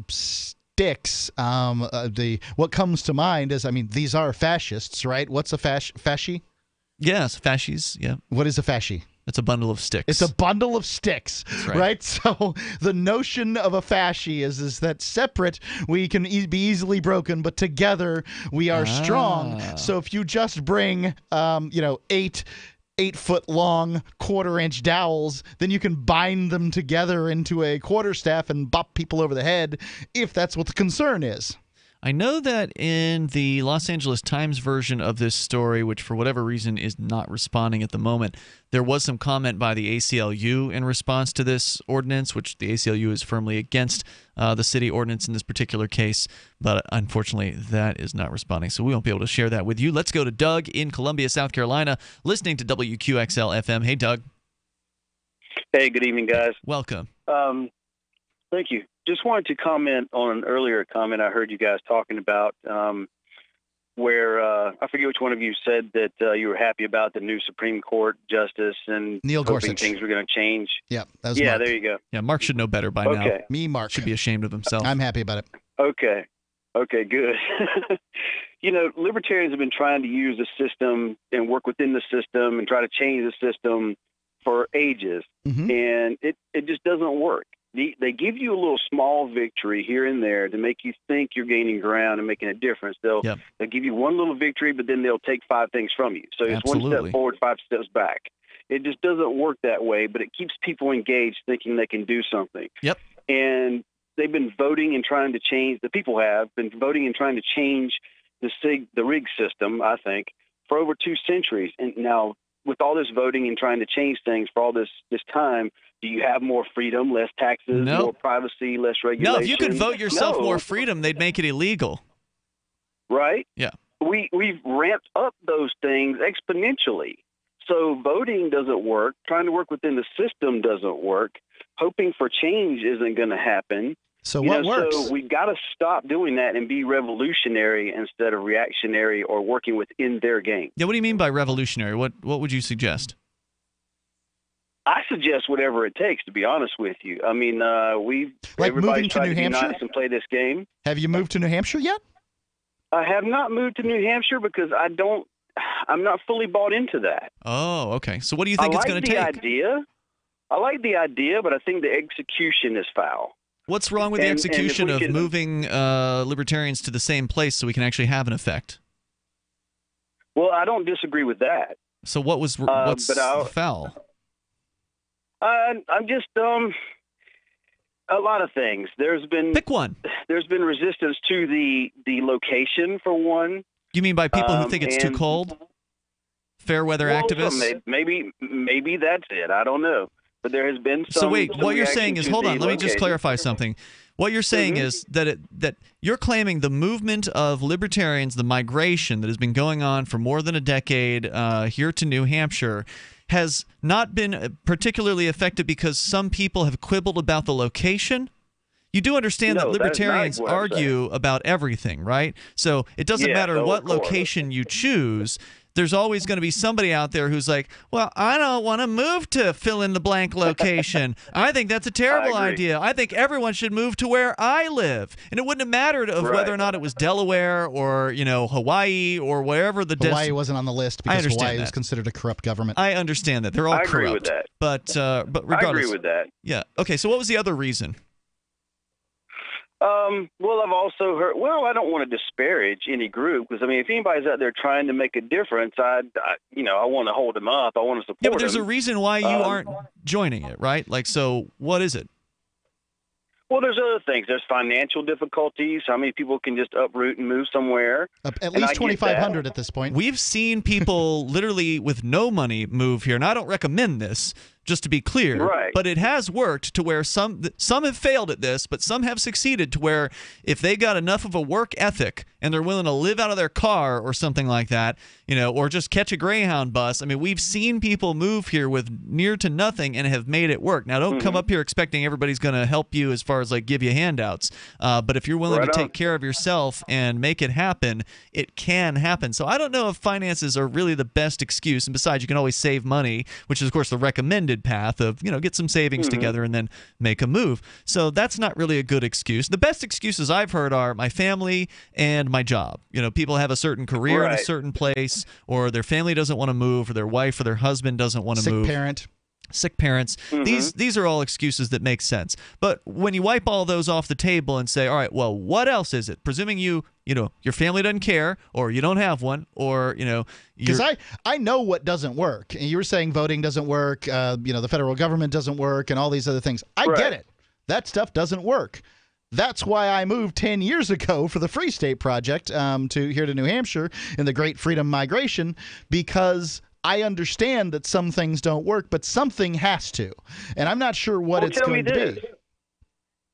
Speaker 7: sticks, what comes to mind is, I mean, these are fascists, right? What's a fasci?
Speaker 6: Yes, fascies, yeah.
Speaker 7: What is a fasci?
Speaker 6: It's a bundle of sticks.
Speaker 7: It's a bundle of sticks, right? So the notion of a fasci is that separate we can be easily broken, but together we are strong. So if you just bring, 8-foot long 1/4 inch dowels, then you can bind them together into a quarterstaff and bop people over the head if that's what the concern is.
Speaker 6: I know that in the Los Angeles Times version of this story, which for whatever reason is not responding at the moment, there was some comment by the ACLU in response to this ordinance, which the ACLU is firmly against the city ordinance in this particular case, but unfortunately that is not responding, so we won't be able to share that with you. Let's go to Doug in Columbia, South Carolina, listening to WQXL FM. Hey, Doug.
Speaker 12: Hey, good evening, guys.
Speaker 6: Welcome.
Speaker 12: Thank you. Just wanted to comment on an earlier comment I heard you guys talking about, where I forget which one of you said that you were happy about the new Supreme Court justice and
Speaker 7: Neil
Speaker 12: hoping
Speaker 7: Gorsuch.
Speaker 12: things were going to change.
Speaker 7: Yeah, that was Mark.
Speaker 12: There you go.
Speaker 6: Yeah, Mark should know better by now.
Speaker 12: Okay.
Speaker 7: Me, Mark.
Speaker 6: Should be ashamed of himself.
Speaker 7: I'm happy about it.
Speaker 12: Okay, good. Libertarians have been trying to use the system and work within the system and try to change the system for ages, and it just doesn't work. They give you a little small victory here and there to make you think you're gaining ground and making a difference. They'll give you one little victory, but then they'll take 5 things from you. So it's 1 step forward, 5 steps back. It just doesn't work that way, but it keeps people engaged thinking they can do something.
Speaker 6: Yep.
Speaker 12: And they've been voting and trying to change, the people have been voting and trying to change the rig system, I think, for over 2 centuries. And now with all this voting and trying to change things for all this time, do you have more freedom, less taxes, more privacy, less regulation?
Speaker 6: No, if you could vote yourself more freedom, they'd make it illegal.
Speaker 12: Right?
Speaker 6: Yeah.
Speaker 12: We've ramped up those things exponentially. So voting doesn't work. Trying to work within the system doesn't work. Hoping for change isn't going to happen.
Speaker 7: So what works?
Speaker 12: So we've got to stop doing that and be revolutionary instead of reactionary or working within their game.
Speaker 6: Yeah, what do you mean by revolutionary? What would you suggest?
Speaker 12: I suggest whatever it takes, to be honest with you. I mean,
Speaker 7: moving to New Hampshire
Speaker 12: and play this game.
Speaker 7: Have you moved to New Hampshire yet?
Speaker 12: I have not moved to New Hampshire because I'm not fully bought into that.
Speaker 6: Oh, okay. So what do you think it's going to take?
Speaker 12: I like the idea, but I think the execution is foul.
Speaker 6: What's wrong with the execution of moving libertarians to the same place so we can actually have an effect?
Speaker 12: Well, I don't disagree with that.
Speaker 6: So what's foul?
Speaker 12: I'm just a lot of things.
Speaker 6: Pick one.
Speaker 12: There's been resistance to the location for one.
Speaker 6: You mean by people who think it's too cold? Fair weather activists?
Speaker 12: Maybe that's it. I don't know. But there has been some.
Speaker 6: So wait, what you're saying is, hold on, let me just clarify something. What you're saying is that you're claiming the movement of libertarians, the migration that has been going on for more than a decade here to New Hampshire, has not been particularly effective because some people have quibbled about the location? You do understand that libertarians argue about everything, right? So it doesn't matter what location you choose. There's always going to be somebody out there who's like, well, I don't want to move to fill in the blank location. I think that's a terrible idea. I think everyone should move to where I live. And it wouldn't have mattered of whether or not it was Delaware or, Hawaii or wherever the
Speaker 7: Hawaii wasn't on the list because Hawaii was considered a corrupt government.
Speaker 6: I understand that. They're all corrupt.
Speaker 12: I agree with that.
Speaker 6: But regardless.
Speaker 12: I agree with that.
Speaker 6: Yeah. Okay, so what was the other reason?
Speaker 12: Well, I've also heard. Well, I don't want to disparage any group because if anybody's out there trying to make a difference, I want to hold them up. I want to support them.
Speaker 6: Yeah, but there's a reason why you aren't joining it, right? So what is it?
Speaker 12: Well, there's other things. There's financial difficulties. How many people can just uproot and move somewhere?
Speaker 7: At least 2,500 at this point.
Speaker 6: We've seen people literally with no money move here, and I don't recommend this. just to be clear.
Speaker 12: Right.
Speaker 6: But it has worked to where some have failed at this, but some have succeeded to where if they got enough of a work ethic and they're willing to live out of their car or something like that, or just catch a Greyhound bus. I mean, we've seen people move here with near to nothing and have made it work. Now, don't come up here expecting everybody's going to help you as far as like give you handouts. But if you're willing to take care of yourself and make it happen, it can happen. So I don't know if finances are really the best excuse. And besides, you can always save money, which is, of course, the recommended path of, get some savings together and then make a move. So that's not really a good excuse. The best excuses I've heard are my family and my job. People have a certain career in a certain place, or their family doesn't want to move, or their wife or their husband doesn't want to move. Sick parents. These are all excuses that make sense. But when you wipe all those off the table and say, all right, well, what else is it? Presuming your family doesn't care, or you don't have one, or
Speaker 7: because I know what doesn't work. And you were saying voting doesn't work. The federal government doesn't work, and all these other things. I get it. That stuff doesn't work. That's why I moved 10 years ago for the Free State Project to New Hampshire in the Great Freedom Migration, because I understand that some things don't work, but something has to. And I'm not sure what it's going to be.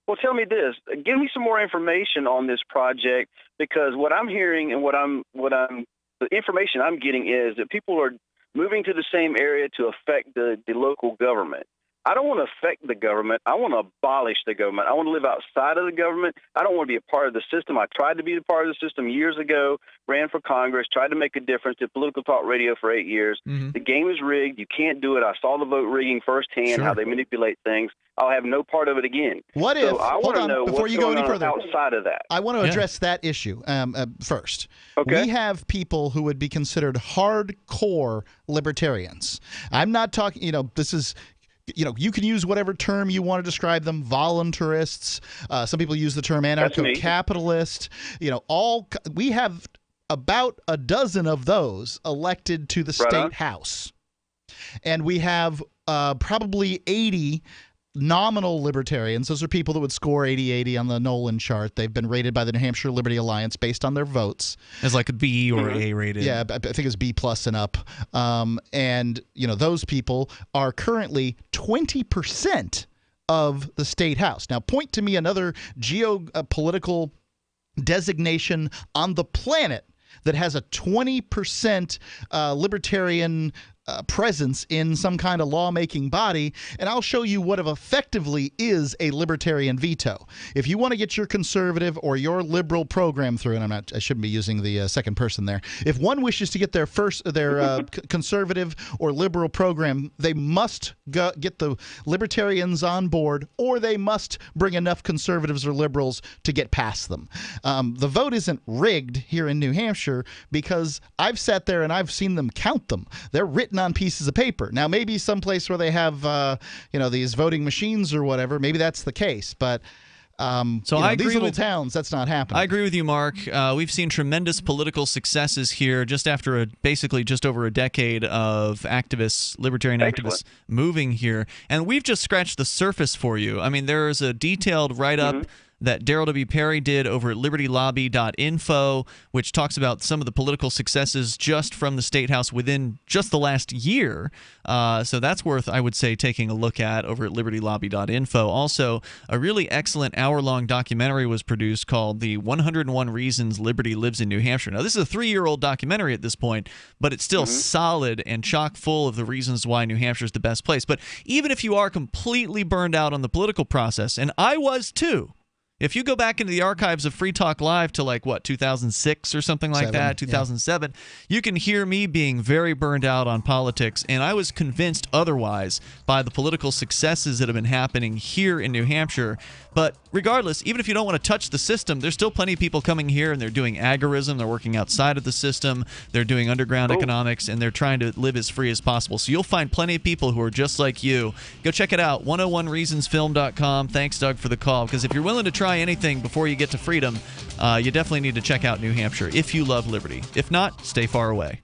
Speaker 12: Well, tell me this. Give me some more information on this project, because what I'm hearing and the information I'm getting is that people are moving to the same area to affect the local government. I don't want to affect the government. I want to abolish the government. I want to live outside of the government. I don't want to be a part of the system. I tried to be a part of the system years ago, ran for Congress, tried to make a difference, did political talk radio for 8 years. The game is rigged. You can't do it. I saw the vote rigging firsthand, how they manipulate things. I'll have no part of it again.
Speaker 7: What if,
Speaker 12: I want to know
Speaker 7: before
Speaker 12: what's
Speaker 7: you go
Speaker 12: going
Speaker 7: any
Speaker 12: on
Speaker 7: further,
Speaker 12: outside of that.
Speaker 7: I want to address that issue first.
Speaker 12: Okay.
Speaker 7: We have people who would be considered hardcore libertarians. I'm not talking, this is... you can use whatever term you want to describe them. Voluntarists. Some people use the term anarcho-capitalist. We have about a dozen of those elected to the state house, and we have probably 80 nominal libertarians. Those are people that would score 80-80 on the Nolan chart. They've been rated by the New Hampshire Liberty Alliance based on their votes.
Speaker 6: As like a B or A rated.
Speaker 7: Yeah, I think it's B+ and up. And, those people are currently 20% of the state house. Now, point to me another geopolitical designation on the planet that has a 20% libertarian presence in some kind of lawmaking body, and I'll show you what effectively is a libertarian veto. If you want to get your conservative or your liberal program through, and I shouldn't be using the second person there. If one wishes to get their conservative or liberal program, they must get the libertarians on board, or they must bring enough conservatives or liberals to get past them. The vote isn't rigged here in New Hampshire, because I've sat there and I've seen them count them. They're written on pieces of paper. Now, maybe someplace where they have, these voting machines or whatever, maybe that's the case. But these little towns, that's not happening.
Speaker 6: I agree with you, Mark. We've seen tremendous political successes here just after basically just over a decade of libertarian activists moving here. And we've just scratched the surface for you. I mean, there's a detailed write-up that Daryl W. Perry did over at libertylobby.info, which talks about some of the political successes just from the State House within just the last year. So that's worth, I would say, taking a look at over at libertylobby.info. Also, a really excellent hour-long documentary was produced called The 101 Reasons Liberty Lives in New Hampshire. Now, this is a 3-year-old documentary at this point, but it's still solid and chock full of the reasons why New Hampshire is the best place. But even if you are completely burned out on the political process, and I was too, if you go back into the archives of Free Talk Live to 2006 or something like that, 2007, you can hear me being very burned out on politics, and I was convinced otherwise by the political successes that have been happening here in New Hampshire. But regardless, even if you don't want to touch the system, there's still plenty of people coming here, and they're doing agorism, they're working outside of the system, they're doing underground economics, and they're trying to live as free as possible. So you'll find plenty of people who are just like you. Go check it out, 101reasonsfilm.com. Thanks, Doug, for the call, because if you're willing to try anything before you get to freedom, you definitely need to check out New Hampshire if you love liberty. If not, stay far away.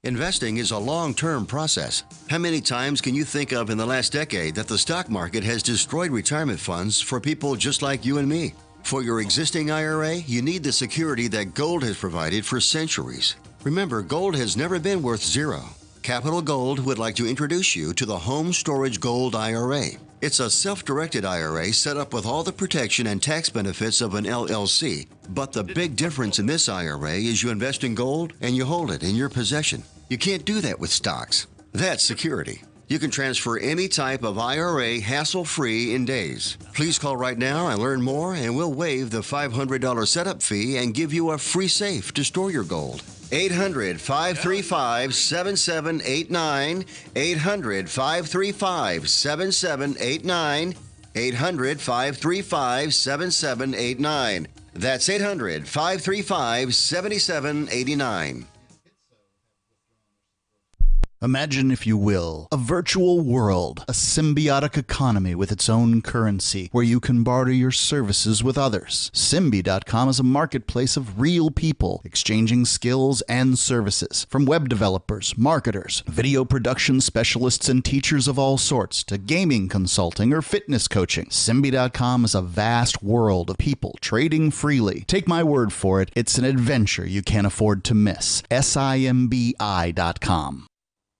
Speaker 14: Investing is a long-term process. How many times can you think of in the last decade that the stock market has destroyed retirement funds for people just like you and me? For your existing IRA, you need the security that gold has provided for centuries. Remember, gold has never been worth zero. Capital Gold would like to introduce you to the Home Storage Gold IRA. It's a self-directed IRA set up with all the protection and tax benefits of an LLC. But the big difference in this IRA is you invest in gold and you hold it in your possession. You can't do that with stocks. That's security. You can transfer any type of IRA hassle-free in days. Please call right now and learn more, and we'll waive the $500 setup fee and give you a free safe to store your gold. 800-535-7789. 800-535-7789. 800-535-7789. That's 800-535-7789.
Speaker 15: Imagine, if you will, a virtual world, a symbiotic economy with its own currency, where you can barter your services with others. Symbi.com is a marketplace of real people exchanging skills and services, from web developers, marketers, video production specialists, and teachers of all sorts, to gaming consulting or fitness coaching. Symbi.com is a vast world of people trading freely. Take my word for it, it's an adventure you can't afford to miss. Simbi.com.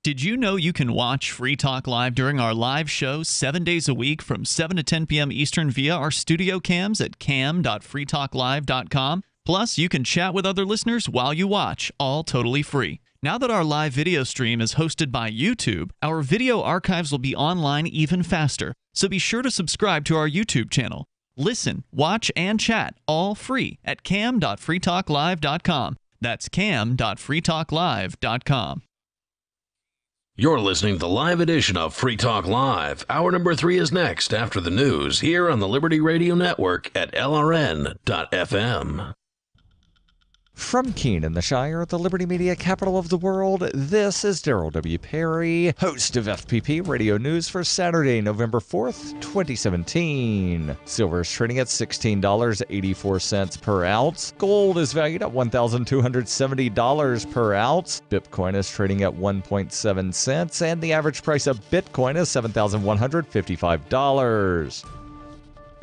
Speaker 6: Did you know you can watch Free Talk Live during our live show 7 days a week from 7 to 10 p.m. Eastern via our studio cams at cam.freetalklive.com? Plus, you can chat with other listeners while you watch, all totally free. Now that our live video stream is hosted by YouTube, our video archives will be online even faster, so be sure to subscribe to our YouTube channel. Listen, watch, and chat all free at cam.freetalklive.com. That's cam.freetalklive.com.
Speaker 21: You're listening to the live edition of Free Talk Live. Hour number 3 is next after the news here on the Liberty Radio Network at LRN.FM.
Speaker 20: From Keene in the Shire, the Liberty Media capital of the world, this is Daryl W. Perry, host of FPP Radio News for Saturday, November 4th, 2017. Silver is trading at $16.84 per ounce. Gold is valued at $1,270 per ounce. Bitcoin is trading at 1.7 cents, and the average price of Bitcoin is $7,155.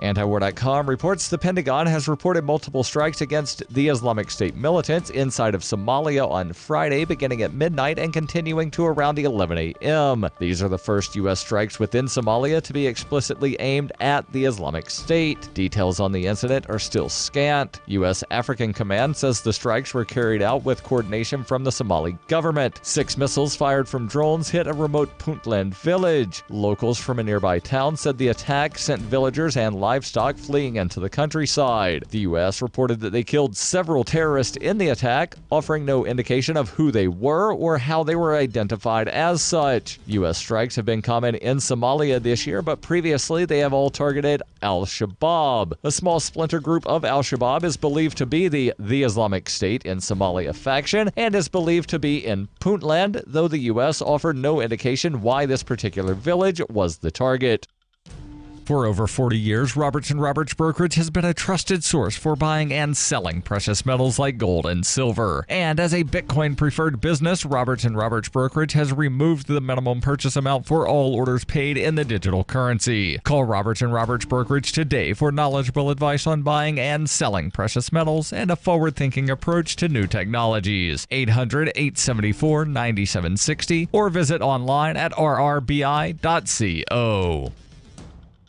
Speaker 20: Antiwar.com reports the Pentagon has reported multiple strikes against the Islamic State militants inside of Somalia on Friday, beginning at midnight and continuing to around 11 a.m. These are the first U.S. strikes within Somalia to be explicitly aimed at the Islamic State. Details on the incident are still scant. U.S. African Command says the strikes were carried out with coordination from the Somali government. 6 missiles fired from drones hit a remote Puntland village. Locals from a nearby town said the attack sent villagers and livestock fleeing into the countryside. The U.S. reported that they killed several terrorists in the attack, offering no indication of who they were or how they were identified as such. U.S. strikes have been common in Somalia this year, but previously they have all targeted Al-Shabaab. A small splinter group of Al-Shabaab is believed to be the Islamic State in Somalia faction and is believed to be in Puntland, though the U.S. offered no indication why this particular village was the target. For over 40 years, Roberts & Roberts Brokerage has been a trusted source for buying and selling precious metals like gold and silver. And as a Bitcoin-preferred business, Roberts & Roberts Brokerage has removed the minimum purchase amount for all orders paid in the digital currency. Call Roberts & Roberts Brokerage today for knowledgeable advice on buying and selling precious metals and a forward-thinking approach to new technologies. 800-874-9760 or visit online at rrbi.co.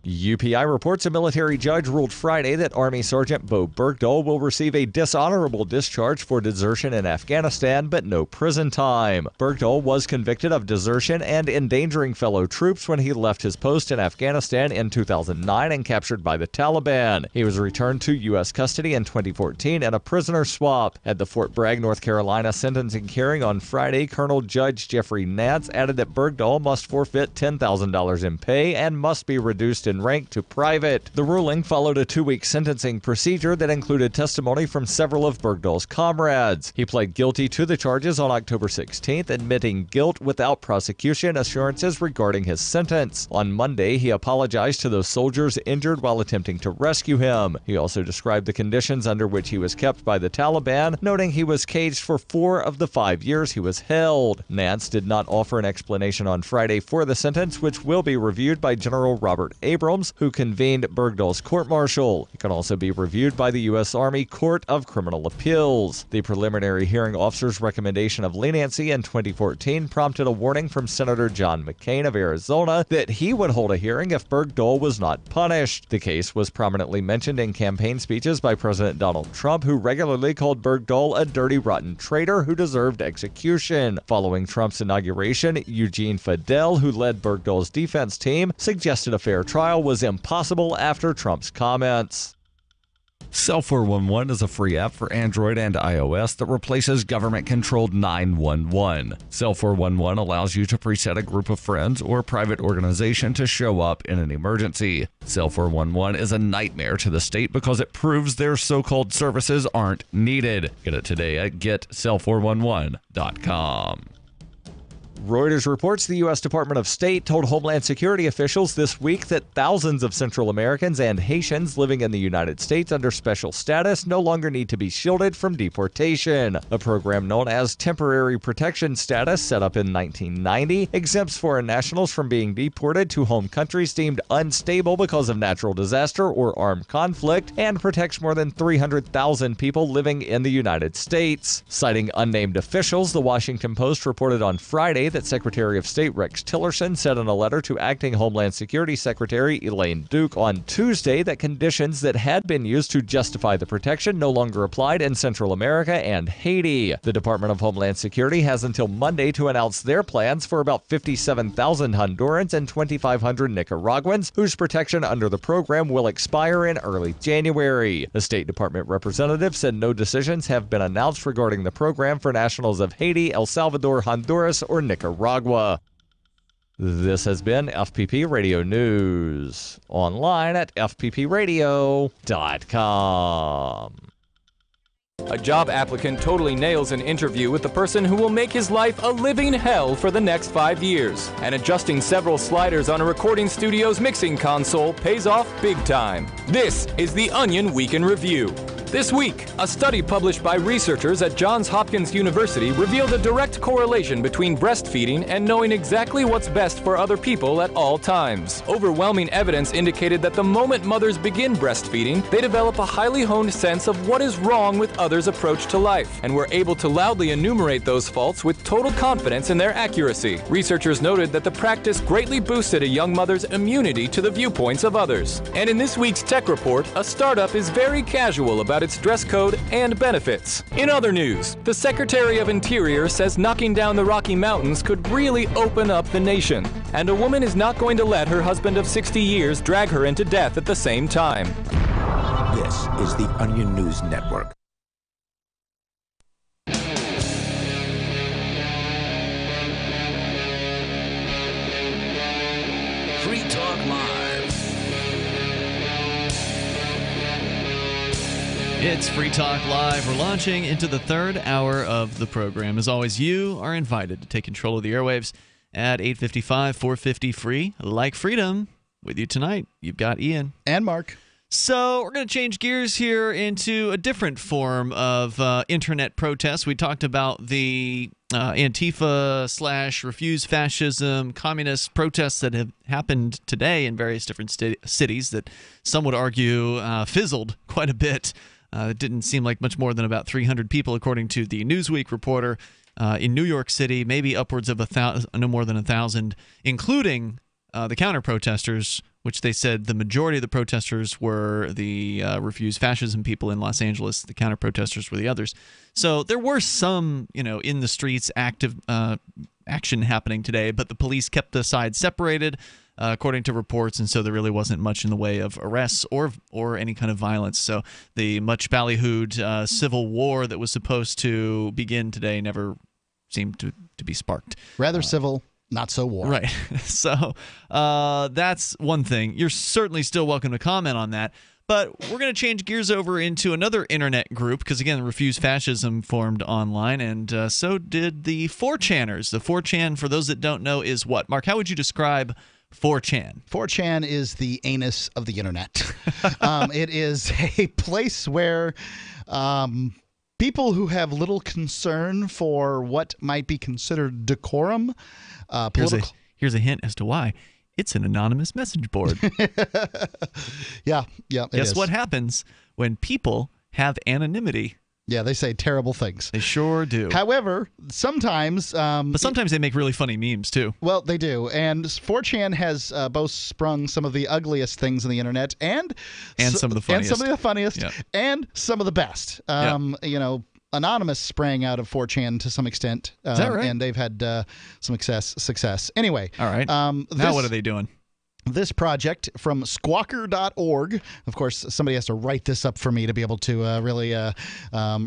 Speaker 20: UPI reports a military judge ruled Friday that Army Sergeant Bo Bergdahl will receive a dishonorable discharge for desertion in Afghanistan, but no prison time. Bergdahl was convicted of desertion and endangering fellow troops when he left his post in Afghanistan in 2009 and captured by the Taliban. He was returned to U.S. custody in 2014 in a prisoner swap. At the Fort Bragg, North Carolina sentencing hearing on Friday, Colonel Judge Jeffrey Nance added that Bergdahl must forfeit $10,000 in pay and must be reduced in rank to private. The ruling followed a 2-week sentencing procedure that included testimony from several of Bergdahl's comrades. He pled guilty to the charges on October 16th, admitting guilt without prosecution assurances regarding his sentence. On Monday, he apologized to those soldiers injured while attempting to rescue him. He also described the conditions under which he was kept by the Taliban, noting he was caged for 4 of the 5 years he was held. Nance did not offer an explanation on Friday for the sentence, which will be reviewed by General Robert Abrams
Speaker 16: Abrams, who convened Bergdahl's court-martial. It can also be reviewed by the U.S. Army Court of Criminal Appeals. The preliminary hearing officer's recommendation of leniency in 2014 prompted a warning from Senator John McCain of Arizona that he would hold a hearing if Bergdahl was not punished. The case was prominently mentioned in campaign speeches by President Donald Trump, who regularly called Bergdahl a dirty, rotten traitor who deserved execution. Following Trump's inauguration, Eugene Fidel, who led Bergdahl's defense team, suggested a fair trial was impossible after Trump's comments.
Speaker 20: Cell 411 is a free app for Android and iOS that replaces government-controlled 911. Cell 411 allows you to preset a group of friends or private organization to show up in an emergency. Cell 411 is a nightmare to the state because it proves their so-called services aren't needed. Get it today at getcell411.com.
Speaker 16: Reuters reports the U.S. Department of State told Homeland Security officials this week that thousands of Central Americans and Haitians living in the United States under special status no longer need to be shielded from deportation. A program known as Temporary Protection Status, set up in 1990, exempts foreign nationals from being deported to home countries deemed unstable because of natural disaster or armed conflict, and protects more than 300,000 people living in the United States. Citing unnamed officials, the Washington Post reported on Friday that Secretary of State Rex Tillerson said in a letter to Acting Homeland Security Secretary Elaine Duke on Tuesday that conditions that had been used to justify the protection no longer applied in Central America and Haiti. The Department of Homeland Security has until Monday to announce their plans for about 57,000 Hondurans and 2,500 Nicaraguans, whose protection under the program will expire in early January. The State Department representative said no decisions have been announced regarding the program for nationals of Haiti, El Salvador, Honduras, or Nicaragua. This has been FPP Radio News, online at fppradio.com.
Speaker 22: A job applicant totally nails an interview with the person who will make his life a living hell for the next 5 years. And adjusting several sliders on a recording studio's mixing console pays off big time. This is the Onion Week in Review. This week, a study published by researchers at Johns Hopkins University revealed a direct correlation between breastfeeding and knowing exactly what's best for other people at all times. Overwhelming evidence indicated that the moment mothers begin breastfeeding, they develop a highly honed sense of what is wrong with others' approach to life, and were able to loudly enumerate those faults with total confidence in their accuracy. Researchers noted that the practice greatly boosted a young mother's immunity to the viewpoints of others. And in this week's Tech Report, a startup is very casual about its dress code and benefits. In other news, the Secretary of Interior says knocking down the Rocky Mountains could really open up the nation, and a woman is not going to let her husband of 60 years drag her into death at the same time.
Speaker 23: This is the Onion News Network.
Speaker 21: Free Talk Live.
Speaker 6: It's Free Talk Live. We're launching into the third hour of the program. As always, you are invited to take control of the airwaves at 855-450-FREE. Like freedom. With you tonight, you've got Ian.
Speaker 7: And Mark.
Speaker 6: So we're going to change gears here into a different form of internet protest. We talked about the Antifa / Refuse Fascism communist protests that have happened today in various different cities that some would argue fizzled quite a bit. It didn't seem like much more than about 300 people, according to the Newsweek reporter, in New York City, maybe upwards of no more than 1,000, including the counter-protesters, which they said the majority of the protesters were the Refuse Fascism people in Los Angeles. The counter-protesters were the others. So there were some, in the streets active action happening today, but the police kept the sides separated, according to reports, and so there really wasn't much in the way of arrests or any kind of violence. So the much ballyhooed civil war that was supposed to begin today never seemed to be sparked.
Speaker 7: Rather civil, not so war.
Speaker 6: Right. So that's one thing. You're certainly still welcome to comment on that. But we're going to change gears over into another internet group because, again, Refuse Fascism formed online, and so did the 4chaners. The 4chan, for those that don't know, is what? Mark, how would you describe 4chan?
Speaker 7: 4chan is the anus of the internet. It is a place where people who have little concern for what might be considered decorum.
Speaker 6: Here's a hint as to why. It's an anonymous message board.
Speaker 7: Yeah.
Speaker 6: Guess what happens when people have anonymity?
Speaker 7: Yeah, they say terrible things.
Speaker 6: They sure do.
Speaker 7: However, sometimes...
Speaker 6: but sometimes they make really funny memes, too.
Speaker 7: Well, they do. And 4chan has both sprung some of the ugliest things on the internet and
Speaker 6: some of the funniest.
Speaker 7: And some of the funniest.
Speaker 6: Yeah.
Speaker 7: And some of the best. You know, Anonymous sprang out of 4chan to some extent.
Speaker 6: Is that right?
Speaker 7: And they've had some success. Anyway.
Speaker 6: All right. Now what are they doing?
Speaker 7: This project from squawker.org. Of course, somebody has to write this up for me to be able to really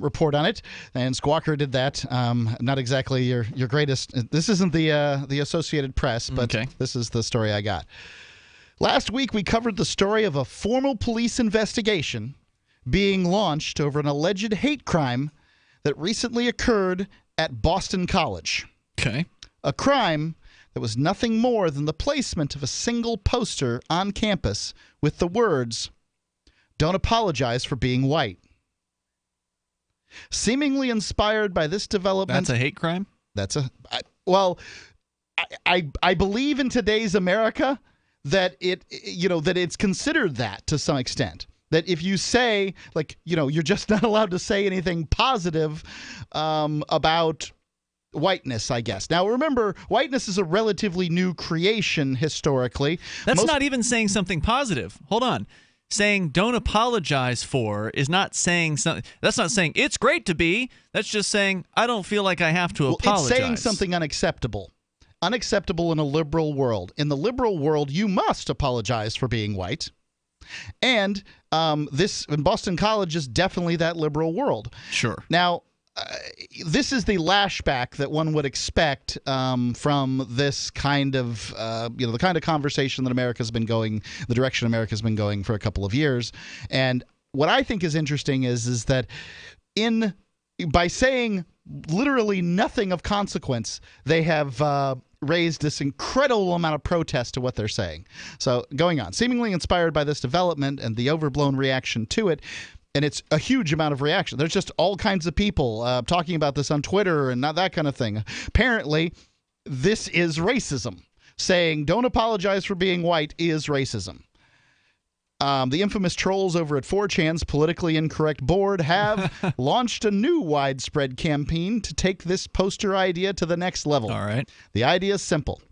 Speaker 7: report on it. And Squawker did that. Not exactly your greatest. This isn't the Associated Press, but This is the story I got. Last week, we covered the story of a formal police investigation being launched over an alleged hate crime that recently occurred at Boston College.
Speaker 6: Okay.
Speaker 7: A crime that was nothing more than the placement of a single poster on campus with the words, "Don't apologize for being white." Seemingly inspired by this development...
Speaker 6: That's a hate crime?
Speaker 7: I believe in today's America that it's considered that to some extent. That if you say, you're just not allowed to say anything positive about whiteness, I guess. Now, remember, whiteness is a relatively new creation historically.
Speaker 6: That's not even saying something positive. Hold on. Saying don't apologize for is not saying something. That's not saying it's great to be. That's just saying I don't feel like I have to apologize.
Speaker 7: It's saying something unacceptable. Unacceptable in a liberal world. In the liberal world, you must apologize for being white. And this in Boston College is definitely that liberal world.
Speaker 6: Sure.
Speaker 7: Now, this is the lashback that one would expect from this kind of, the kind of conversation that America's been going, the direction America's been going for a couple of years. And what I think is interesting is that by saying literally nothing of consequence, they have raised this incredible amount of protest to what they're saying. So going on, seemingly inspired by this development and the overblown reaction to it, and it's a huge amount of reaction. There's just all kinds of people talking about this on Twitter and not that kind of thing. Apparently, this is racism. Saying don't apologize for being white is racism. The infamous trolls over at 4chan's politically incorrect board have launched a new widespread campaign to take this poster idea to the next level.
Speaker 6: All right.
Speaker 7: The idea is simple.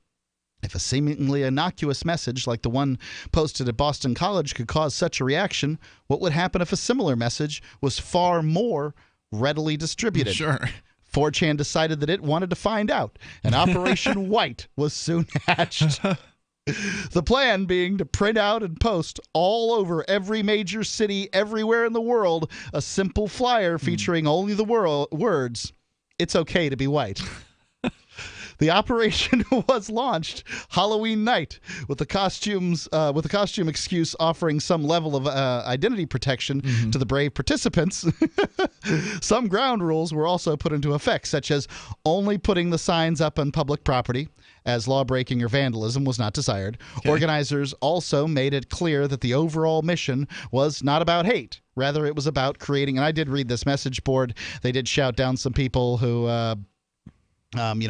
Speaker 7: If a seemingly innocuous message like the one posted at Boston College could cause such a reaction, what would happen if a similar message was far more readily distributed?
Speaker 6: Sure.
Speaker 7: 4chan decided that it wanted to find out, and Operation White was soon hatched. The plan being to print out and post all over every major city everywhere in the world a simple flyer featuring only the words, "It's okay to be white." The operation was launched Halloween night with the costume excuse offering some level of identity protection to the brave participants. Some ground rules were also put into effect, such as only putting the signs up on public property, as law-breaking or vandalism was not desired. Okay. Organizers also made it clear that the overall mission was not about hate. Rather, it was about creating, and I did read this message board. They did shout down some people who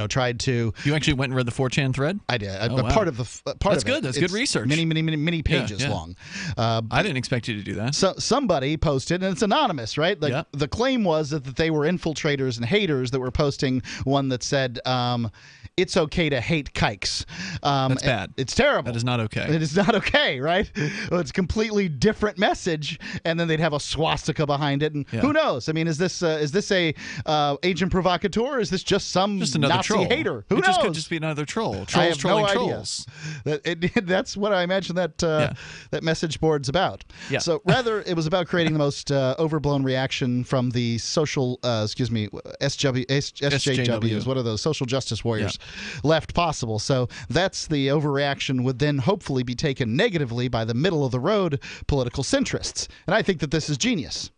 Speaker 7: tried to.
Speaker 6: You actually went and read the 4chan thread?
Speaker 7: I did.
Speaker 6: Wow.
Speaker 7: Part of
Speaker 6: That's good. That's good research.
Speaker 7: Many pages long.
Speaker 6: I didn't expect you to do that.
Speaker 7: So somebody posted, and it's anonymous, right? The claim was that they were infiltrators and haters that were posting one that said, "It's okay to hate kikes."
Speaker 6: That's bad.
Speaker 7: It's terrible.
Speaker 6: That is not okay.
Speaker 7: It is not okay, right? Well, it's a completely different message, and then they'd have a swastika behind it, and who knows? I mean, is this a agent provocateur? Or is this just some
Speaker 6: another
Speaker 7: Nazi
Speaker 6: troll.
Speaker 7: hater? Who
Speaker 6: knows?
Speaker 7: Just
Speaker 6: could just be another troll.
Speaker 7: I have
Speaker 6: trolling
Speaker 7: no
Speaker 6: trolls.
Speaker 7: Idea. That's what I imagine that that message board's about.
Speaker 6: Yeah.
Speaker 7: So rather, it was about creating the most overblown reaction from the social, SJWs. What are those? Social justice warriors left possible. So that's the overreaction would then hopefully be taken negatively by the middle of the road political centrists. And I think that this is genius.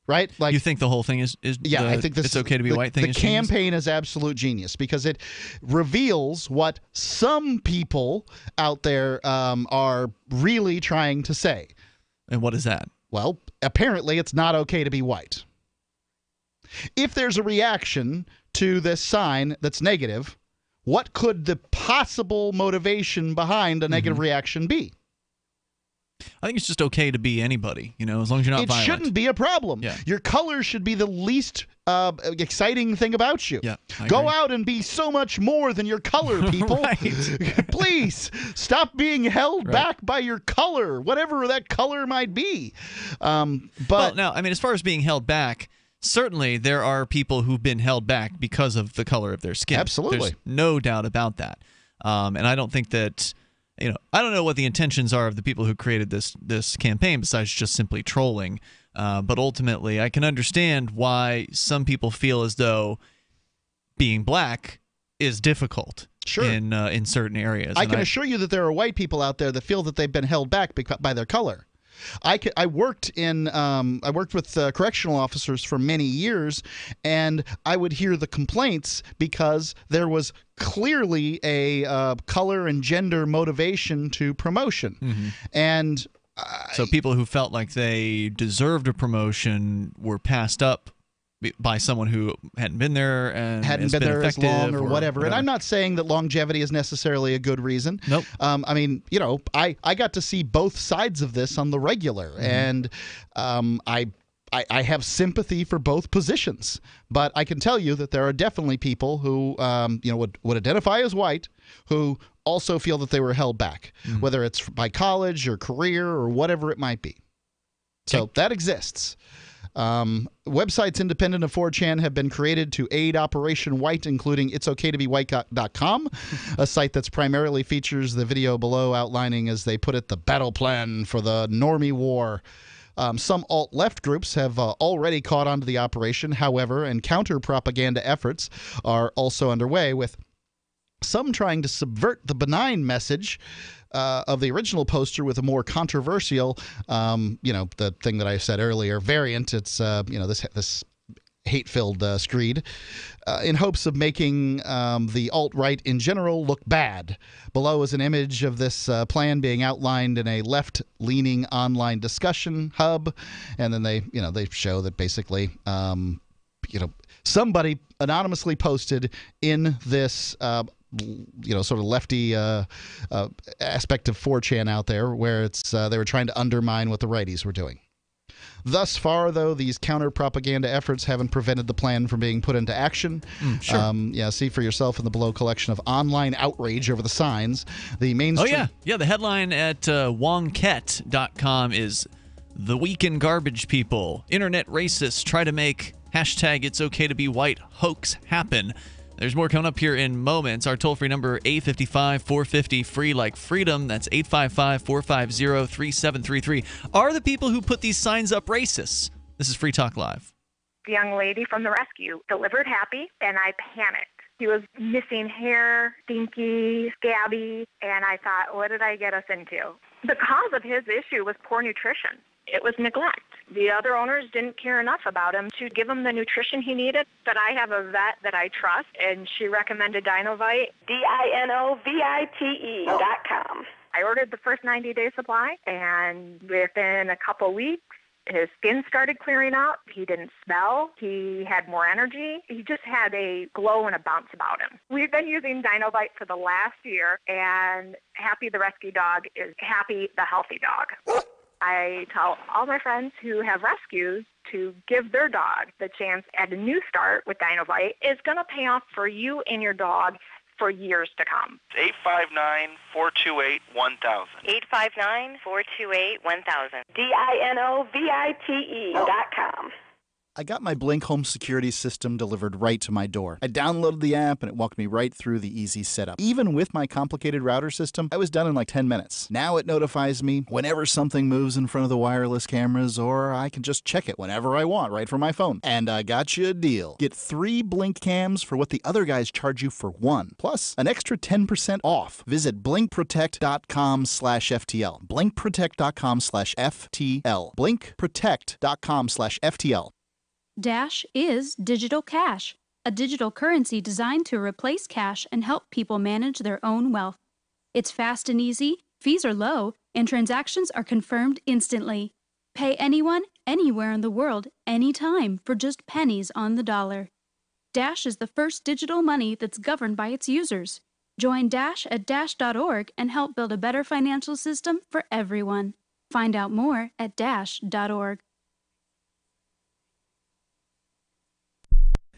Speaker 7: Right? Like,
Speaker 6: you think the whole thing is
Speaker 7: I think this
Speaker 6: it's okay to be white thing
Speaker 7: the
Speaker 6: is
Speaker 7: campaign is absolute genius because it reveals what some people out there are really trying to say.
Speaker 6: And what is that?
Speaker 7: Well, apparently it's not okay to be white. If there's a reaction to this sign that's negative, what could the possible motivation behind a negative reaction be?
Speaker 6: I think it's just okay to be anybody, as long as you're not violent.
Speaker 7: It shouldn't be a problem.
Speaker 6: Yeah.
Speaker 7: Your color should be the least exciting thing about you.
Speaker 6: Yeah,
Speaker 7: Go out and be so much more than your color, people. Please stop being held back by your color, whatever that color might be.
Speaker 6: Well, now, as far as being held back, certainly there are people who've been held back because of the color of their skin.
Speaker 7: Absolutely.
Speaker 6: There's no doubt about that. And I don't think that... I don't know what the intentions are of the people who created this campaign besides just simply trolling. But ultimately, I can understand why some people feel as though being black is difficult in certain areas.
Speaker 7: I can assure you that there are white people out there that feel that they've been held back by their color. I worked with correctional officers for many years, and I would hear the complaints because there was clearly a color and gender motivation to promotion. And
Speaker 6: so people who felt like they deserved a promotion were passed up by someone who hadn't been there and
Speaker 7: hadn't been there as long or whatever. And I'm not saying that longevity is necessarily a good reason.
Speaker 6: Nope.
Speaker 7: I got to see both sides of this on the regular, and I have sympathy for both positions. But I can tell you that there are definitely people who would identify as white who also feel that they were held back, whether it's by college or career or whatever it might be. So that exists. Websites independent of 4chan have been created to aid Operation White, including itsokaytobewhite.com, a site that's primarily features the video below outlining, as they put it, the battle plan for the normie war. Some alt-left groups have already caught on to the operation, however, and counter-propaganda efforts are also underway, with some trying to subvert the benign message of the original poster with a more controversial, the thing that I said earlier, variant. It's, this hate-filled screed, in hopes of making the alt-right in general look bad. Below is an image of this plan being outlined in a left-leaning online discussion hub, and then they show that basically, somebody anonymously posted in this sort of lefty aspect of 4chan out there, where it's they were trying to undermine what the righties were doing. Thus far, though, these counter-propaganda efforts haven't prevented the plan from being put into action. See for yourself in the below collection of online outrage over the signs. The mainstream...
Speaker 6: The headline at wongket.com is "The Weekend Garbage People. Internet racists try to make #It'sOkayToBeWhite hoax happen." There's more coming up here in moments. Our toll-free number, 855-450-FREE like freedom. That's 855-450-3733. Are the people who put these signs up racists? This is Free Talk Live.
Speaker 2: The young lady from the rescue delivered happy, and I panicked. He was missing hair, stinky, scabby, and I thought, what did I get us into? The cause of his issue was poor nutrition. It was neglect. The other owners didn't care enough about him to give him the nutrition he needed. But I have a vet that I trust, and she recommended Dinovite, DINOVITE.com. I ordered the first 90-day supply, and within a couple weeks, his skin started clearing out. He didn't smell. He had more energy. He just had a glow and a bounce about him. We've been using Dinovite for the last year, and Happy the rescue dog is Happy the healthy dog. I tell all my friends who have rescues to give their dog the chance at a new start with Dinovite. It's going to pay off for you and your dog for years to come.
Speaker 13: 859-428-1000.
Speaker 2: 859-428-1000. DINOVITE.com.
Speaker 4: I got my Blink home security system delivered right to my door. I downloaded the app and it walked me right through the easy setup. Even with my complicated router system, I was done in like 10 minutes. Now it notifies me whenever something moves in front of the wireless cameras, or I can just check it whenever I want right from my phone. And I got you a deal. Get 3 Blink cams for what the other guys charge you for 1, plus an extra 10% off. Visit blinkprotect.com/FTL. blinkprotect.com/FTL. blinkprotect.com/FTL.
Speaker 17: Dash is digital cash, a digital currency designed to replace cash and help people manage their own wealth. It's fast and easy, fees are low, and transactions are confirmed instantly. Pay anyone, anywhere in the world, anytime, for just pennies on the dollar. Dash is the first digital money that's governed by its users. Join Dash at dash.org and help build a better financial system for everyone. Find out more at dash.org.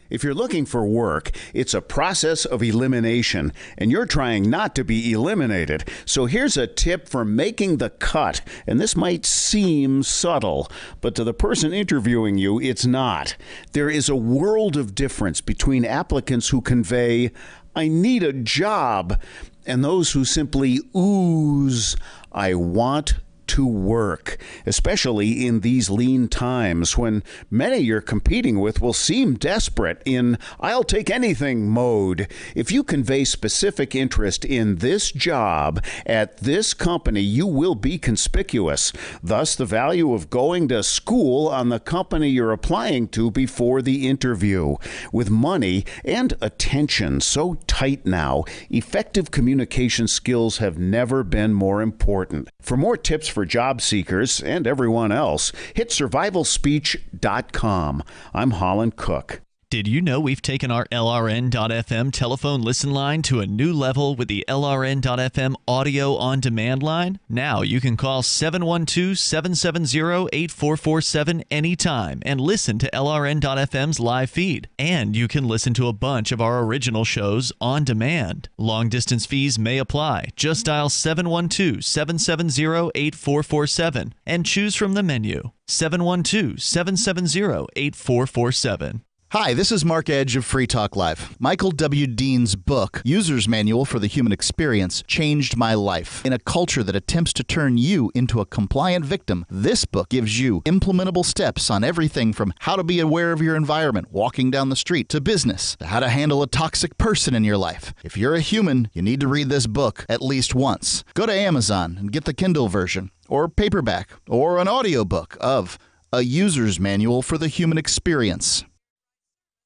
Speaker 13: If you're looking for work, it's a process of elimination, and you're trying not to be eliminated. So here's a tip for making the cut, and this might seem subtle, but to the person interviewing you, it's not. There is a world of difference between applicants who convey, "I need a job," and those who simply ooze, "I want to work," especially in these lean times when many you're competing with will seem desperate in "I'll take anything" mode. If you convey specific interest in this job at this company, you will be conspicuous. Thus, the value of going to school on the company you're applying to before the interview. With money and attention so tight now, effective communication skills have never been more important. For more tips for job seekers and everyone else, hit survivalspeech.com. I'm Holland Cook.
Speaker 6: Did you know we've taken our LRN.FM telephone listen line to a new level with the LRN.FM audio on demand line? Now you can call 712-770-8447 anytime and listen to LRN.FM's live feed. And you can listen to a bunch of our original shows on demand. Long distance fees may apply. Just dial 712-770-8447 and choose from the menu. 712-770-8447.
Speaker 15: Hi, this is Mark Edge of Free Talk Live. Michael W. Dean's book, User's Manual for the Human Experience, changed my life. In a culture that attempts to turn you into a compliant victim, this book gives you implementable steps on everything from how to be aware of your environment, walking down the street, to business, to how to handle a toxic person in your life. If you're a human, you need to read this book at least once. Go to Amazon and get the Kindle version, or paperback, or an audiobook of A User's Manual for the Human Experience.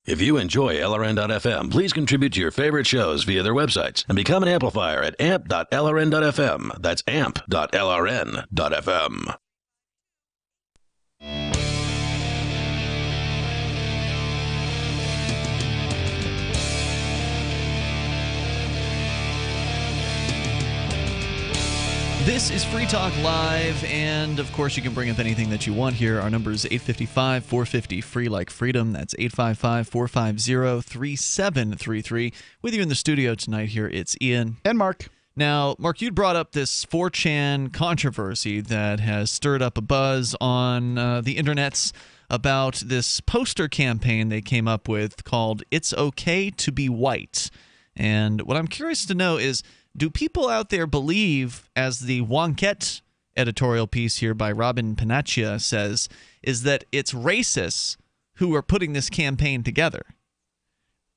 Speaker 21: If you enjoy LRN.FM, please contribute to your favorite shows via their websites and become an amplifier at amp.lrn.fm. That's amp.lrn.fm.
Speaker 6: This is Free Talk Live, and of course you can bring up anything that you want here. Our number is 855-450-FREE like freedom. That's 855-450-3733. With you in the studio tonight here, it's Ian.
Speaker 7: And Mark.
Speaker 6: Now, Mark, you brought up this 4chan controversy that has stirred up a buzz on the internets about this poster campaign they came up with called It's Okay to Be White. And what I'm curious to know is, do people out there believe, as the Wonkette editorial piece here by Robin Panaccia says, is that it's racists who are putting this campaign together?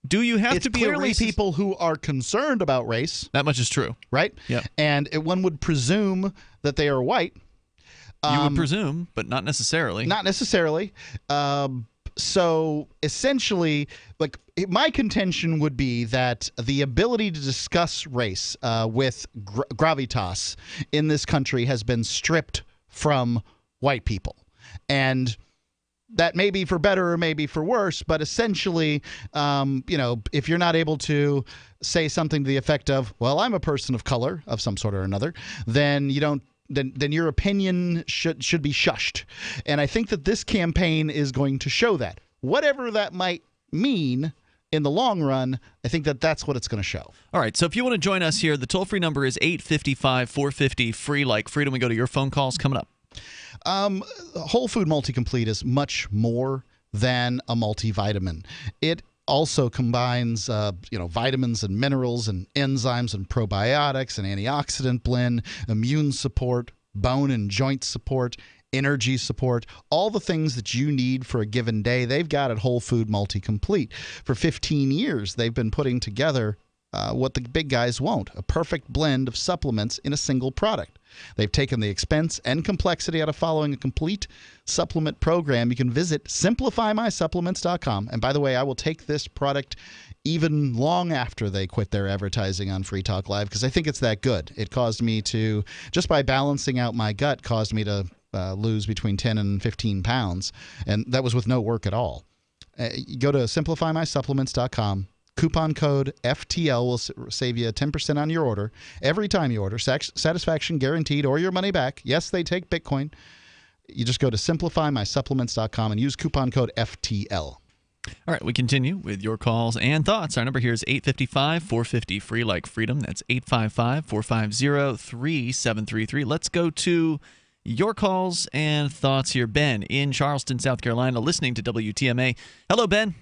Speaker 6: Do you have to be a racist?
Speaker 7: It's clearly people who are concerned about race.
Speaker 6: That much is true.
Speaker 7: Right?
Speaker 6: Yeah.
Speaker 7: And one would presume that they are white.
Speaker 6: You would presume, but not necessarily.
Speaker 7: Not necessarily. So essentially, like, my contention would be that the ability to discuss race with gravitas in this country has been stripped from white people. And that may be for better or maybe for worse, but essentially, if you're not able to say something to the effect of, well, I'm a person of color of some sort or another, then you don't. Then your opinion should be shushed. And I think that this campaign is going to show that. Whatever that might mean in the long run, I think that that's what it's going to show.
Speaker 6: All right, so if you want to join us here, the toll-free number is 855-450-FREE like freedom. We go to your phone calls coming up.
Speaker 7: Whole Food Multi-Complete is much more than a multivitamin. It also combines vitamins and minerals and enzymes and probiotics and antioxidant blend, immune support, bone and joint support, energy support, all the things that you need for a given day. They've got at Whole Food Multi-Complete. For 15 years, they've been putting together what the big guys won't, a perfect blend of supplements in a single product. They've taken the expense and complexity out of following a complete supplement program. You can visit simplifymysupplements.com. And by the way, I will take this product even long after they quit their advertising on Free Talk Live, because I think it's that good. It caused me to, just by balancing out my gut, caused me to lose between 10 and 15 pounds. And that was with no work at all. Go to simplifymysupplements.com. Coupon code FTL will save you 10% on your order every time you order. Satisfaction guaranteed, or your money back. Yes, they take Bitcoin. You just go to simplifymysupplements.com and use coupon code FTL.
Speaker 6: All right, we continue with your calls and thoughts. Our number here is 855-450 free like freedom. That's 855-450-3733. Let's go to your calls and thoughts here. Ben in Charleston, South Carolina, listening to WTMA. Hello, Ben.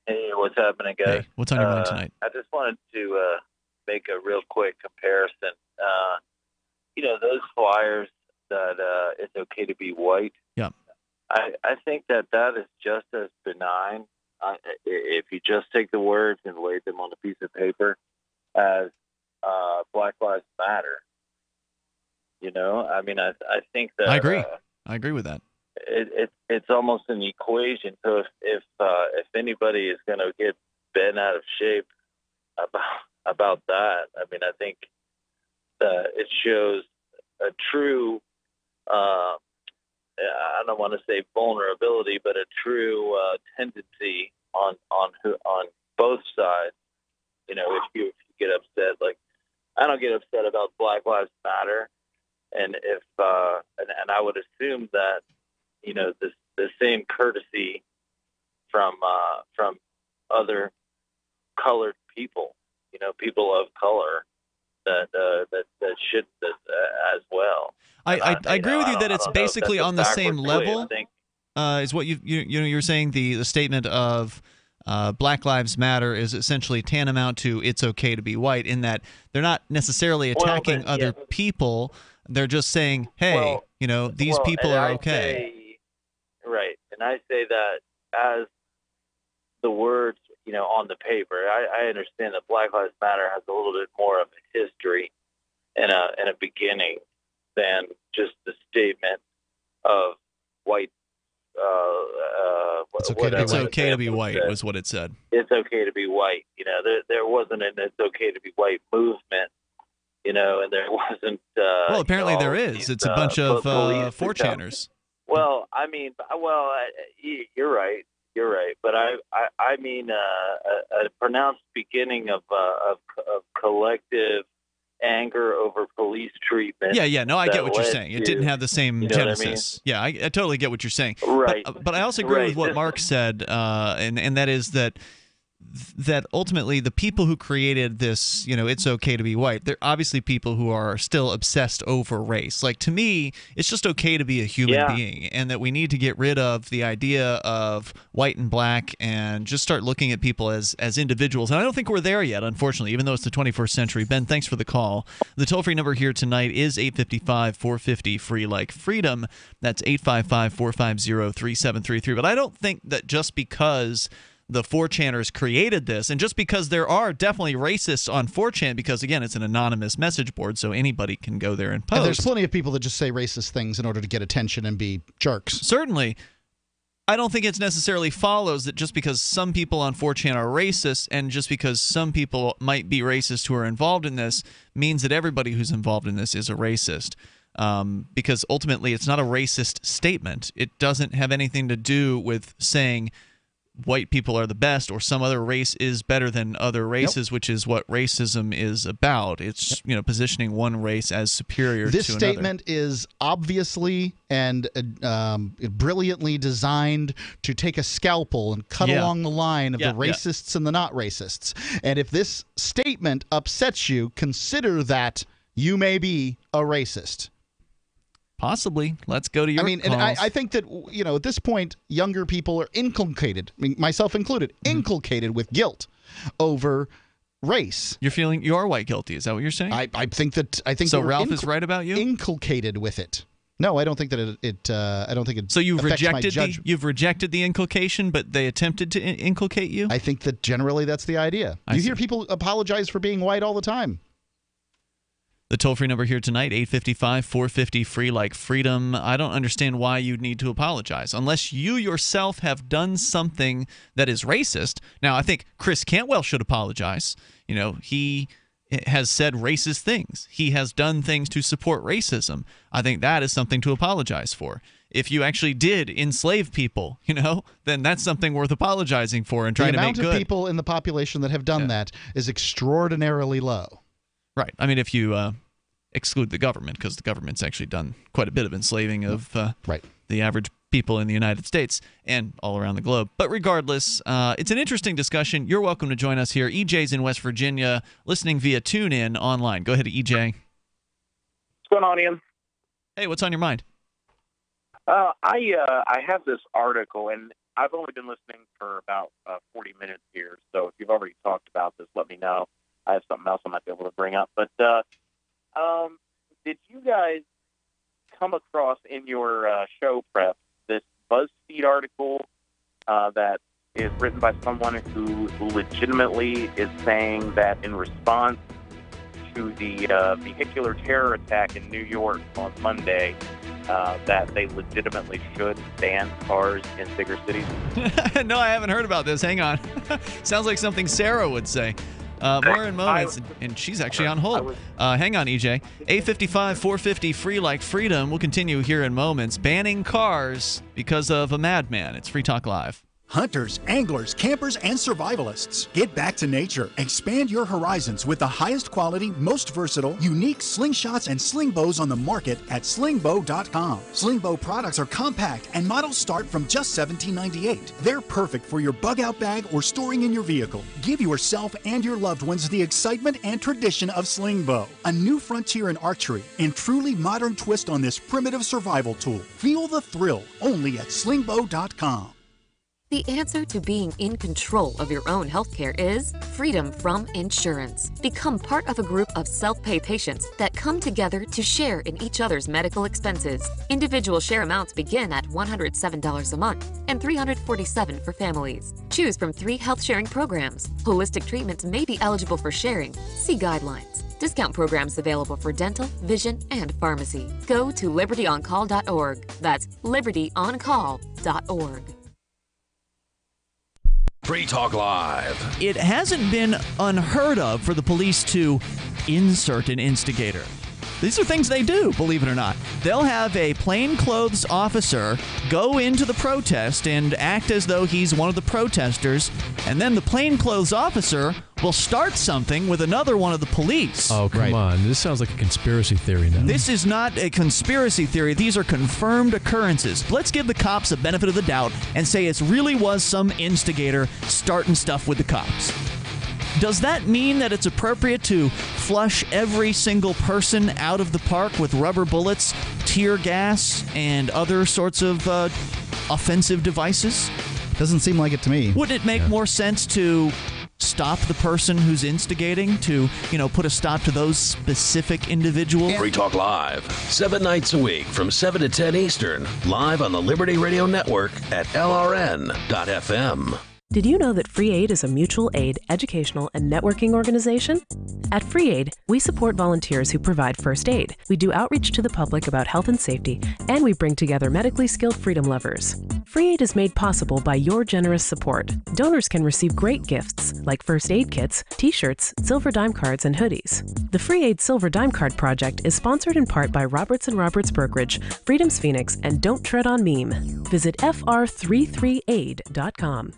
Speaker 3: Hey, what's happening, guys?
Speaker 6: Hey, what's on your mind tonight?
Speaker 3: I just wanted to make a real quick comparison. Those flyers that it's okay to be white.
Speaker 6: Yeah.
Speaker 3: I think that is just as benign if you just take the words and lay them on a piece of paper as Black Lives Matter. I think that
Speaker 6: I agree. I agree with that.
Speaker 3: It's almost an equation. So if anybody is going to get bent out of shape about that, I think it shows a true. I don't want to say vulnerability, but a true tendency on both sides. If you get upset, like I don't get upset about Black Lives Matter, and if and I would assume that the same courtesy from other colored people, people of color that should as well.
Speaker 6: I agree with you that it's basically on the same level. Is what you're saying. The statement of Black Lives Matter is essentially tantamount to it's okay to be white, in that they're not necessarily attacking other people. They're just saying, hey, these people are okay.
Speaker 3: Right, and I say that as the words, on the paper. I understand that Black Lives Matter has a little bit more of a history and a beginning than just the statement of white.
Speaker 6: It's okay to be white was what it said.
Speaker 3: It's okay to be white. There wasn't an "it's okay to be white" movement. And there wasn't.
Speaker 6: Well, apparently there is. It's a bunch of 4chaners.
Speaker 3: Well, you're right. You're right, but I mean a pronounced beginning of collective anger over police treatment.
Speaker 6: Yeah. No, I get what you're saying. It didn't have the same genesis. I mean? Yeah, I totally get what you're saying.
Speaker 3: Right.
Speaker 6: But I also agree with what Mark said, and that is that ultimately the people who created this, it's okay to be white, they're obviously people who are still obsessed over race. Like, to me, it's just okay to be a human being, and that we need to get rid of the idea of white and black and just start looking at people as individuals. And I don't think we're there yet, unfortunately, even though it's the 21st century. Ben, thanks for the call. The toll-free number here tonight is 855-450 free like freedom. That's 855-450-3733. But I don't think that just because the 4chaners created this, and just because there are definitely racists on 4chan, because again, it's an anonymous message board, so anybody can go there and post.
Speaker 7: And there's plenty of people that just say racist things in order to get attention and be jerks.
Speaker 6: Certainly. I don't think it necessarily follows that just because some people on 4chan are racist, and just because some people might be racist who are involved in this, means that everybody who's involved in this is a racist. Because ultimately, it's not a racist statement. It doesn't have anything to do with saying white people are the best or some other race is better than other races, which is what racism is about. It's positioning one race as superior to another.
Speaker 7: This statement is obviously and brilliantly designed to take a scalpel and cut along the line of the racists and the not racists. And if this statement upsets you, consider that you may be a racist.
Speaker 6: Possibly. Let's go to your calls.
Speaker 7: And I think that, at this point, younger people are inculcated, myself included, inculcated with guilt over race.
Speaker 6: You're feeling you are white guilty. Is that what you're saying?
Speaker 7: I think
Speaker 6: so. Ralph is right about you.
Speaker 7: Inculcated with it. No, I don't think that I don't think it.
Speaker 6: So you've rejected the inculcation, but they attempted to inculcate you.
Speaker 7: I think that generally that's the idea. You hear people apologize for being white all the time.
Speaker 6: The toll-free number here tonight, 855-450 free like freedom. I don't understand why you'd need to apologize unless you yourself have done something that is racist. Now, I think Chris Cantwell should apologize. He has said racist things. He has done things to support racism. I think that is something to apologize for. If you actually did enslave people, then that's something worth apologizing for and trying to make good.
Speaker 7: The amount of people in the population that have done that is extraordinarily low.
Speaker 6: Right. I mean, if you exclude the government, because the government's actually done quite a bit of enslaving of the average people in the United States and all around the globe. But regardless, it's an interesting discussion. You're welcome to join us here. EJ's in West Virginia, listening via TuneIn online. Go ahead, EJ.
Speaker 1: What's going on, Ian?
Speaker 6: Hey, what's on your mind?
Speaker 1: I have this article, and I've only been listening for about 40 minutes here, so if you've already talked about this, let me know. I have something else I might be able to bring up. But did you guys come across in your show prep this BuzzFeed article that is written by someone who legitimately is saying that in response to the vehicular terror attack in New York on Monday, that they legitimately should ban cars in bigger cities?
Speaker 6: No, I haven't heard about this. Hang on. Sounds like something Sarah would say. More in moments, and she's actually on hold. Hang on, EJ. 855-450 free like freedom. We'll continue here in moments. Banning cars because of a madman. It's Free Talk Live.
Speaker 18: Hunters, anglers, campers, and survivalists. Get back to nature. Expand your horizons with the highest quality, most versatile, unique slingshots and sling bows on the market at slingbow.com. Slingbow products are compact and models start from just $17.98. They're perfect for your bug-out bag or storing in your vehicle. Give yourself and your loved ones the excitement and tradition of Slingbow, a new frontier in archery and truly modern twist on this primitive survival tool. Feel the thrill only at slingbow.com.
Speaker 19: The answer to being in control of your own healthcare is freedom from insurance. Become part of a group of self-pay patients that come together to share in each other's medical expenses. Individual share amounts begin at $107 a month and $347 for families. Choose from 3 health-sharing programs. Holistic treatments may be eligible for sharing. See guidelines. Discount programs available for dental, vision, and pharmacy. Go to libertyoncall.org. That's libertyoncall.org.
Speaker 21: Free Talk Live.
Speaker 6: It hasn't been unheard of for the police to insert an instigator. These are things they do, believe it or not. They'll have a plainclothes officer go into the protest and act as though he's one of the protesters, and then the plainclothes officer will start something with another one of the police.
Speaker 24: Oh, come on. This sounds like a conspiracy theory now.
Speaker 6: This is not a conspiracy theory. These are confirmed occurrences. Let's give the cops a benefit of the doubt and say it really was some instigator starting stuff with the cops. Does that mean that it's appropriate to flush every single person out of the park with rubber bullets, tear gas, and other sorts of offensive devices?
Speaker 7: Doesn't seem like it to me.
Speaker 6: Wouldn't it make more sense to stop the person who's instigating, to, put a stop to those specific individuals?
Speaker 21: Free Talk Live, 7 nights a week from 7 to 10 Eastern, live on the Liberty Radio Network at LRN.FM.
Speaker 25: Did you know that Free Aid is a mutual aid, educational, and networking organization? At Free Aid, we support volunteers who provide first aid. We do outreach to the public about health and safety, and we bring together medically skilled freedom lovers. Free Aid is made possible by your generous support. Donors can receive great gifts like first aid kits, t-shirts, silver dime cards, and hoodies. The Free Aid Silver Dime Card Project is sponsored in part by Roberts & Roberts Brokerage, Freedom's Phoenix, and Don't Tread on Meme. Visit fr33aid.com.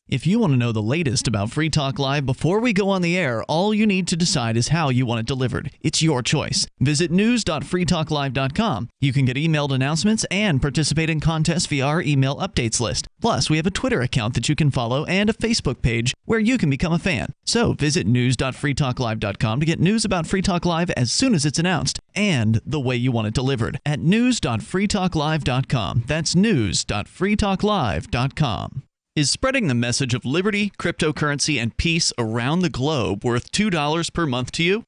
Speaker 6: If you want to know the latest about Free Talk Live before we go on the air, all you need to decide is how you want it delivered. It's your choice. Visit news.freetalklive.com. You can get emailed announcements and participate in contests via our email updates list. Plus, we have a Twitter account that you can follow and a Facebook page where you can become a fan. So visit news.freetalklive.com to get news about Free Talk Live as soon as it's announced and the way you want it delivered at news.freetalklive.com. That's news.freetalklive.com. Is spreading the message of liberty, cryptocurrency, and peace around the globe worth $2 per month to you?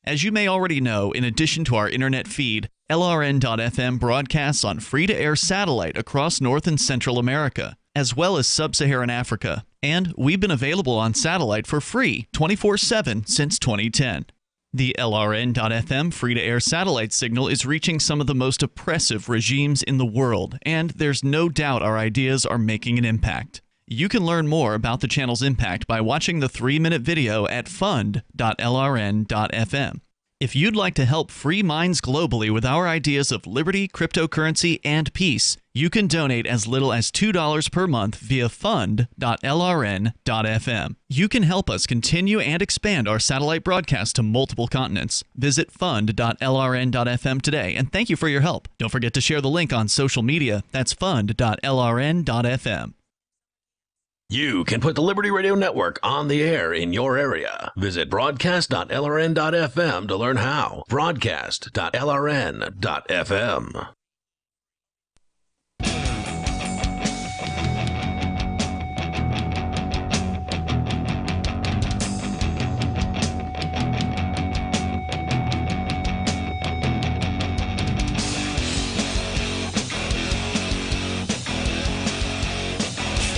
Speaker 6: As you may already know, in addition to our internet feed, LRN.FM broadcasts on free-to-air satellite across North and Central America, as well as Sub-Saharan Africa. And we've been available on satellite for free 24/7 since 2010. The LRN.FM free-to-air satellite signal is reaching some of the most oppressive regimes in the world, and there's no doubt our ideas are making an impact. You can learn more about the channel's impact by watching the 3-minute video at fund.lrn.fm. If you'd like to help free minds globally with our ideas of liberty, cryptocurrency, and peace, you can donate as little as $2 per month via fund.lrn.fm. You can help us continue and expand our satellite broadcast to multiple continents. Visit fund.lrn.fm today, and thank you for your help. Don't forget to share the link on social media. That's fund.lrn.fm.
Speaker 21: You can put the Liberty Radio Network on the air in your area. Visit broadcast.lrn.fm to learn how. Broadcast.lrn.fm.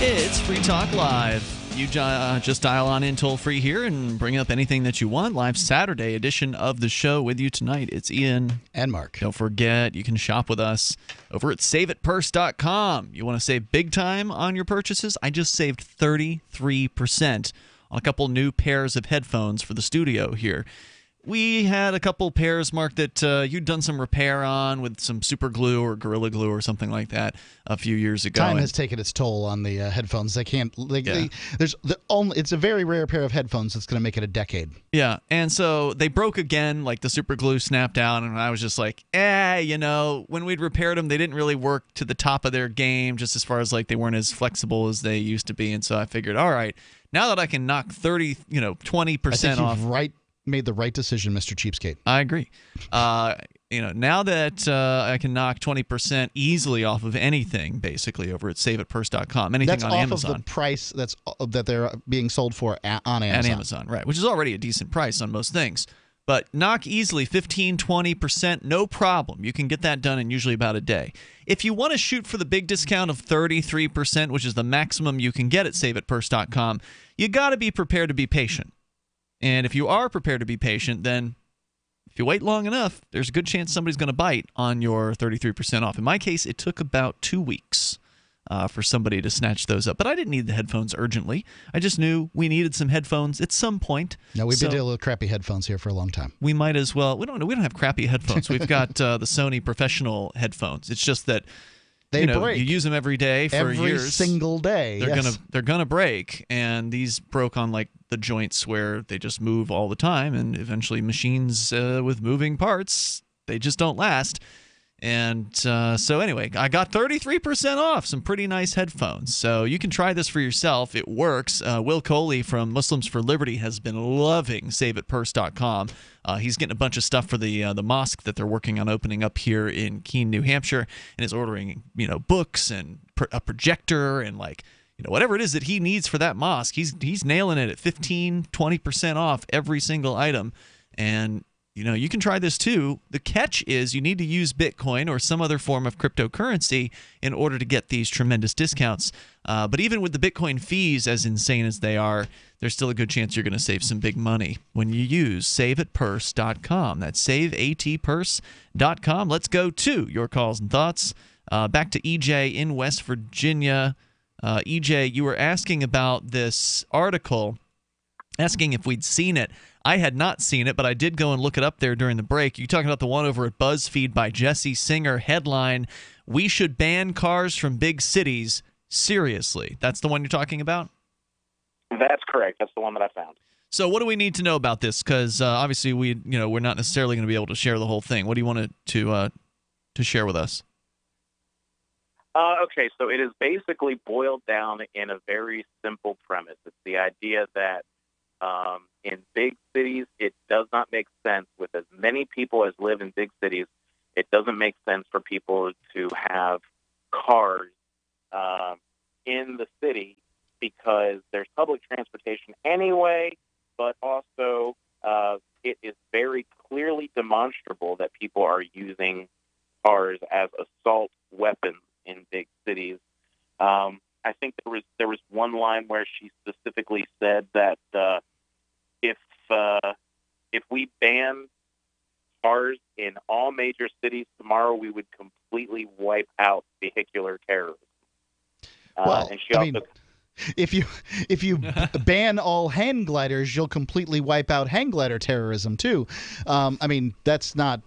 Speaker 6: It's Free Talk Live. You just dial on in toll-free here and bring up anything that you want. Live Saturday edition of the show with you tonight. It's Ian.
Speaker 7: And Mark.
Speaker 6: Don't forget, you can shop with us over at SaveItPurse.com. You want to save big time on your purchases? I just saved 33% on a couple new pairs of headphones for the studio here. We had a couple pairs, Mark, that you'd done some repair on with some super glue or Gorilla Glue or something like that a few years ago.
Speaker 7: Time has taken its toll on the headphones. They can't. It's a very rare pair of headphones that's going to make it a decade.
Speaker 6: Yeah, and so they broke again. Like the super glue snapped out, and I was just like, when we'd repaired them, they didn't really work to the top of their game, just as far as like they weren't as flexible as they used to be. And so I figured, all right, now that I can knock 20% off.
Speaker 7: Made the right decision, Mr. Cheapskate.
Speaker 6: I agree. Now that I can knock 20% easily off of anything, basically, over at SaveItPurse.com, anything
Speaker 7: that's
Speaker 6: on
Speaker 7: off
Speaker 6: Amazon.
Speaker 7: Of the price that they're being sold for on Amazon.
Speaker 6: At Amazon, right, which is already a decent price on most things. But knock easily 15, 20%, no problem. You can get that done in usually about a day. If you want to shoot for the big discount of 33%, which is the maximum you can get at SaveItPurse.com, you got to be prepared to be patient. And if you are prepared to be patient, then if you wait long enough, there's a good chance somebody's going to bite on your 33% off. In my case, it took about 2 weeks for somebody to snatch those up. But I didn't need the headphones urgently. I just knew we needed some headphones at some point.
Speaker 7: No, we've been dealing with crappy headphones here for a long time.
Speaker 6: We might as well. We don't have crappy headphones. We've got the Sony professional headphones. It's just that
Speaker 7: they break.
Speaker 6: You use them every day for years.
Speaker 7: Every single day.
Speaker 6: They're gonna break, and these broke on like the joints where they just move all the time, and eventually machines with moving parts, they just don't last. And so anyway, I got 33% off some pretty nice headphones. So you can try this for yourself. It works. Will Coley from Muslims for Liberty has been loving SaveItPurse.com. He's getting a bunch of stuff for the mosque that they're working on opening up here in Keene, New Hampshire, and is ordering books and a projector and whatever it is that he needs for that mosque. He's nailing it at 15, 20% off every single item. And you can try this too. The catch is you need to use Bitcoin or some other form of cryptocurrency in order to get these tremendous discounts. But even with the Bitcoin fees, as insane as they are, there's still a good chance you're going to save some big money when you use SaveItPurse.com. That's SaveATPurse.com. Let's go to your calls and thoughts. Back to EJ in West Virginia. EJ, you were asking about this article, asking if we'd seen it. I had not seen it, but I did go and look it up there during the break. You talking about the one over at BuzzFeed by Jesse Singer, headline, "We should ban cars from big cities. Seriously." That's the one you're talking about?
Speaker 1: That's correct. That's the one that I found.
Speaker 6: So what do we need to know about this? Because obviously we're not necessarily going to be able to share the whole thing. What do you want to share with us?
Speaker 1: Okay, so it is basically boiled down in a very simple premise. It's the idea that in big cities, it does not make sense with as many people as live in big cities. It doesn't make sense for people to have cars in the city because there's public transportation anyway, but also it is very clearly demonstrable that people are using cars as assault weapons in big cities. I think there was one line where she specifically said that if we ban cars in all major cities tomorrow, we would completely wipe out vehicular terrorism.
Speaker 7: If you ban all hang gliders, you'll completely wipe out hang glider terrorism too. I mean, that's not.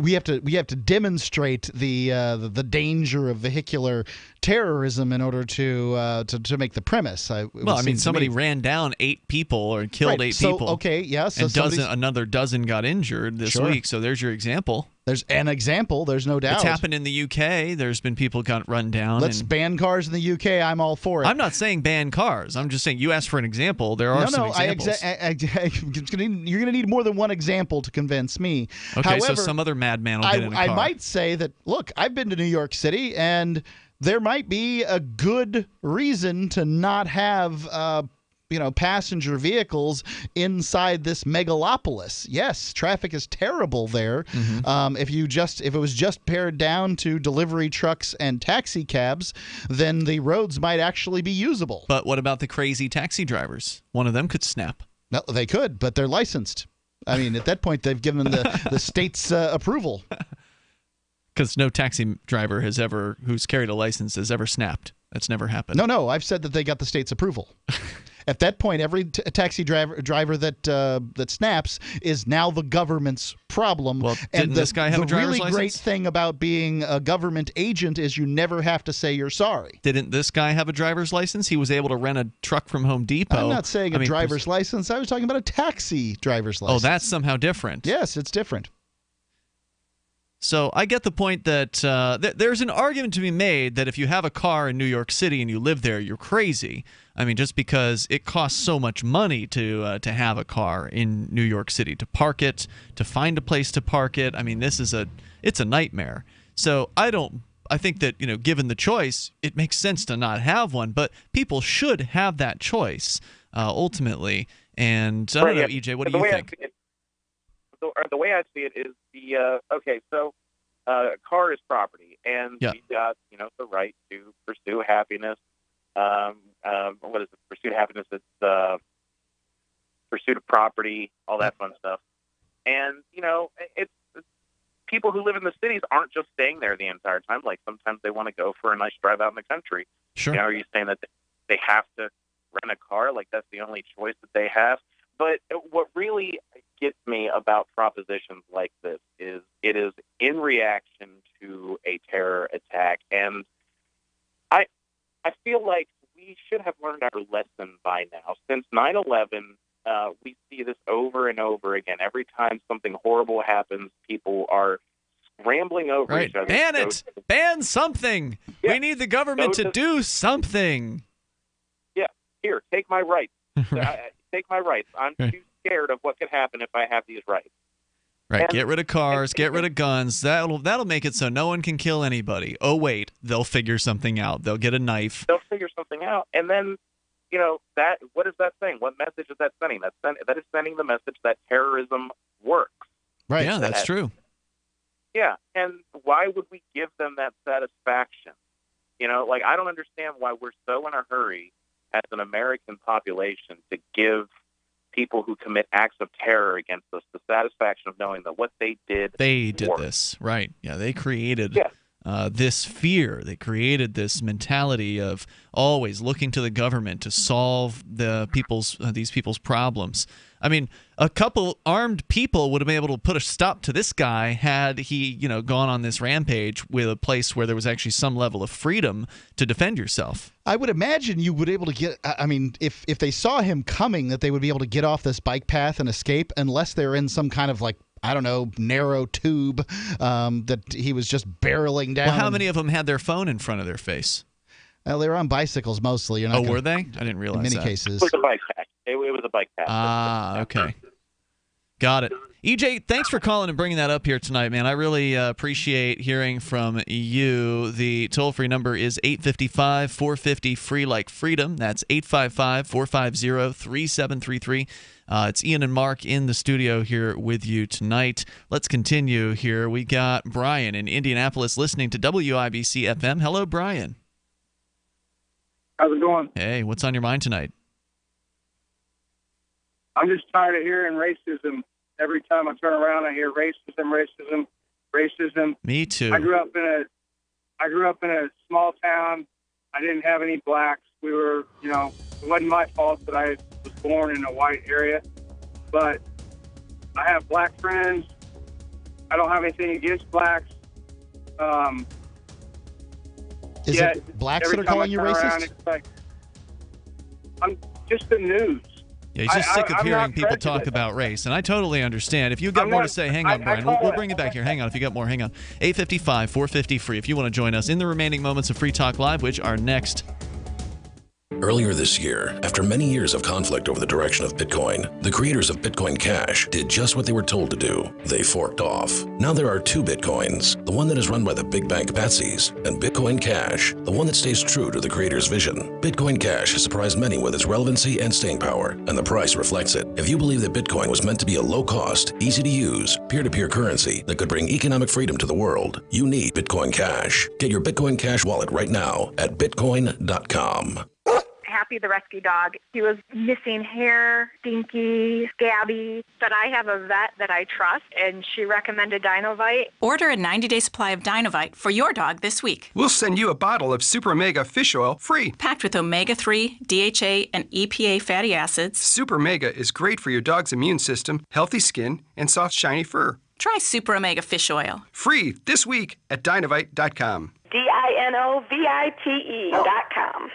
Speaker 7: We have to demonstrate the danger of vehicular terrorism in order to make the premise.
Speaker 6: Well, I mean, somebody ran down 8 people or killed 8 people.
Speaker 7: Okay, yeah. So
Speaker 6: and another dozen got injured this week. So there's your example.
Speaker 7: There's an example. There's no doubt.
Speaker 6: It's happened in the UK. There's been people got run down.
Speaker 7: Let's ban cars in the UK. I'm all for it.
Speaker 6: I'm not saying ban cars. I'm just saying you asked for an example. There are some examples.
Speaker 7: You're going to need more than one example to convince me.
Speaker 6: Okay,
Speaker 7: However,
Speaker 6: so some other madman will get in a car.
Speaker 7: I might say that, look, I've been to New York City, and there might be a good reason to not have passenger vehicles inside this megalopolis. Yes, traffic is terrible there.
Speaker 6: Mm-hmm.
Speaker 7: If it was just pared down to delivery trucks and taxi cabs, then the roads might actually be usable.
Speaker 6: But what about the crazy taxi drivers? One of them could snap.
Speaker 7: No, they could, but they're licensed. I mean, at that point, they've given the state's approval.
Speaker 6: Because no taxi driver who's carried a license has ever snapped. That's never happened.
Speaker 7: No, I've said that they got the state's approval. At that point, every taxi driver that snaps is now the government's problem.
Speaker 6: Well, didn't this guy have a driver's license?
Speaker 7: The really great thing about being a government agent is you never have to say you're sorry.
Speaker 6: Didn't this guy have a driver's license? He was able to rent a truck from Home Depot.
Speaker 7: I'm not saying a driver's license. I was talking about a taxi driver's license.
Speaker 6: Oh, that's somehow different.
Speaker 7: Yes, it's different.
Speaker 6: So I get the point that there's an argument to be made that if you have a car in New York City and you live there, you're crazy. I mean, just because it costs so much money to have a car in New York City, to park it, to find a place to park it. I mean, it's a nightmare. So I think that, given the choice, it makes sense to not have one. But people should have that choice ultimately. And I don't know, EJ, what do you think?
Speaker 1: The way I see it is a car is property, and you've got the right to pursue happiness. What is it? Pursuit of happiness. It's pursuit of property, all that fun stuff. And it's people who live in the cities aren't just staying there the entire time. Like sometimes they want to go for a nice drive out in the country.
Speaker 6: Sure.
Speaker 1: Are you saying that they have to rent a car? Like that's the only choice that they have? But what really gets me about propositions like this is it is in reaction to a terror attack. And I feel like we should have learned our lesson by now. Since 9/11, we see this over and over again. Every time something horrible happens, people are scrambling over each other.
Speaker 6: Ban it! Ban something! Yeah. We need the government to do something.
Speaker 1: Yeah, here, take my rights.
Speaker 6: Right.
Speaker 1: Take my rights. I'm too scared of what could happen if I have these rights.
Speaker 6: Right. And get rid of cars. Get rid of guns. That'll make it so no one can kill anybody. Oh wait, they'll figure something out. They'll get a knife.
Speaker 1: They'll figure something out, and then that. What is that saying? What message is that sending? That is sending the message that terrorism works.
Speaker 6: Right. Yeah, that's true.
Speaker 1: Yeah, and why would we give them that satisfaction? I don't understand why we're so in a hurry as an American population to give people who commit acts of terror against us the satisfaction of knowing that what they did worked.
Speaker 6: This, right? Yeah, they created this fear. They created this mentality of always looking to the government to solve these people's problems. I mean, a couple armed people would have been able to put a stop to this guy had he, gone on this rampage with a place where there was actually some level of freedom to defend yourself.
Speaker 7: I would imagine you would be able to get. I mean, if they saw him coming, that they would be able to get off this bike path and escape, unless they're in some kind of narrow tube that he was just barreling down.
Speaker 6: Well, how many of them had their phone in front of their face?
Speaker 7: Well, they were on bicycles mostly.
Speaker 6: Were they? I didn't realize
Speaker 7: that. In many cases.
Speaker 1: It was a bike path. It was a bike path.
Speaker 6: Ah, okay. Got it. EJ, thanks for calling and bringing that up here tonight, man. I really appreciate hearing from you. The toll-free number is 855-450-FREE like freedom. That's 855-450-3733. It's Ian and Mark in the studio here with you tonight. Let's continue here. We got Brian in Indianapolis listening to WIBC FM. Hello, Brian.
Speaker 5: How's it going?
Speaker 6: Hey, what's on your mind tonight?
Speaker 5: I'm just tired of hearing racism. Every time I turn around, I hear racism.
Speaker 6: Me too.
Speaker 5: I grew up in a small town. I didn't have any blacks. we were, it wasn't my fault that I was born in a white area, but I have black friends. I don't have anything against blacks.
Speaker 7: Is it blacks that are calling you racist?
Speaker 5: I'm just the news.
Speaker 6: Yeah, he's just sick of hearing people talk about race, and I totally understand. If you've got more to say, hang on, Brian. We'll bring it back here. Hang on. If you got more, hang on. 855-450-FREE if you want to join us in the remaining moments of Free Talk Live, which are next.
Speaker 21: Earlier this year, after many years of conflict over the direction of Bitcoin, the creators of Bitcoin Cash did just what they were told to do. They forked off. Now there are two Bitcoins, the one that is run by the big bank patsies, and Bitcoin Cash, the one that stays true to the creator's vision. Bitcoin Cash has surprised many with its relevancy and staying power, and the price reflects it. If you believe that Bitcoin was meant to be a low-cost, easy-to-use, peer-to-peer currency that could bring economic freedom to the world, you need Bitcoin Cash. Get your Bitcoin Cash wallet right now at bitcoin.com.
Speaker 2: Happy, the rescue dog. He was missing hair, stinky, scabby. But I have a vet that I trust, and she recommended Dinovite.
Speaker 8: Order a 90-day supply of Dinovite for your dog this week.
Speaker 9: We'll send you a bottle of Super Mega Fish Oil free.
Speaker 8: Packed with omega-3, DHA, and EPA fatty acids.
Speaker 9: Super Mega is great for your dog's immune system, healthy skin, and soft, shiny fur.
Speaker 8: Try Super Omega Fish Oil.
Speaker 9: Free this week at Dinovite.com.
Speaker 10: DINOVITE.com.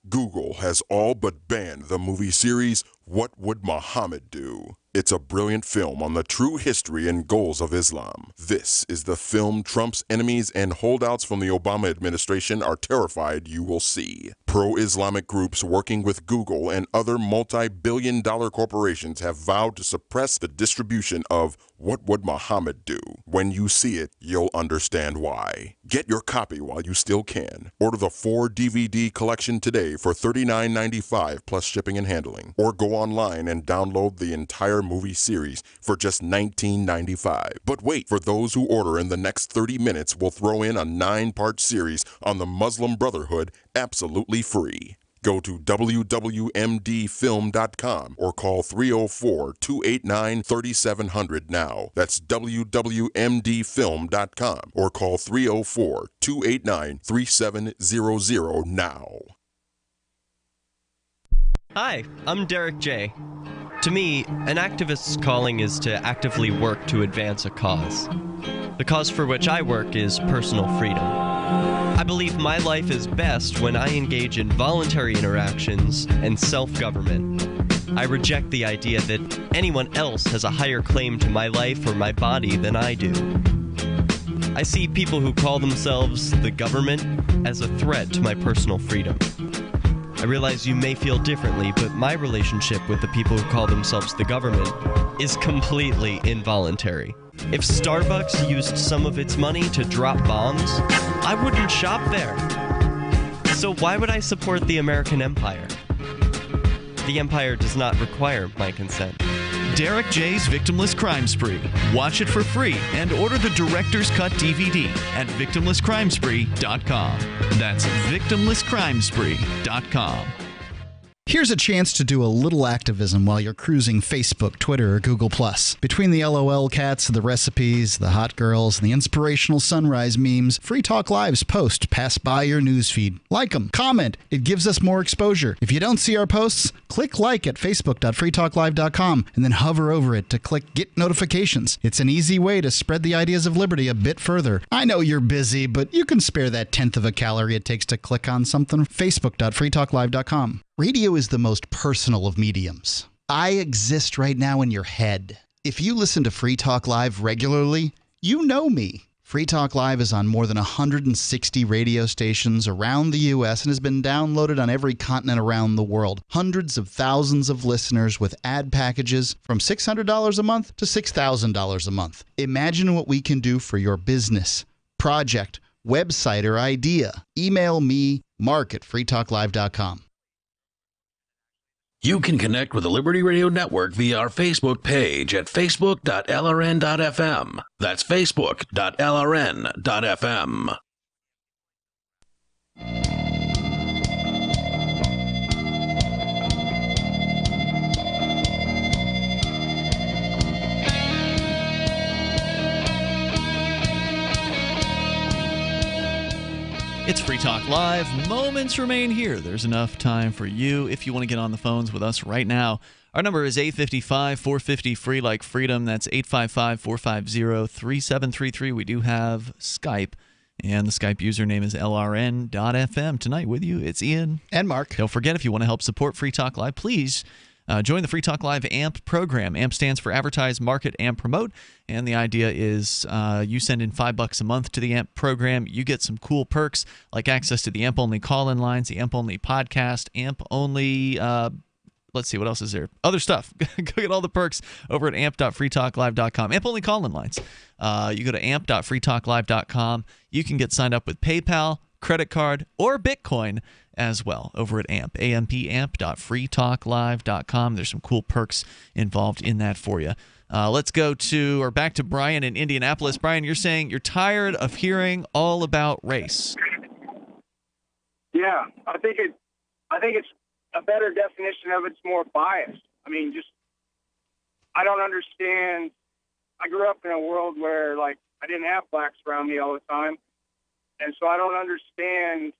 Speaker 11: Google has all but banned the movie series What Would Muhammad Do? It's a brilliant film on the true history and goals of Islam. This is the film Trump's enemies and holdouts from the Obama administration are terrified you will see. Pro-Islamic groups working with Google and other multi-billion-dollar corporations have vowed to suppress the distribution of What Would Muhammad Do? When you see it, you'll understand why. Get your copy while you still can. Order the 4-DVD collection today for $39.95 plus shipping and handling. Or go online and download the entire movie series for just $19.95. But wait, for those who order in the next 30 minutes, we'll throw in a 9-part series on the Muslim Brotherhood absolutely free. Go to wwmdfilm.com or call 304-289-3700 now. That's wwmdfilm.com or call 304-289-3700 now.
Speaker 12: Hi, I'm Derek J. To me, an activist's calling is to actively work to advance a cause. The cause for which I work is personal freedom. I believe my life is best when I engage in voluntary interactions and self-government. I reject the idea that anyone else has a higher claim to my life or my body than I do. I see people who call themselves the government as a threat to my personal freedom. I realize you may feel differently, but my relationship with the people who call themselves the government is completely involuntary. If Starbucks used some of its money to drop bombs, I wouldn't shop there. So why would I support the American empire? The empire does not require my consent.
Speaker 6: Derek J's Victimless Crime Spree. Watch it for free and order the Director's Cut DVD at victimlesscrimespree.com. That's victimlesscrimespree.com.
Speaker 15: Here's a chance to do a little activism while you're cruising Facebook, Twitter, or Google+. Between the LOL cats, the recipes, the hot girls, and the inspirational sunrise memes, Free Talk Live's posts pass by your newsfeed. Like them, comment. It gives us more exposure. If you don't see our posts, click like at facebook.freetalklive.com and then hover over it to click Get Notifications. It's an easy way to spread the ideas of liberty a bit further. I know you're busy, but you can spare that 1/10 of a calorie it takes to click on something. facebook.freetalklive.com. Radio is the most personal of mediums. I exist right now in your head. If you listen to Free Talk Live regularly, you know me. Free Talk Live is on more than 160 radio stations around the U.S. and has been downloaded on every continent around the world. Hundreds of thousands of listeners with ad packages from $600 a month to $6,000 a month. Imagine what we can do for your business, project, website, or idea. Email me, mark@freetalklive.com.
Speaker 21: You can connect with the Liberty Radio Network via our Facebook page at facebook.lrn.fm. That's facebook.lrn.fm.
Speaker 6: It's Free Talk Live. Moments remain here. There's enough time for you if you want to get on the phones with us right now. Our number is 855-450-FREE like freedom. That's 855-450-3733. We do have Skype, and the Skype username is lrn.fm. Tonight with you, it's Ian.
Speaker 7: And Mark.
Speaker 6: Don't forget, if you want to help support Free Talk Live, please join the Free Talk Live AMP program. AMP stands for Advertise, Market, and Promote. And the idea is you send in $5 a month to the AMP program. You get some cool perks like access to the AMP-only call-in lines, the AMP-only podcast, AMP-only... let's see, what else is there? Other stuff. Go get all the perks over at amp.freetalklive.com. AMP-only call-in lines. You go to amp.freetalklive.com. You can get signed up with PayPal, credit card, or Bitcoin as well over at AMP. amp.freetalklive.com. There's some cool perks involved in that for you. Let's go back to Brian in Indianapolis. Brian, you're saying you're tired of hearing all about race.
Speaker 5: Yeah, I think it's a better definition of it's more biased. I mean, I don't understand. I grew up in a world where, like, I didn't have blacks around me all the time, and so I don't understand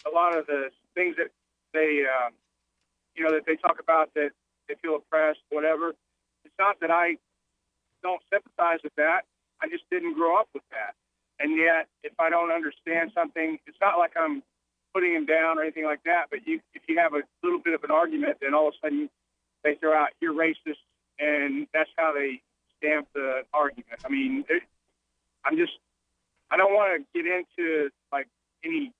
Speaker 5: a lot of the things that they, that they talk about, that they feel oppressed, whatever. It's not that I don't sympathize with that. I just didn't grow up with that. And yet, if I don't understand something, it's not like I'm putting him down or anything like that, but if you have a little bit of an argument, then all of a sudden they throw out, you're racist, and that's how they stamp the argument. I mean, I don't want to get into, like, any...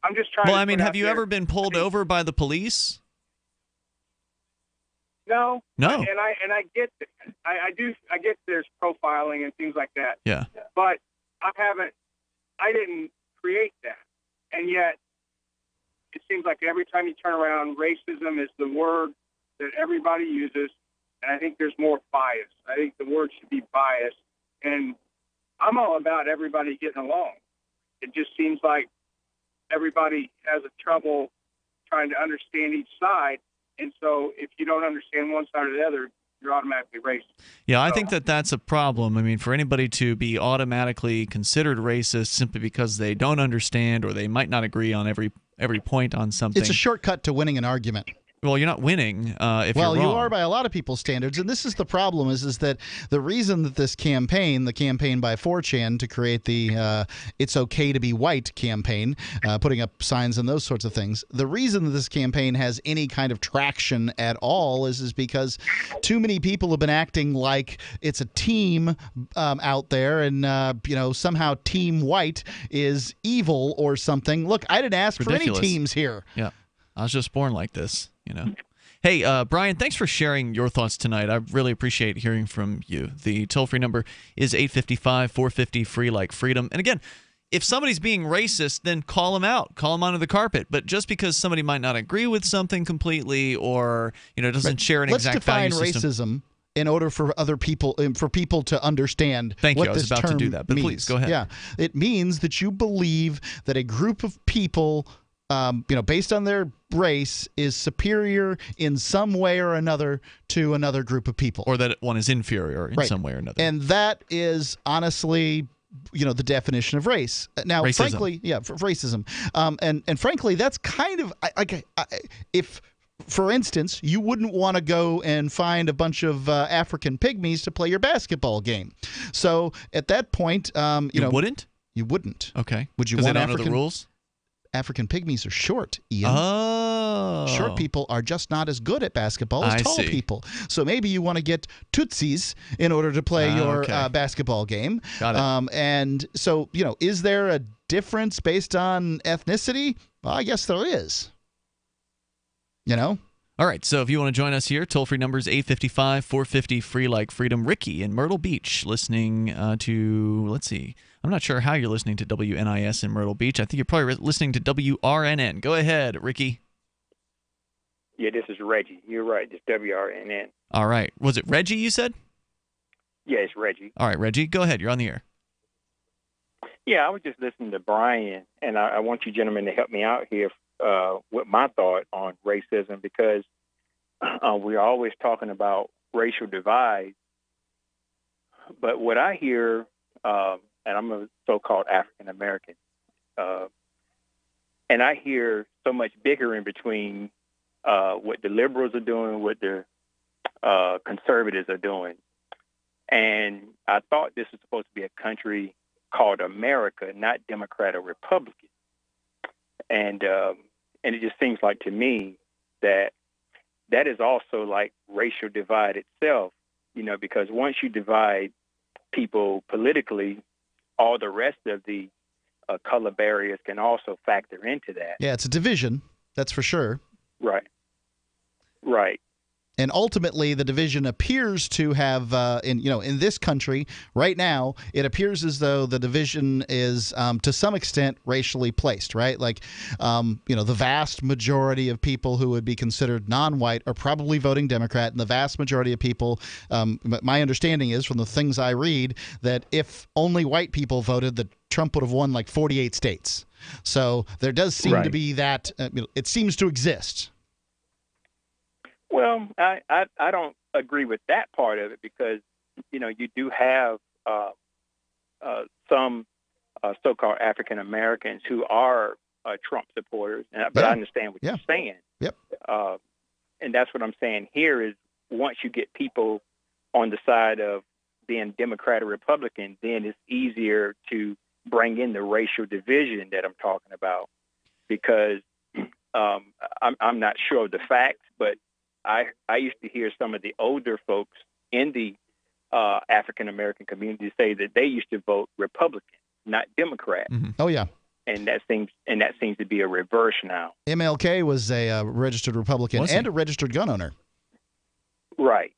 Speaker 5: I'm just trying.
Speaker 6: Well, I mean, have you ever been pulled over by the police?
Speaker 5: No.
Speaker 6: No.
Speaker 5: And I get that. I get there's profiling and things like that.
Speaker 6: Yeah.
Speaker 5: But I didn't create that. And yet it seems like every time you turn around, racism is the word that everybody uses, and I think there's more bias. I think the word should be biased. And I'm all about everybody getting along. It just seems like everybody has a trouble trying to understand each side, and so if you don't understand one side or the other, you're automatically racist.
Speaker 6: Yeah, I think that's a problem. I mean, for anybody to be automatically considered racist simply because they don't understand or they might not agree on every point on something.
Speaker 7: It's a shortcut to winning an argument.
Speaker 6: Well, you're not winning if you're wrong.
Speaker 7: Well, you are by a lot of people's standards, and this is the problem: is that the reason that this campaign, the campaign by 4chan to create the "It's Okay to Be White" campaign, putting up signs and those sorts of things, the reason that this campaign has any kind of traction at all is because too many people have been acting like it's a team out there, and somehow Team White is evil or something. Look, I didn't ask for any teams here.
Speaker 6: Yeah, I was just born like this. Hey, Brian, thanks for sharing your thoughts tonight. I really appreciate hearing from you. The toll-free number is 855-450-FREE like freedom. And again, if somebody's being racist, then call them out. Call them under the carpet. But just because somebody might not agree with something completely or doesn't share an exact value system.
Speaker 7: Let's define racism in order for other people, for people to understand what this term means.
Speaker 6: Thank you. I was about to do that, but please, go ahead.
Speaker 7: Yeah, it means that you believe that a group of people based on their race, is superior in some way or another to another group of people.
Speaker 6: Or that one is inferior in some way or another.
Speaker 7: And that is honestly, the definition of race. Now,
Speaker 6: racism.
Speaker 7: Frankly, racism. And frankly, that's kind of, if, for instance, you wouldn't want to go and find a bunch of African pygmies to play your basketball game. So at that point,
Speaker 6: you wouldn't?
Speaker 7: You wouldn't.
Speaker 6: Okay.
Speaker 7: Would you
Speaker 6: want
Speaker 7: they don't
Speaker 6: African know the rules?
Speaker 7: African pygmies are short, Ian.
Speaker 6: Oh.
Speaker 7: Short people are just not as good at basketball as tall people. So maybe you want to get Tutsis in order to play your basketball game.
Speaker 6: Got it.
Speaker 7: And so, is there a difference based on ethnicity? Well, I guess there is.
Speaker 6: All right, so if you want to join us here, toll-free number is 855-450-FREE like freedom. Ricky in Myrtle Beach listening to, let's see, I'm not sure how you're listening to WNIS in Myrtle Beach. I think you're probably listening to WRNN. Go ahead, Ricky.
Speaker 10: Yeah, this is Reggie. You're right, it's WRNN.
Speaker 6: All right. Was it Reggie you said?
Speaker 10: Yeah, it's Reggie.
Speaker 6: All right, Reggie, go ahead. You're on the air.
Speaker 10: Yeah, I was just listening to Brian, and I want you gentlemen to help me out here with my thought on racism, because we're always talking about racial divide. But what I hear, and I'm a so-called African American, and I hear so much bickering between what the liberals are doing, what the conservatives are doing. And I thought this was supposed to be a country called America, not Democrat or Republican. And it just seems like to me that is also like racial divide itself, because once you divide people politically, all the rest of the color barriers can also factor into that.
Speaker 7: Yeah, it's a division, that's for sure.
Speaker 10: Right. Right.
Speaker 7: And ultimately, the division appears to have, in this country right now, it appears as though the division is, to some extent, racially placed, right? Like, the vast majority of people who would be considered non-white are probably voting Democrat, and the vast majority of people, my understanding is from the things I read, that if only white people voted, that Trump would have won like 48 states. So there does seem to be that, it seems to exist.
Speaker 10: Well, I don't agree with that part of it because, you do have some so-called African Americans who are Trump supporters, but I understand what you're saying.
Speaker 7: Yep.
Speaker 10: And that's what I'm saying here is once you get people on the side of being Democrat or Republican, then it's easier to bring in the racial division that I'm talking about because I'm not sure of the facts, but I used to hear some of the older folks in the African American community say that they used to vote Republican, not Democrat.
Speaker 7: Mm-hmm. Oh yeah,
Speaker 10: and that seems to be a reverse now.
Speaker 7: MLK was a registered Republican and a registered gun owner.
Speaker 10: Right.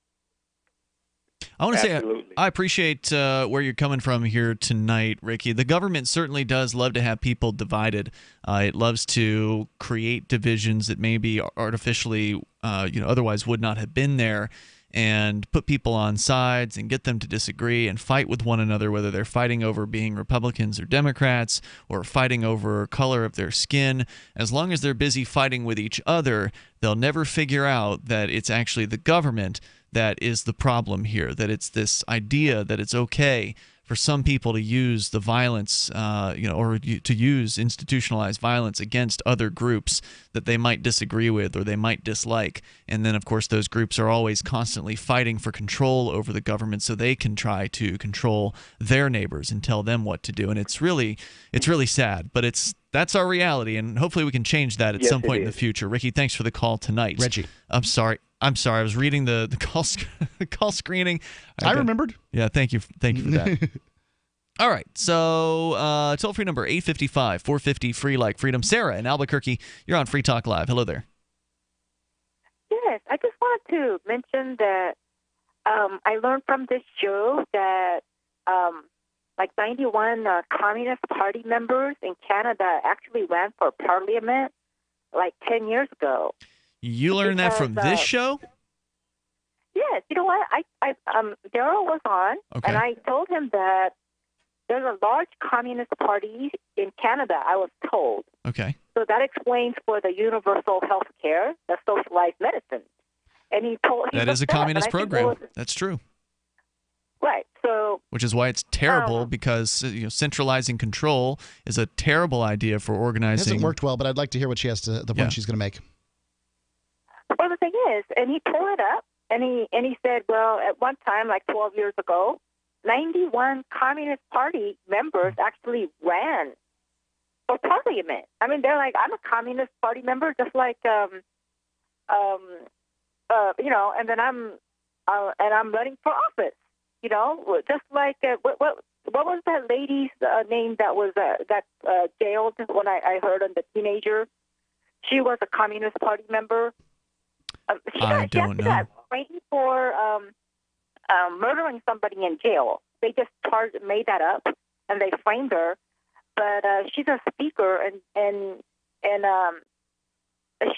Speaker 6: I want to say I appreciate where you're coming from here tonight, Ricky. The government certainly does love to have people divided. It loves to create divisions that maybe artificially, otherwise would not have been there, and put people on sides and get them to disagree and fight with one another, whether they're fighting over being Republicans or Democrats or fighting over color of their skin. As long as they're busy fighting with each other, they'll never figure out that it's actually the government that is the problem here, that it's this idea that it's okay for some people to use the violence, or to use institutionalized violence against other groups that they might disagree with or they might dislike. And then, of course, those groups are always constantly fighting for control over the government so they can try to control their neighbors and tell them what to do. And it's really sad, but that's our reality, and hopefully we can change that at some point in the future. Ricky, thanks for the call tonight.
Speaker 7: Reggie.
Speaker 6: I'm sorry. I was reading the call screening.
Speaker 7: I remembered.
Speaker 6: Yeah, thank you for that. All right, so toll-free number 855-450-FREE like freedom. Sarah in Albuquerque, you're on Free Talk Live. Hello there.
Speaker 14: Yes, I just wanted to mention that I learned from this show that like 91 Communist Party members in Canada actually ran for parliament like 10 years ago.
Speaker 6: You learned that from this show?
Speaker 14: Yes. You know what? Daryl was on, and I told him that there's a large Communist Party in Canada, I was told.
Speaker 6: Okay.
Speaker 14: So that explains for the universal health care, the socialized medicine. And he told
Speaker 6: that is a communist program. That's true.
Speaker 14: Right. So,
Speaker 6: which is why it's terrible because centralizing control is a terrible idea for organizing.
Speaker 7: It hasn't worked well, but I'd like to hear what she has to the point she's going to make.
Speaker 14: Well, the thing is, and he pulled it up, and he said, well, at one time, like 12 years ago, 91 Communist Party members actually ran for parliament. I mean, they're like, I'm a Communist Party member, just like, and then I'm running for office. Just like what was that lady's name that was got jailed when I heard on the teenager? She was a Communist Party member. She got framed for murdering somebody in jail. They just made that up, and they framed her. But she's a speaker, and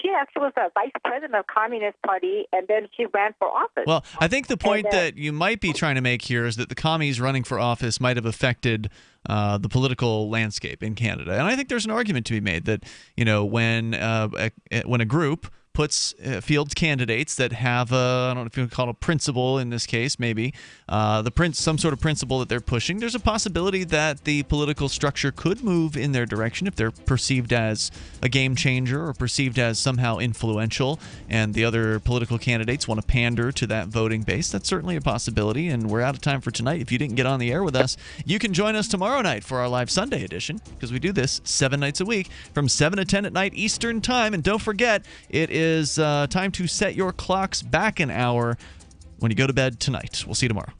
Speaker 14: she actually was a vice president of Communist Party, and then she ran for office.
Speaker 6: Well, I think the point that you might be trying to make here is that the commies running for office might have affected the political landscape in Canada. And I think there's an argument to be made that, when a group fields candidates that have I don't know if you would call it a principle in this case, maybe some sort of principle that they're pushing, there's a possibility that the political structure could move in their direction if they're perceived as a game changer or perceived as somehow influential, and the other political candidates want to pander to that voting base. That's certainly a possibility, and we're out of time for tonight. If you didn't get on the air with us, you can join us tomorrow night for our live Sunday edition, because we do this 7 nights a week from 7 to 10 at night Eastern Time. And don't forget, it is time to set your clocks back an hour when you go to bed tonight. We'll see you tomorrow.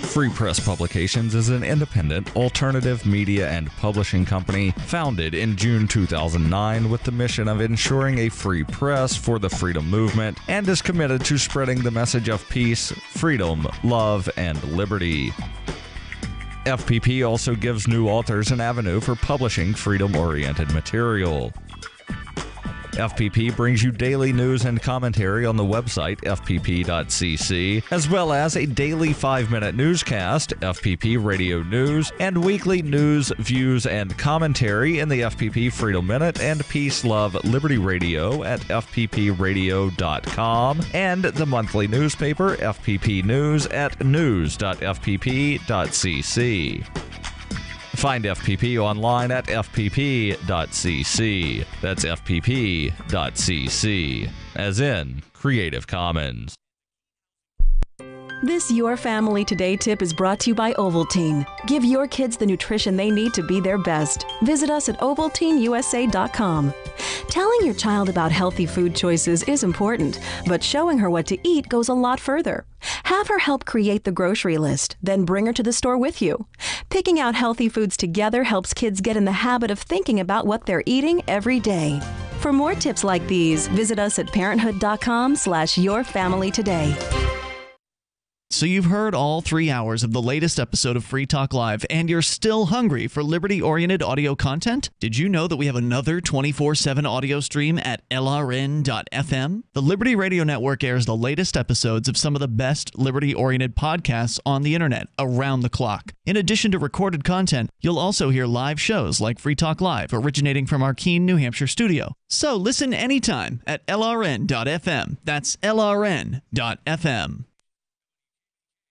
Speaker 4: Free Press Publications is an independent, alternative media and publishing company founded in June 2009 with the mission of ensuring a free press for the freedom movement, and is committed to spreading the message of peace, freedom, love, and liberty. FPP also gives new authors an avenue for publishing freedom-oriented material. FPP brings you daily news and commentary on the website fpp.cc, as well as a daily 5-minute newscast, FPP Radio News, and weekly news, views, and commentary in the FPP Freedom Minute and Peace, Love, Liberty Radio at fppradio.com, and the monthly newspaper FPP News at news.fpp.cc. Find FPP online at fpp.cc. That's fpp.cc, as in Creative Commons.
Speaker 16: This Your Family Today tip is brought to you by Ovaltine. Give your kids the nutrition they need to be their best. Visit us at ovaltineusa.com. Telling your child about healthy food choices is important, but showing her what to eat goes a lot further. Have her help create the grocery list, then bring her to the store with you. Picking out healthy foods together helps kids get in the habit of thinking about what they're eating every day. For more tips like these, visit us at parenthood.com/yourfamilytoday.
Speaker 6: So you've heard all 3 hours of the latest episode of Free Talk Live, and you're still hungry for liberty-oriented audio content? Did you know that we have another 24/7 audio stream at LRN.FM? The Liberty Radio Network airs the latest episodes of some of the best liberty-oriented podcasts on the internet around the clock. In addition to recorded content, you'll also hear live shows like Free Talk Live, originating from our Keene, New Hampshire studio. So listen anytime at LRN.FM. That's LRN.FM.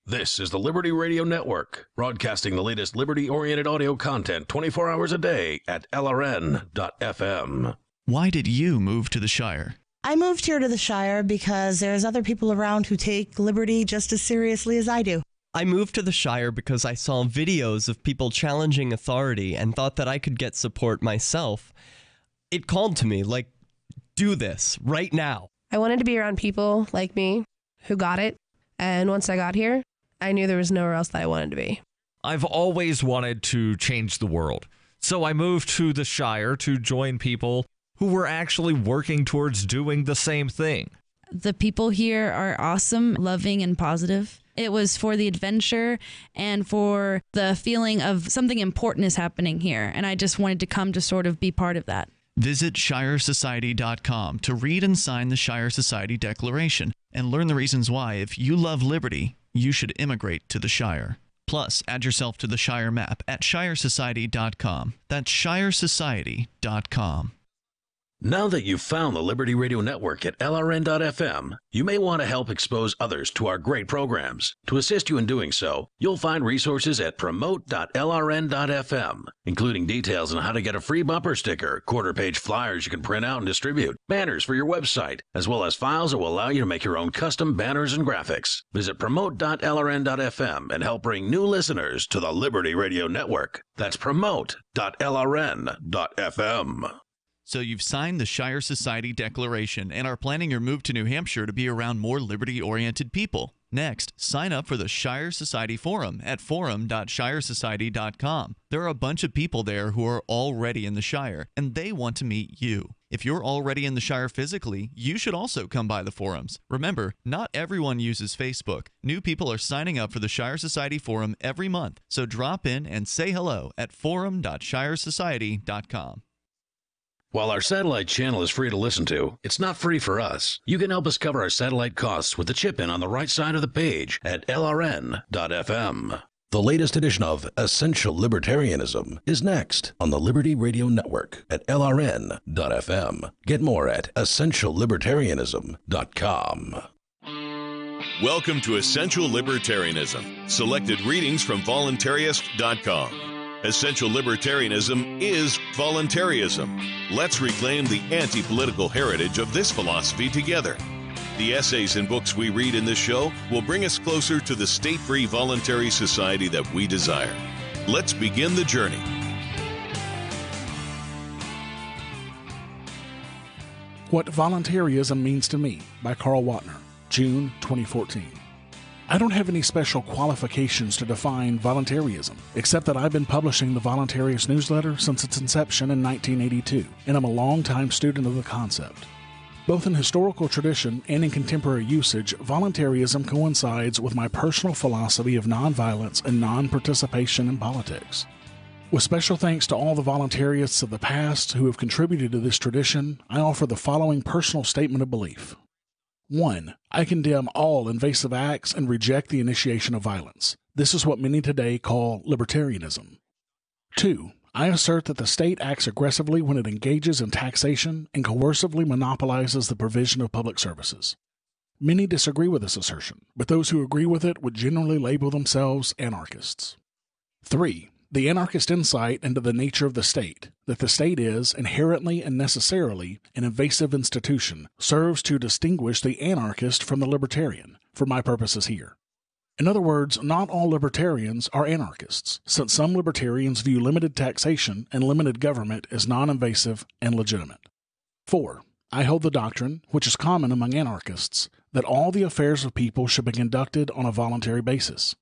Speaker 21: This is the Liberty Radio Network, broadcasting the latest liberty-oriented audio content 24 hours a day at LRN.FM.
Speaker 6: Why did you move to the Shire?
Speaker 20: I moved here to the Shire because there's other people around who take liberty just as seriously as I do.
Speaker 12: I moved to the Shire because I saw videos of people challenging authority and thought that I could get support myself. It called to me, like, do this right now.
Speaker 22: I wanted to be around people like me who got it, and once I got here, I knew there was nowhere else that I wanted to be.
Speaker 4: I've always wanted to change the world, so I moved to the Shire to join people who were actually working towards doing the same thing.
Speaker 23: The people here are awesome, loving, and positive. It was for the adventure and for the feeling of something important is happening here, and I just wanted to come to sort of be part of that.
Speaker 6: Visit ShireSociety.com to read and sign the Shire Society Declaration and learn the reasons why, if you love liberty, you should immigrate to the Shire. Plus, add yourself to the Shire map at ShireSociety.com. That's ShireSociety.com.
Speaker 21: Now that you've found the Liberty Radio Network at LRN.FM, you may want to help expose others to our great programs. To assist you in doing so, you'll find resources at promote.lrn.fm, including details on how to get a free bumper sticker, quarter-page flyers you can print out and distribute, banners for your website, as well as files that will allow you to make your own custom banners and graphics. Visit promote.lrn.fm and help bring new listeners to the Liberty Radio Network. That's promote.lrn.fm.
Speaker 6: So you've signed the Shire Society Declaration and are planning your move to New Hampshire to be around more liberty-oriented people. Next, sign up for the Shire Society Forum at forum.shiresociety.com. There are a bunch of people there who are already in the Shire, and they want to meet you. If you're already in the Shire physically, you should also come by the forums. Remember, not everyone uses Facebook. New people are signing up for the Shire Society Forum every month, so drop in and say hello at forum.shiresociety.com.
Speaker 21: While our satellite channel is free to listen to, it's not free for us. You can help us cover our satellite costs with the chip-in on the right side of the page at lrn.fm. The latest edition of Essential Libertarianism is next on the Liberty Radio Network at LRN.FM. Get more at EssentialLibertarianism.com.
Speaker 3: Welcome to Essential Libertarianism, selected readings from voluntarist.com. Essential Libertarianism is voluntarism. Let's reclaim the anti-political heritage of this philosophy together. The essays and books we read in this show will bring us closer to the state-free voluntary society that we desire. Let's begin the journey.
Speaker 13: What Voluntarism Means to Me by Carl Watner, June 2014. I don't have any special qualifications to define voluntarism, except that I've been publishing the Voluntarist newsletter since its inception in 1982, and I'm a long-time student of the concept. Both in historical tradition and in contemporary usage, voluntarism coincides with my personal philosophy of nonviolence and non-participation in politics. With special thanks to all the voluntarists of the past who have contributed to this tradition, I offer the following personal statement of belief. 1. I condemn all invasive acts and reject the initiation of violence. This is what many today call libertarianism. 2. I assert that the state acts aggressively when it engages in taxation and coercively monopolizes the provision of public services. Many disagree with this assertion, but those who agree with it would generally label themselves anarchists. 3. The anarchist insight into the nature of the state, that the state is, inherently and necessarily, an invasive institution, serves to distinguish the anarchist from the libertarian, for my purposes here. In other words, not all libertarians are anarchists, since some libertarians view limited taxation and limited government as non-invasive and legitimate. 4. I hold the doctrine, which is common among anarchists, that all the affairs of people should be conducted on a voluntary basis.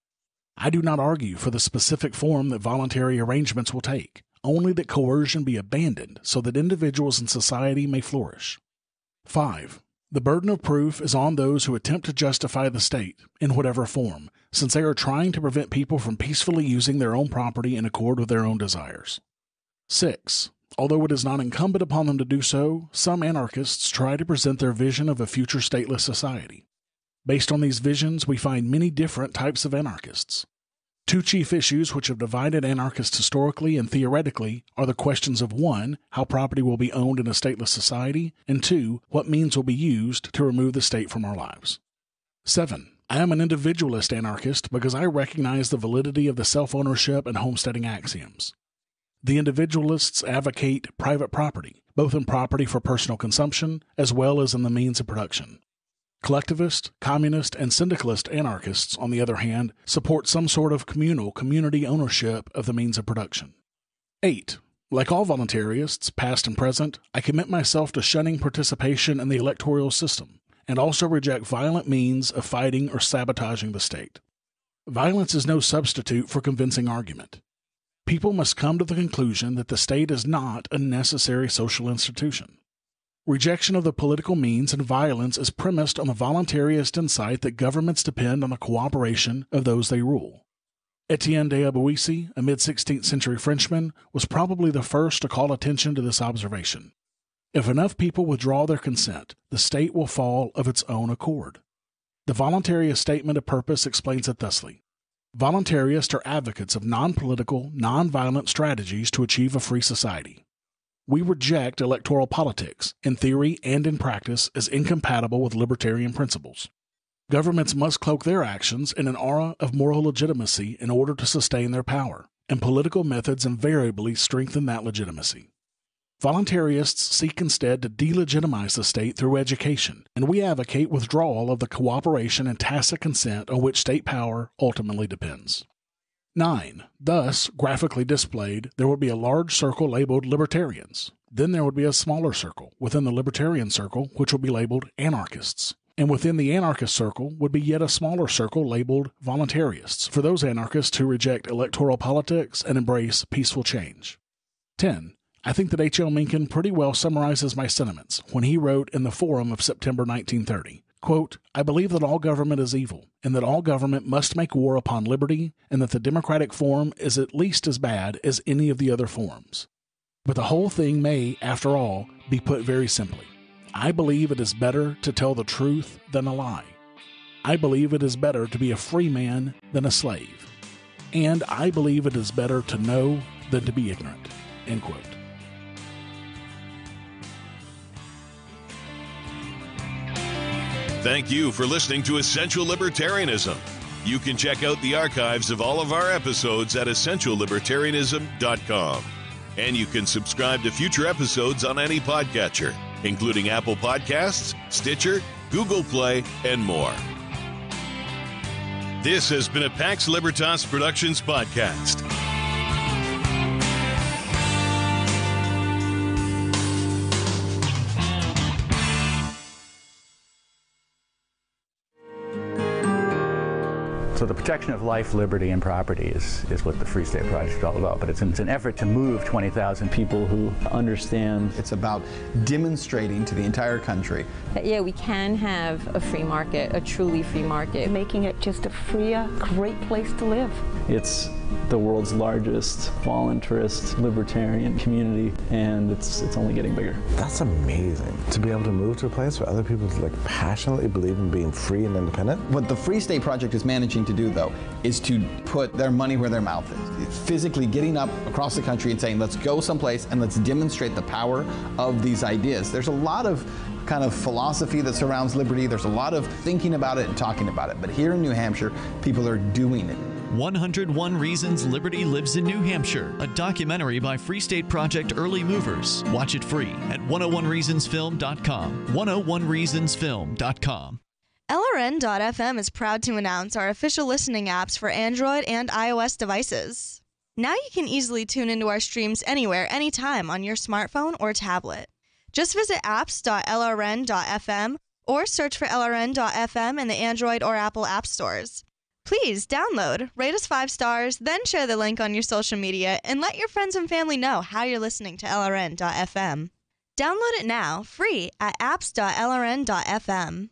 Speaker 13: I do not argue for the specific form that voluntary arrangements will take, only that coercion be abandoned so that individuals in society may flourish. 5. The burden of proof is on those who attempt to justify the state, in whatever form, since they are trying to prevent people from peacefully using their own property in accord with their own desires. 6. Although it is not incumbent upon them to do so, some anarchists try to present their vision of a future stateless society. Based on these visions, we find many different types of anarchists. 2 chief issues which have divided anarchists historically and theoretically are the questions of 1, how property will be owned in a stateless society, and 2, what means will be used to remove the state from our lives. 7. I am an individualist anarchist because I recognize the validity of the self-ownership and homesteading axioms. The individualists advocate private property, both in property for personal consumption as well as in the means of production. Collectivist, communist, and syndicalist anarchists, on the other hand, support some sort of community ownership of the means of production. 8. Like all voluntarists, past and present, I commit myself to shunning participation in the electoral system, and also reject violent means of fighting or sabotaging the state. Violence is no substitute for convincing argument. People must come to the conclusion that the state is not a necessary social institution. Rejection of the political means and violence is premised on the voluntarist insight that governments depend on the cooperation of those they rule. Etienne de Aboisi, a mid-16th century Frenchman, was probably the first to call attention to this observation. If enough people withdraw their consent, the state will fall of its own accord. The voluntarist statement of purpose explains it thusly. Voluntarists are advocates of non-political, non-violent strategies to achieve a free society. We reject electoral politics, in theory and in practice, as incompatible with libertarian principles. Governments must cloak their actions in an aura of moral legitimacy in order to sustain their power, and political methods invariably strengthen that legitimacy. Voluntarists seek instead to delegitimize the state through education, and we advocate withdrawal of the cooperation and tacit consent on which state power ultimately depends. 9. Thus, graphically displayed, there would be a large circle labeled libertarians. Then there would be a smaller circle within the libertarian circle, which would be labeled anarchists. And within the anarchist circle would be yet a smaller circle labeled voluntarists, for those anarchists who reject electoral politics and embrace peaceful change. 10. I think that H.L. Mencken pretty well summarizes my sentiments when he wrote in the Forum of September 1930, quote, I believe that all government is evil, and that all government must make war upon liberty, and that the democratic form is at least as bad as any of the other forms. But the whole thing may, after all, be put very simply. I believe it is better to tell the truth than a lie. I believe it is better to be a free man than a slave. And I believe it is better to know than to be ignorant. End quote.
Speaker 3: Thank you for listening to Essential Libertarianism. You can check out the archives of all of our episodes at essentiallibertarianism.com. And you can subscribe to future episodes on any podcatcher, including Apple Podcasts, Stitcher, Google Play, and more. This has been a Pax Libertas Productions podcast.
Speaker 17: So the protection of life, liberty, and property is what the Free State Project is all about. But it's an effort to move 20,000 people who understand.
Speaker 18: It's about demonstrating to the entire country
Speaker 19: that, yeah, we can have a free market, a truly free market. Making it just a freer, great place to live.
Speaker 24: It's the world's largest voluntarist libertarian community, and it's only getting bigger.
Speaker 25: That's amazing, to be able to move to a place where other people passionately believe in being free and independent.
Speaker 18: What the Free State Project is managing to do, though, is to put their money where their mouth is. It's physically getting up across the country and saying, let's go someplace and let's demonstrate the power of these ideas. There's a lot of kind of philosophy that surrounds liberty. There's a lot of thinking about it and talking about it. But here in New Hampshire, people are doing it.
Speaker 6: 101 Reasons Liberty Lives in New Hampshire, a documentary by Free State Project early movers. Watch it free at 101reasonsfilm.com. 101reasonsfilm.com.
Speaker 26: LRN.FM is proud to announce our official listening apps for Android and iOS devices. Now you can easily tune into our streams anywhere, anytime on your smartphone or tablet. Just visit apps.lrn.fm or search for LRN.FM in the Android or Apple app stores. Please download, rate us 5 stars, then share the link on your social media and let your friends and family know how you're listening to LRN.FM. Download it now, free at apps.lrn.fm.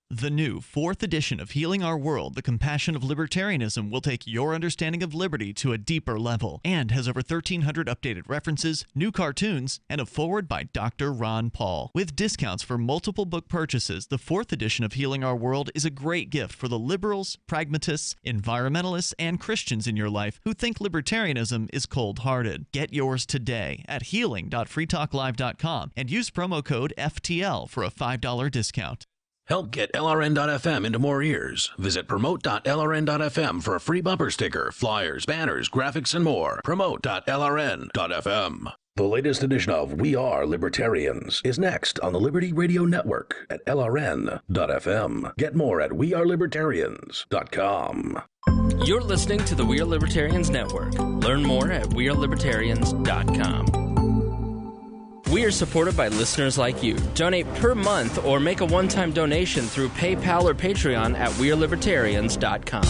Speaker 6: The new 4th edition of Healing Our World, The Compassion of Libertarianism will take your understanding of liberty to a deeper level and has over 1,300 updated references, new cartoons, and a foreword by Dr. Ron Paul. With discounts for multiple book purchases, the 4th edition of Healing Our World is a great gift for the liberals, pragmatists, environmentalists, and Christians in your life who think libertarianism is cold-hearted. Get yours today at healing.freetalklive.com and use promo code FTL for a $5 discount.
Speaker 21: Help get LRN.FM into more ears. Visit promote.lrn.fm for a free bumper sticker, flyers, banners, graphics, and more. Promote.lrn.fm. The latest edition of We Are Libertarians is next on the Liberty Radio Network at LRN.fm. Get more at WeAreLibertarians.com.
Speaker 27: You're listening to the We Are Libertarians Network. Learn more at WeAreLibertarians.com. We are supported by listeners like you. Donate per month or make a one-time donation through PayPal or Patreon at WeAreLibertarians.com.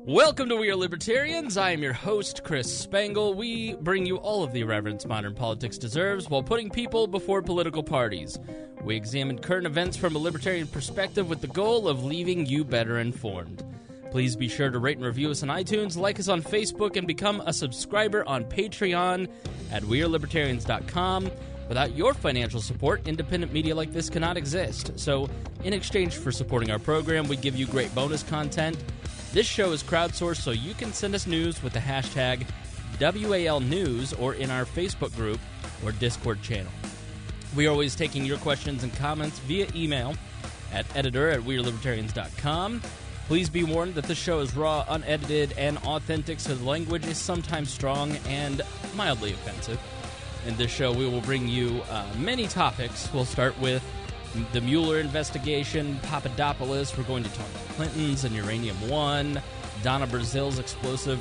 Speaker 27: Welcome to We Are Libertarians. I am your host, Chris Spangle. We bring you all of the irreverence modern politics deserves while putting people before political parties. We examine current events from a libertarian perspective with the goal of leaving you better informed. Please be sure to rate and review us on iTunes, like us on Facebook, and become a subscriber on Patreon at WeAreLibertarians.com. Without your financial support, independent media like this cannot exist. So, in exchange for supporting our program, we give you great bonus content. This show is crowdsourced, so you can send us news with the hashtag WALNews or in our Facebook group or Discord channel. We are always taking your questions and comments via email at editor@wearelibertarians.com. Please be warned that this show is raw, unedited, and authentic, so the language is sometimes strong and mildly offensive. In this show, we will bring you many topics. We'll start with the Mueller investigation, Papadopoulos. We're going to talk about Clinton's and Uranium One, Donna Brazil's explosive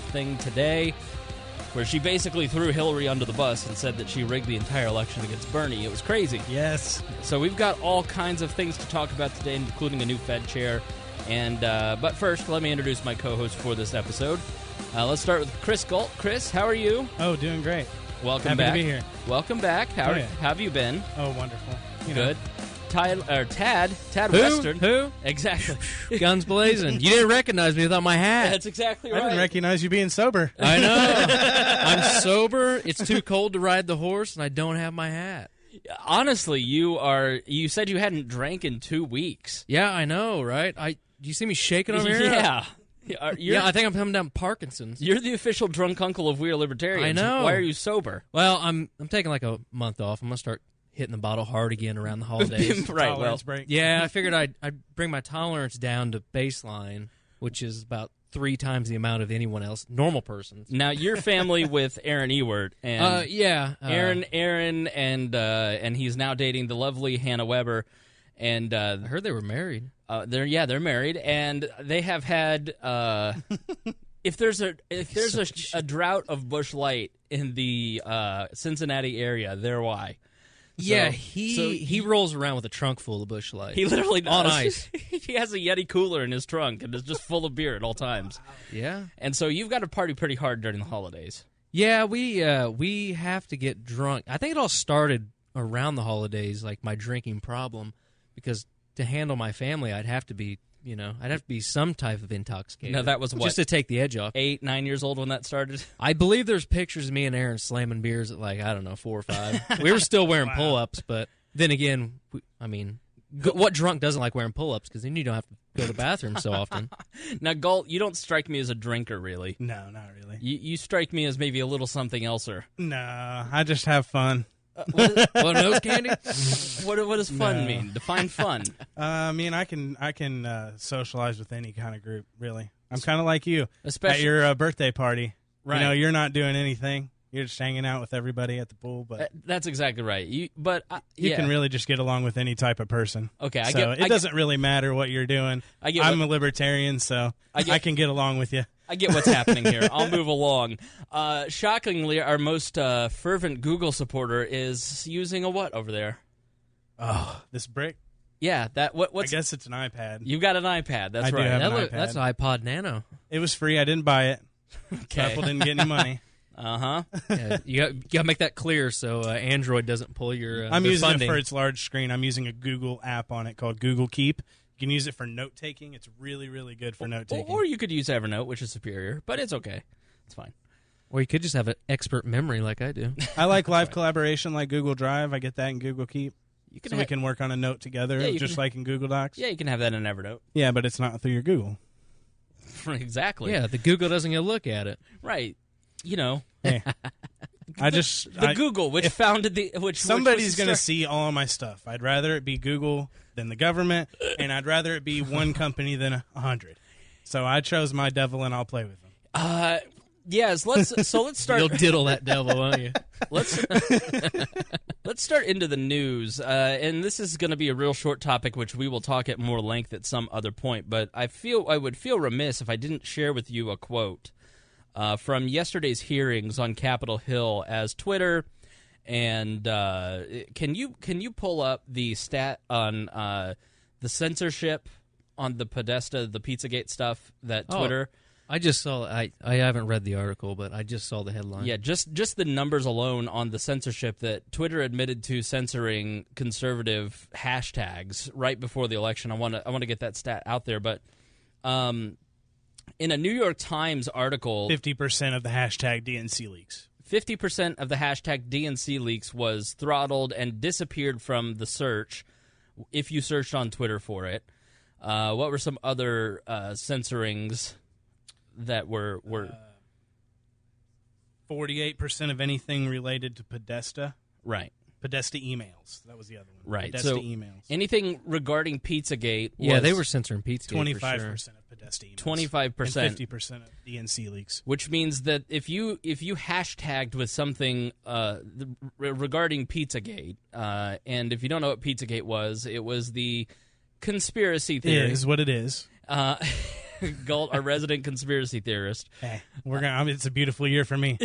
Speaker 27: thing today, where she basically threw Hillary under the bus and said that she rigged the entire election against Bernie. It was crazy.
Speaker 28: Yes.
Speaker 6: So we've got all kinds of things to talk about today, including a new Fed chair. And but first, let me introduce my co-host for this episode. Let's start with Chris Galt. Chris, how are you?
Speaker 28: Oh, doing great.
Speaker 6: Welcome
Speaker 28: Happy
Speaker 6: back.
Speaker 28: to be here.
Speaker 6: Welcome back. How have you been?
Speaker 28: Oh, wonderful.
Speaker 6: Good.
Speaker 27: Tad
Speaker 1: Who?
Speaker 27: Western.
Speaker 1: Who?
Speaker 27: Exactly.
Speaker 1: Guns blazing. You didn't recognize me without my hat.
Speaker 27: That's exactly right.
Speaker 2: I didn't recognize you being sober.
Speaker 1: I know. I'm sober. It's too cold to ride the horse, and I don't have my hat.
Speaker 27: Honestly, you said you hadn't drank in 2 weeks.
Speaker 1: Yeah, I know, right? Do you see me shaking over here?
Speaker 27: Yeah.
Speaker 1: I think I'm coming down Parkinson's.
Speaker 27: You're the official drunk uncle of We Are Libertarians.
Speaker 1: I know.
Speaker 27: Why are you sober?
Speaker 1: Well, I'm taking like a month off. I'm gonna start hitting the bottle hard again around the holidays.
Speaker 27: Right. Well,
Speaker 2: break.
Speaker 1: Yeah, I figured I'd bring my tolerance down to baseline, which is about 3 times the amount of anyone else, normal persons.
Speaker 27: Now you're family with Aaron Ewert, and Aaron, and he's now dating the lovely Hannah Weber, and
Speaker 1: I heard they were married.
Speaker 27: They're married, and they have had. If there's a drought of Busch Light in the Cincinnati area, they're why.
Speaker 1: Yeah, he rolls around with a trunk full of Busch Light.
Speaker 27: He literally does.
Speaker 1: On ice.
Speaker 27: He has a Yeti cooler in his trunk and is just full of beer at all times.
Speaker 1: Yeah.
Speaker 27: And so you've got to party pretty hard during the holidays.
Speaker 1: Yeah, we have to get drunk. I think it all started around the holidays, like my drinking problem, because to handle my family, I'd have to be some type of intoxicated.
Speaker 27: No, that was what?
Speaker 1: Just to take the edge off.
Speaker 27: 8, 9 years old when that started?
Speaker 1: I believe there's pictures of me and Aaron slamming beers at 4 or 5. We were still wearing pull-ups, but then again, what drunk doesn't like wearing pull-ups? Because then you don't have to go to the bathroom so often.
Speaker 27: Now, Galt, you don't strike me as a drinker, really.
Speaker 2: No, not really.
Speaker 27: You strike me as maybe a little something elser.
Speaker 2: No, I just have fun.
Speaker 27: What nose candy? What does fun mean? Define fun.
Speaker 2: I can socialize with any kind of group. Really, I'm kind of like you.
Speaker 27: Especially
Speaker 2: at your birthday party.
Speaker 27: Right.
Speaker 2: You're not doing anything. You're just hanging out with everybody at the pool. But
Speaker 27: that's exactly right. You
Speaker 2: can really just get along with any type of person.
Speaker 27: Okay,
Speaker 2: it doesn't really matter what you're doing. I'm a libertarian, so I can get along with you.
Speaker 27: I get what's happening here. I'll move along. Shockingly, our most fervent Google supporter is using a what over there?
Speaker 2: Oh, this brick?
Speaker 27: Yeah, what's?
Speaker 2: I guess it's an iPad.
Speaker 27: You've got an iPad. That's
Speaker 2: I
Speaker 27: right.
Speaker 2: Do have an iPad.
Speaker 1: That's an iPod Nano.
Speaker 2: It was free. I didn't buy it.
Speaker 27: Okay.
Speaker 2: Apple didn't get any money.
Speaker 1: Yeah, you got to make that clear so Android doesn't pull your.
Speaker 2: I'm using
Speaker 1: funding.
Speaker 2: it for its large screen. I'm using a Google app on it called Google Keep. You can use it for note taking. It's really, really good for note taking.
Speaker 27: Or you could use Evernote, which is superior, but it's okay. It's fine.
Speaker 1: Or you could just have an expert memory like I do.
Speaker 2: I like live collaboration like Google Drive. I get that in Google Keep. We can work on a note together, like in Google Docs.
Speaker 27: Yeah, you can have that in Evernote.
Speaker 2: Yeah, but it's not through your Google.
Speaker 27: Exactly.
Speaker 1: Yeah, the Google doesn't get a look at it.
Speaker 27: Right.
Speaker 2: Hey.
Speaker 27: Google, which founded the
Speaker 2: somebody's going to see all of my stuff. I'd rather it be Google than the government, and I'd rather it be one company than 100. So I chose my devil, and I'll play with them.
Speaker 27: Yes. Let's start.
Speaker 1: You'll diddle that devil, won't you?
Speaker 27: Let's start into the news, and this is going to be a real short topic, which we will talk at more length at some other point. But I would feel remiss if I didn't share with you a quote from yesterday's hearings on Capitol Hill, as Twitter and can you pull up the stat on the censorship on the Podesta, the Pizzagate stuff that Twitter.
Speaker 1: I just saw. I haven't read the article, but I just saw the headline.
Speaker 27: Yeah, just the numbers alone on the censorship that Twitter admitted to censoring conservative hashtags right before the election. I want to get that stat out there, but in a New York Times article,
Speaker 2: 50% of the hashtag DNC leaks.
Speaker 27: 50% of the hashtag DNC leaks was throttled and disappeared from the search if you searched on Twitter for it. What were some other censorings that were
Speaker 2: 48% of anything related to Podesta.
Speaker 27: Right.
Speaker 2: Podesta emails. That was the other one.
Speaker 27: Right.
Speaker 2: Podesta
Speaker 27: so
Speaker 2: emails.
Speaker 27: Anything regarding Pizzagate was...
Speaker 1: Yeah, they were censoring Pizzagate
Speaker 2: 25% of Podesta emails.
Speaker 27: 25%.
Speaker 2: And 50% of DNC leaks.
Speaker 27: Which means that if you hashtagged with something regarding Pizzagate, and if you don't know what Pizzagate was, it was the conspiracy theory.
Speaker 2: It is what it is.
Speaker 27: Galt, our resident conspiracy theorist.
Speaker 2: Hey, it's a beautiful year for me.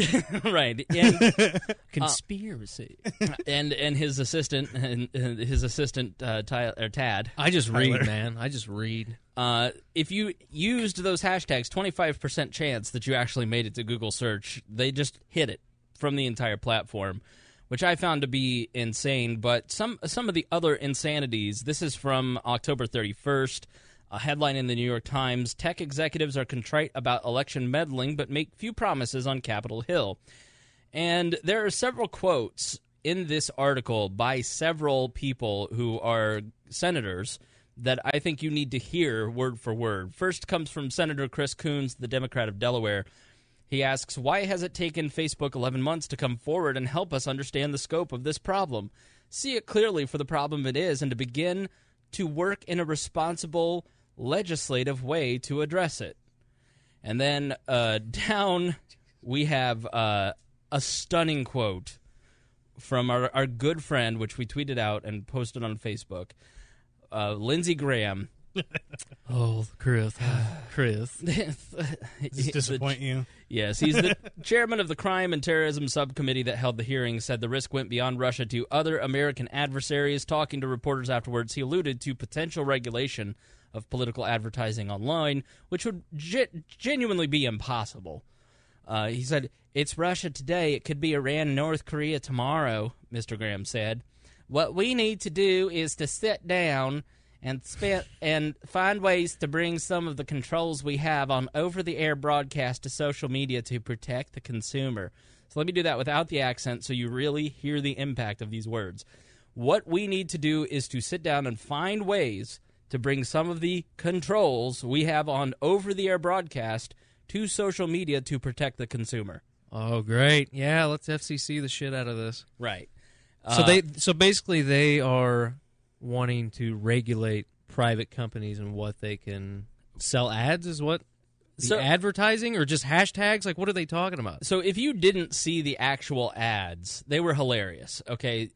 Speaker 27: Right. And,
Speaker 1: conspiracy.
Speaker 27: And his assistant Tad.
Speaker 1: I just read, man. I just read.
Speaker 27: If you used those hashtags, 25% chance that you actually made it to Google search. They just hit it from the entire platform, which I found to be insane. But some of the other insanities, this is from October 31st, a headline in the New York Times, tech executives are contrite about election meddling but make few promises on Capitol Hill. And there are several quotes in this article by several people who are senators that I think you need to hear word for word. First comes from Senator Chris Coons, the Democrat of Delaware. He asks, why has it taken Facebook 11 months to come forward and help us understand the scope of this problem, see it clearly for the problem it is, and to begin to work in a responsible legislative way to address it? And then down we have a stunning quote from our good friend, which we tweeted out and posted on Facebook, Lindsey Graham.
Speaker 1: Oh, Chris.
Speaker 2: Does this disappoint you?
Speaker 27: Yes, he's the chairman of the Crime and Terrorism Subcommittee that held the hearing, said the risk went beyond Russia to other American adversaries. Talking to reporters afterwards, he alluded to potential regulation of political advertising online, which would genuinely be impossible. He said, it's Russia today. It could be Iran and North Korea tomorrow, Mr. Graham said. What we need to do is to sit down and find ways to bring some of the controls we have on over-the-air broadcast to social media to protect the consumer. So let me do that without the accent so you really hear the impact of these words. What we need to do is to sit down and find ways to bring some of the controls we have on over-the-air broadcast to social media to protect the consumer.
Speaker 1: Oh, great. Yeah, let's FCC the shit out of this.
Speaker 27: Right.
Speaker 1: So basically they are wanting to regulate private companies and what they can sell ads is what? Advertising or just hashtags? Like, what are they talking about?
Speaker 27: So if you didn't see the actual ads, they were hilarious, okay?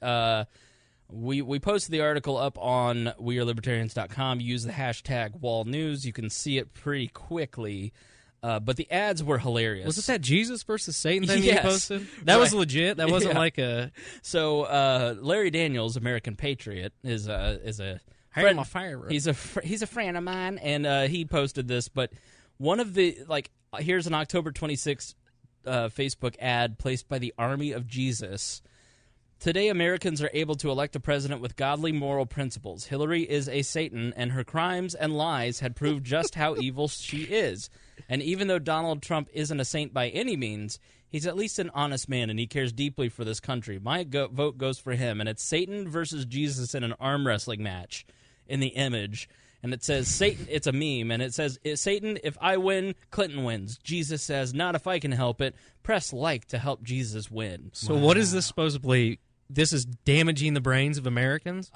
Speaker 27: We posted the article up on wearelibertarians.com. Use the hashtag WallNews. You can see it pretty quickly. But the ads were hilarious.
Speaker 1: Was it that Jesus versus Satan thing
Speaker 27: yes.
Speaker 1: you posted? That was legit? That wasn't like a...
Speaker 27: So Larry Daniels, American Patriot, is a friend. He's a friend of mine, and he posted this. But one of the, here's an October 26th Facebook ad placed by the Army of Jesus. Today, Americans are able to elect a president with godly moral principles. Hillary is a Satan, and her crimes and lies had proved just how evil she is. And even though Donald Trump isn't a saint by any means, he's at least an honest man, and he cares deeply for this country. My vote goes for him, and it's Satan versus Jesus in an arm wrestling match in the image. And it says, Satan, it's a meme, and it says, Satan, if I win, Clinton wins. Jesus says, not if I can help it. Press like to help Jesus win.
Speaker 1: So what is this supposedly... This is damaging the brains of Americans?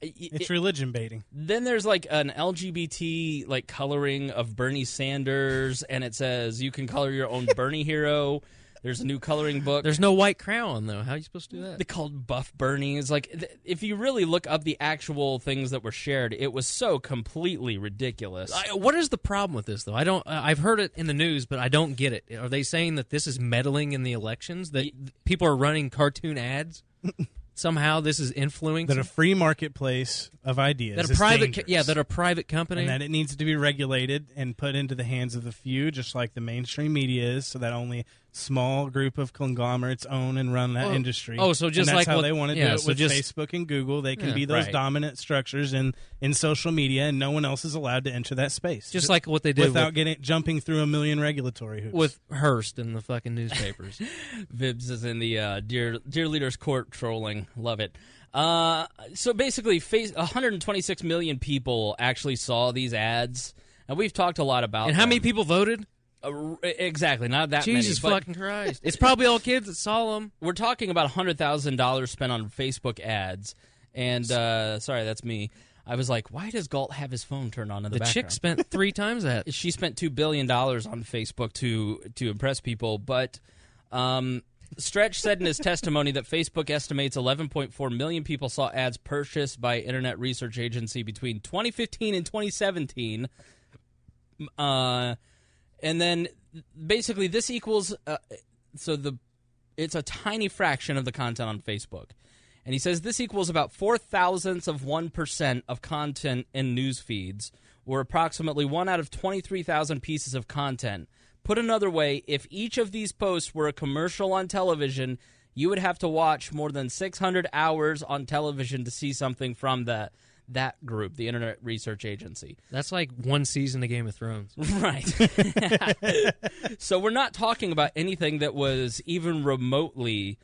Speaker 2: It's religion baiting.
Speaker 27: Then there's an LGBT coloring of Bernie Sanders, and it says you can color your own Bernie hero. There's a new coloring book.
Speaker 1: There's no white crown, though. How are you supposed to do that?
Speaker 27: They called Buff Bernie. It's if you really look up the actual things that were shared, it was so completely ridiculous.
Speaker 1: What is the problem with this, though? I've heard it in the news, but I don't get it. Are they saying that this is meddling in the elections? That people are running cartoon ads? Somehow this is influencing
Speaker 2: that a free marketplace of ideas
Speaker 1: that
Speaker 2: is dangerous.
Speaker 1: that a private company,
Speaker 2: and that it needs to be regulated and put into the hands of the few, just like the mainstream media is, so that only small group of conglomerates own and run that industry.
Speaker 1: Oh, so just
Speaker 2: and that's
Speaker 1: like
Speaker 2: how they want to do it with
Speaker 1: just,
Speaker 2: Facebook and Google. They can be those dominant structures in social media, and no one else is allowed to enter that space.
Speaker 1: Just like what they did
Speaker 2: without jumping through a million regulatory hoops.
Speaker 1: With Hearst in the fucking newspapers.
Speaker 27: Vibs is in the dear leaders court trolling. Love it. So basically, 126 million people actually saw these ads, and we've talked a lot about.
Speaker 1: And how many people voted?
Speaker 27: Exactly, not that many.
Speaker 1: Jesus fucking Christ! It's probably all kids that saw them.
Speaker 27: We're talking about $100,000 spent on Facebook ads, and sorry, that's me. I was like, why does Galt have his phone turned on in the background?
Speaker 1: The chick spent 3 times that.
Speaker 27: She spent $2 billion on Facebook to impress people, but Stretch said in his testimony that Facebook estimates 11.4 million people saw ads purchased by Internet Research Agency between 2015 and 2017. And then basically this equals it's a tiny fraction of the content on Facebook. And he says this equals about 0.004% of content in news feeds, or approximately 1 out of 23,000 pieces of content. Put another way, if each of these posts were a commercial on television, You would have to watch more than 600 hours on television to see something from that group, the Internet Research Agency.
Speaker 1: That's like one season of Game of Thrones.
Speaker 27: Right. So we're not talking about anything that was even remotely...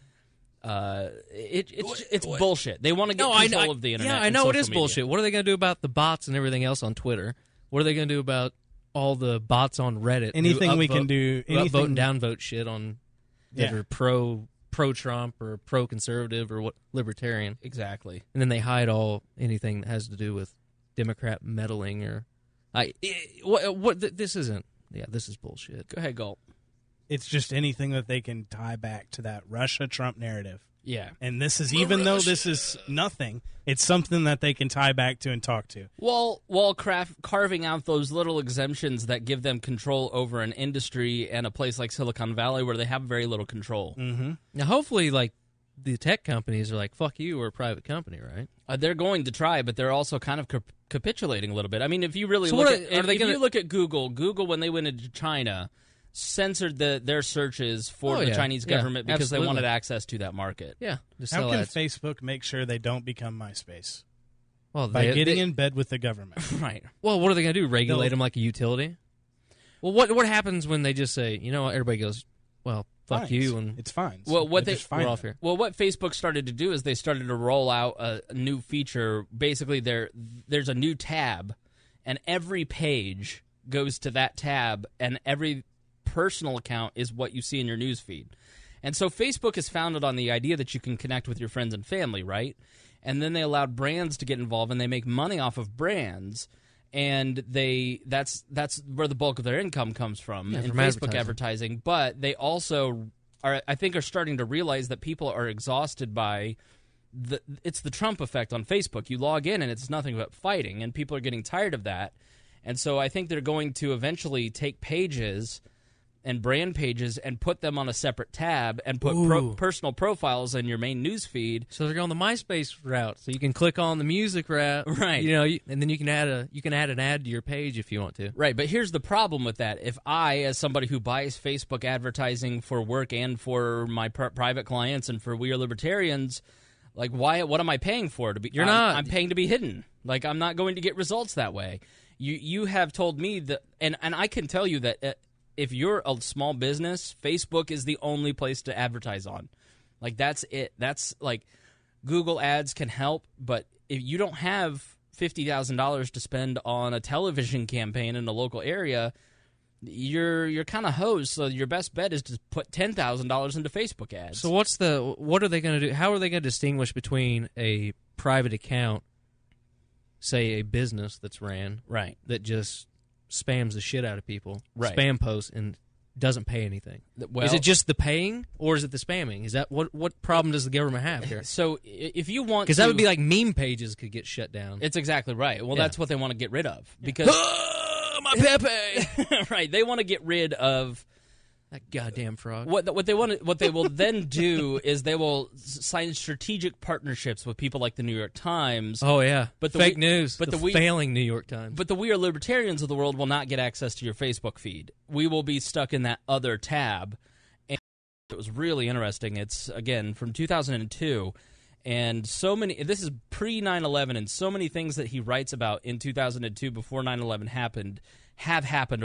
Speaker 27: it's bullshit. They want to get control of the internet.
Speaker 1: Yeah, I know it is
Speaker 27: media.
Speaker 1: bullshit. What are they going to do about the bots and everything else on Twitter? What are they going to do about all the bots on Reddit?
Speaker 2: Anything we can do,
Speaker 1: upvote and downvote shit on that are pro-Trump or pro-conservative or what libertarian.
Speaker 27: Exactly.
Speaker 1: And then they hide anything that has to do with Democrat meddling or this isn't. Yeah, this is bullshit.
Speaker 27: Go ahead, Galt.
Speaker 2: It's just anything that they can tie back to that Russia-Trump narrative.
Speaker 27: Yeah.
Speaker 2: And this is, even though this is nothing, it's something that they can tie back to and talk to.
Speaker 27: While carving out those little exemptions that give them control over an industry and a place like Silicon Valley where they have very little control.
Speaker 2: Mm-hmm.
Speaker 1: Now, hopefully, like, the tech companies are like, fuck you, we're a private company, right?
Speaker 27: They're going to try, but they're also kind of capitulating a little bit. I mean, if you really look at Google, when they went into China, censored their searches for the Chinese government because they wanted access to that market.
Speaker 1: Yeah.
Speaker 2: How can Facebook make sure they don't become MySpace?
Speaker 1: Well,
Speaker 2: by getting in bed with the government.
Speaker 27: Right.
Speaker 1: Well, what are they going to do? Regulate them like a utility? Well, what happens when they just say, you know what, everybody goes, well, fuck you, and
Speaker 2: it's fine.
Speaker 27: Well, what
Speaker 1: we're off here.
Speaker 27: Well, what Facebook started to do is they started to roll out a new feature. Basically, there's a new tab, and every page goes to that tab, and every personal account is what you see in your news feed. And so Facebook is founded on the idea that you can connect with your friends and family, right? And then they allowed brands to get involved, and they make money off of brands. And that's where the bulk of their income comes from in Facebook advertising. But they also are starting to realize that people are exhausted by it's the Trump effect on Facebook. You log in and it's nothing but fighting, and people are getting tired of that. And so I think they're going to eventually take pages and brand pages and put them on a separate tab and put personal profiles in your main news feed.
Speaker 1: So they're going the MySpace route. So you can click on the music route,
Speaker 27: right?
Speaker 1: You know, and then you can add an ad to your page if you want to.
Speaker 27: Right, but here's the problem with that. If I, as somebody who buys Facebook advertising for work and for my private clients and for We Are Libertarians, like what am I paying for? I'm paying to be hidden. Like, I'm not going to get results that way. You have told me that, and I can tell you that. If you're a small business, Facebook is the only place to advertise on. Like, that's it. That's like Google ads can help, but if you don't have $50,000 to spend on a television campaign in a local area, you're kind of hosed. So your best bet is to put $10,000 into Facebook ads.
Speaker 1: So what are they going to do? How are they going to distinguish between a private account, say a business that's ran,
Speaker 27: right,
Speaker 1: that just spams the shit out of people,
Speaker 27: right,
Speaker 1: spam posts, and doesn't pay anything?
Speaker 27: Well,
Speaker 1: is it just the paying, or is it the spamming? Is that what problem does the government have here?
Speaker 27: So if you want,
Speaker 1: because that would be like meme pages could get shut down.
Speaker 27: It's exactly right. Well, that's what they want to get rid of because
Speaker 1: my Pepe.
Speaker 27: Right, they want to get rid of
Speaker 1: that goddamn frog.
Speaker 27: What they will then do is they will sign strategic partnerships with people like the New York Times.
Speaker 1: Oh yeah,
Speaker 27: but
Speaker 1: fake news. But the failing New York Times.
Speaker 27: But the We Are Libertarians of the world will not get access to your Facebook feed. We will be stuck in that other tab. And it was really interesting. It's again from 2002, and so many. This is pre 9/11, and so many things that he writes about in 2002 before 9/11 happened have happened